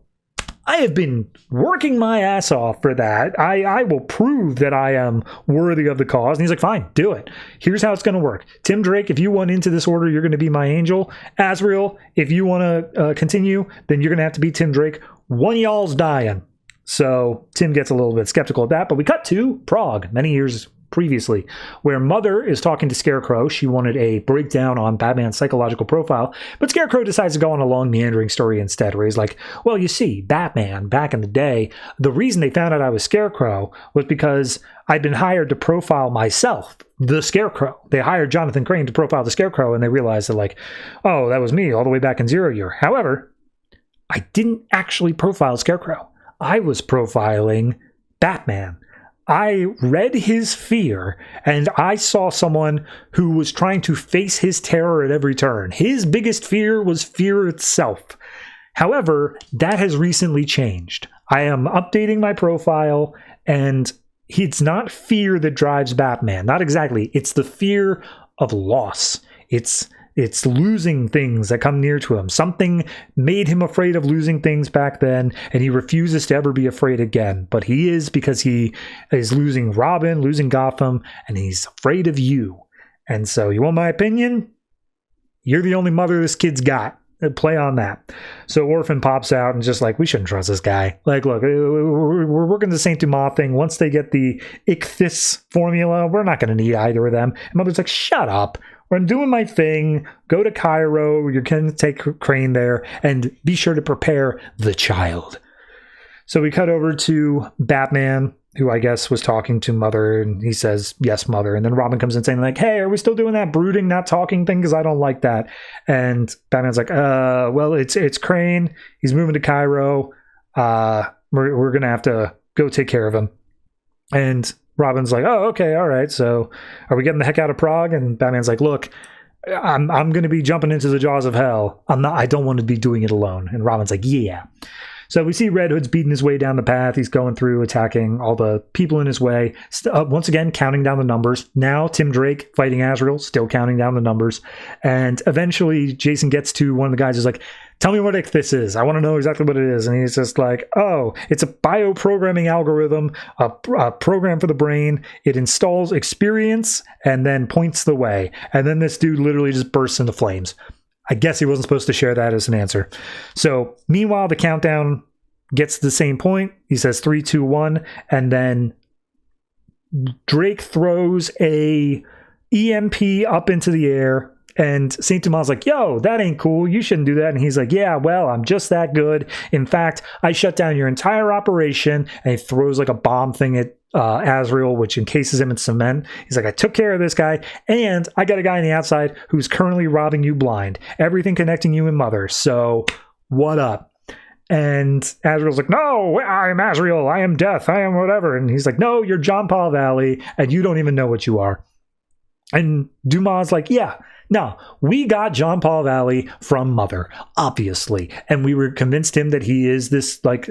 S1: I have been working my ass off for that. I will prove that I am worthy of the cause. And he's like, fine, do it. Here's how it's going to work. Tim Drake, if you want into this order, you're going to be my angel. Azrael, if you want to continue, then you're going to have to be Tim Drake. One of y'all's dying. So Tim gets a little bit skeptical of that, but we cut to Prague many years previously, where Mother is talking to Scarecrow. She wanted a breakdown on Batman's psychological profile, but Scarecrow decides to go on a long meandering story instead, where he's like, well, you see, Batman, back in the day, the reason they found out I was Scarecrow was because I'd been hired to profile myself, the Scarecrow. They hired Jonathan Crane to profile the Scarecrow, and they realized that, like, oh, that was me all the way back in Zero Year. However, I didn't actually profile Scarecrow. I was profiling Batman. I read his fear, and I saw someone who was trying to face his terror at every turn. His biggest fear was fear itself. However, that has recently changed. I am updating my profile, and it's not fear that drives Batman. Not exactly. It's the fear of loss. It's losing things that come near to him. Something made him afraid of losing things back then, and he refuses to ever be afraid again. But he is, because he is losing Robin, losing Gotham, and he's afraid of you. And so, you want my opinion? You're the only mother this kid's got. Play on that. So Orphan pops out and just like, we shouldn't trust this guy. Like, look, we're working the Saint Dumas thing. Once they get the Ichthys formula, we're not going to need either of them. And Mother's like, shut up. I'm doing my thing. Go to Cairo. You're going to take Crane there, and be sure to prepare the child. So we cut over to Batman, who I guess was talking to Mother, and he says, yes, Mother. And then Robin comes in saying, like, hey, are we still doing that brooding, not talking thing? Because I don't like that. And Batman's like, well, it's Crane. He's moving to Cairo. We're going to have to go take care of him. And Robin's like, oh, okay, all right. So are we getting the heck out of Prague? And Batman's like, look, I'm going to be jumping into the jaws of hell. I don't want to be doing it alone. And Robin's like, yeah. So we see Red Hood's beating his way down the path. He's going through, attacking all the people in his way. Once again, counting down the numbers. Now Tim Drake fighting Azrael, still counting down the numbers. And eventually Jason gets to one of the guys who's like, tell me what Ichthys is. I want to know exactly what it is. And he's just like, oh, it's a bioprogramming algorithm, a program for the brain. It installs experience and then points the way. And then this dude literally just bursts into flames. I guess he wasn't supposed to share that as an answer. So meanwhile, the countdown gets to the same point. He says 3, 2, 1, and then Drake throws a EMP up into the air, and St. Dumas like, yo, that ain't cool. You shouldn't do that. And he's like, yeah, well, I'm just that good. In fact, I shut down your entire operation. And he throws like a bomb thing at Azrael, which encases him in cement. He's like, I took care of this guy, and I got a guy on the outside who's currently robbing you blind. Everything connecting you and Mother. So what up? And Azrael's like, no, I am Azrael. I am death. I am whatever. And he's like, no, you're John Paul Valley, and you don't even know what you are. And Dumas like, yeah, no, we got John Paul Valley from Mother, obviously. And we were convinced him that he is this like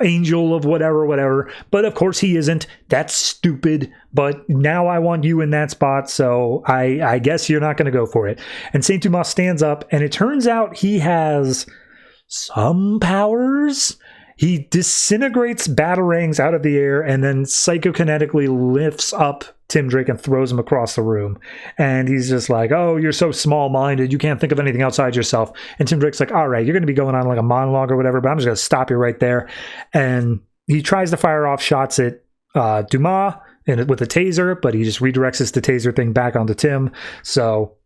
S1: angel of whatever. But of course he isn't. That's stupid. But now I want you in that spot. So I guess you're not going to go for it. And St. Dumas stands up, and it turns out he has some powers. He disintegrates batarangs out of the air and then psychokinetically lifts up Tim Drake and throws him across the room. And he's just like, oh, you're so small-minded. You can't think of anything outside yourself. And Tim Drake's like, all right, you're going to be going on like a monologue or whatever, but I'm just going to stop you right there. And he tries to fire off shots at Dumas with a taser, but he just redirects the taser thing back onto Tim. So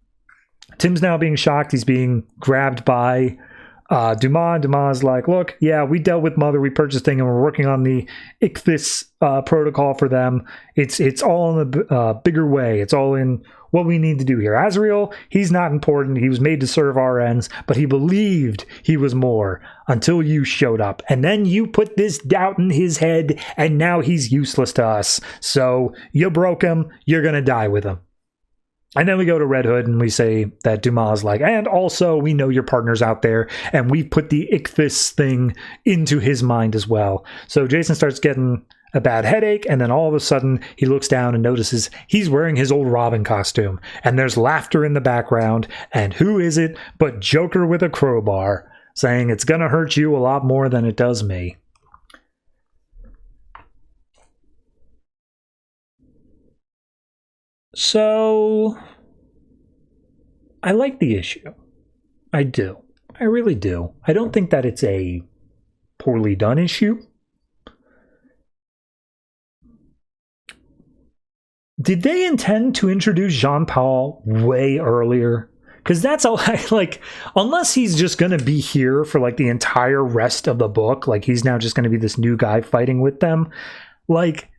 S1: Tim's now being shocked. He's being grabbed by Dumas. Dumas is like, look, yeah, we dealt with Mother, we purchased thing, and we're working on the Ichthys protocol for them. It's all in a bigger way. It's all in what we need to do here. Azrael, he's not important. He was made to serve our ends, but he believed he was more until you showed up. And then you put this doubt in his head, and now he's useless to us. So you broke him. You're going to die with him. And then we go to Red Hood and we say that Dumas is like, and also we know your partner's out there, and we put the Ichthys thing into his mind as well. So Jason starts getting a bad headache, and then all of a sudden he looks down and notices he's wearing his old Robin costume, and there's laughter in the background, and who is it but Joker with a crowbar, saying it's gonna hurt you a lot more than it does me. So, I like the issue. I do. I really do. I don't think that it's a poorly done issue. Did they intend to introduce Jean-Paul way earlier? Because that's all like, unless he's just going to be here for like the entire rest of the book, like he's now just going to be this new guy fighting with them, like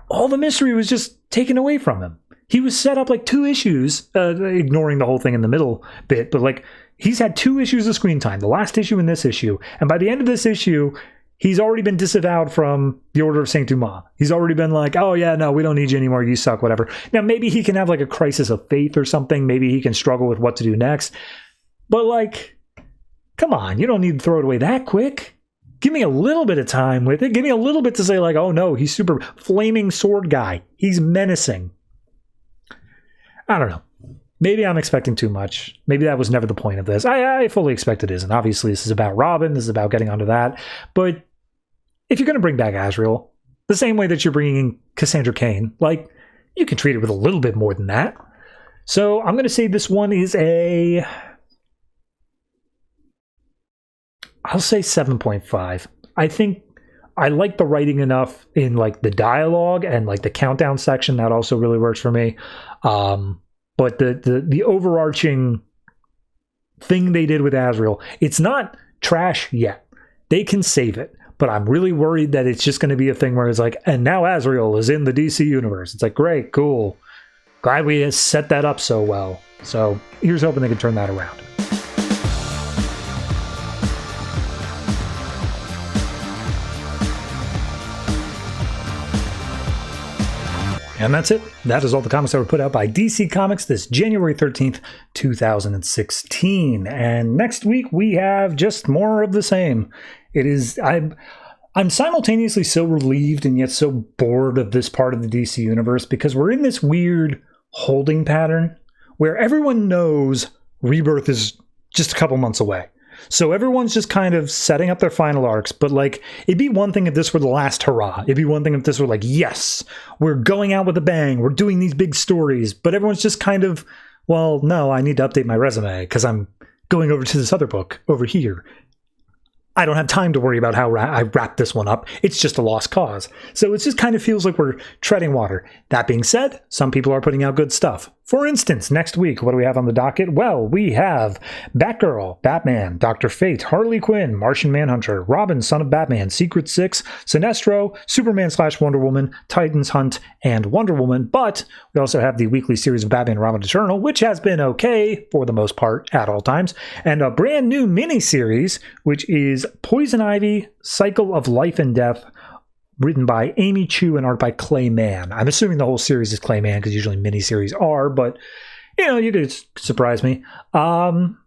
S1: all the mystery was just taken away from him. He was set up like 2 issues, ignoring the whole thing in the middle bit, but like he's had 2 issues of screen time, the last issue and this issue. And by the end of this issue, he's already been disavowed from the Order of St. Dumas. He's already been like, oh yeah, no, we don't need you anymore. You suck, whatever. Now, maybe he can have like a crisis of faith or something. Maybe he can struggle with what to do next. But like, come on, you don't need to throw it away that quick. Give me a little bit of time with it. Give me a little bit to say like, oh no, he's super flaming sword guy. He's menacing. I don't know. Maybe I'm expecting too much. Maybe that was never the point of this. I fully expect it isn't. Obviously, this is about Robin. This is about getting onto that. But if you're going to bring back Azrael, the same way that you're bringing Cassandra Cain, like, you can treat it with a little bit more than that. So I'm going to say this one is I'll say 7.5. I think I like the writing enough in like the dialogue and like the countdown section. That also really works for me. But the overarching thing they did with Azrael, it's not trash yet. They can save it. But I'm really worried that it's just going to be a thing where it's like, and now Azrael is in the DC universe. It's like, great, cool. Glad we set that up so well. So here's hoping they can turn that around. And that's it. That is all the comics that were put out by DC Comics this January 13th, 2016. And next week we have just more of the same. It is, I'm simultaneously so relieved and yet so bored of this part of the DC universe because we're in this weird holding pattern where everyone knows Rebirth is just a couple months away. So everyone's just kind of setting up their final arcs, but like, it'd be one thing if this were the last hurrah. It'd be one thing if this were like, yes, we're going out with a bang. We're doing these big stories, but everyone's just kind of, well, no, I need to update my resume because I'm going over to this other book over here. I don't have time to worry about how I wrap this one up. It's just a lost cause. So it just kind of feels like we're treading water. That being said, some people are putting out good stuff. For instance, next week, what do we have on the docket? Well, we have Batgirl, Batman, Dr. Fate, Harley Quinn, Martian Manhunter, Robin, Son of Batman, Secret Six, Sinestro, Superman/Wonder Woman, Titans Hunt, and Wonder Woman. But we also have the weekly series of Batman and Robin Eternal, which has been okay for the most part at all times, and a brand new miniseries, which is Poison Ivy, Cycle of Life and Death, written by Amy Chu and art by Clay Mann. I'm assuming the whole series is Clay Mann because usually miniseries are, but you know, you could surprise me. From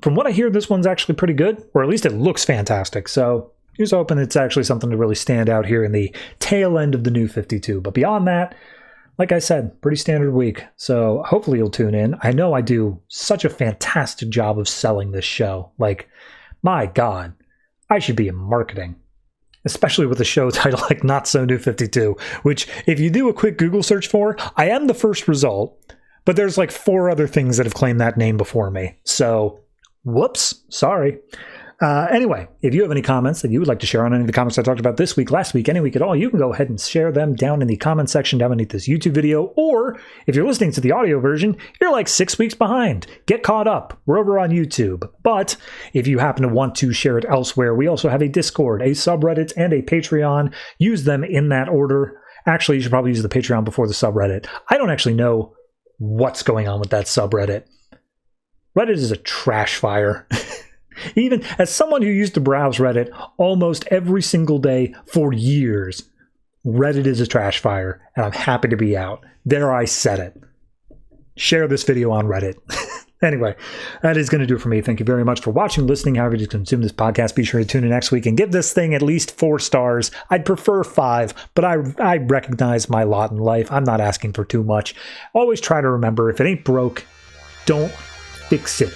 S1: what I hear, this one's actually pretty good, or at least it looks fantastic. So here's hoping it's actually something to really stand out here in the tail end of the New 52. But beyond that, like I said, pretty standard week. So hopefully you'll tune in. I know I do such a fantastic job of selling this show. Like, my God, I should be in marketing. especially with a show title like Not So New 52, which if you do a quick Google search for, I am the first result, but there's like 4 other things that have claimed that name before me. So, whoops, sorry. Anyway, if you have any comments that you would like to share on any of the comments I talked about this week, last week, any week at all, you can go ahead and share them down in the comment section down beneath this YouTube video. Or if you're listening to the audio version, you're like 6 weeks behind. Get caught up. We're over on YouTube. But if you happen to want to share it elsewhere, we also have a Discord, a subreddit, and a Patreon. Use them in that order. Actually, you should probably use the Patreon before the subreddit. I don't actually know what's going on with that subreddit. Reddit is a trash fire. Even as someone who used to browse Reddit almost every single day for years, Reddit is a trash fire, and I'm happy to be out. There, I said it. Share this video on Reddit. Anyway, that is going to do it for me. Thank you very much for watching, listening, however you consume this podcast. Be sure to tune in next week and give this thing at least 4 stars. I'd prefer 5, but I recognize my lot in life. I'm not asking for too much. Always try to remember, if it ain't broke, don't fix it.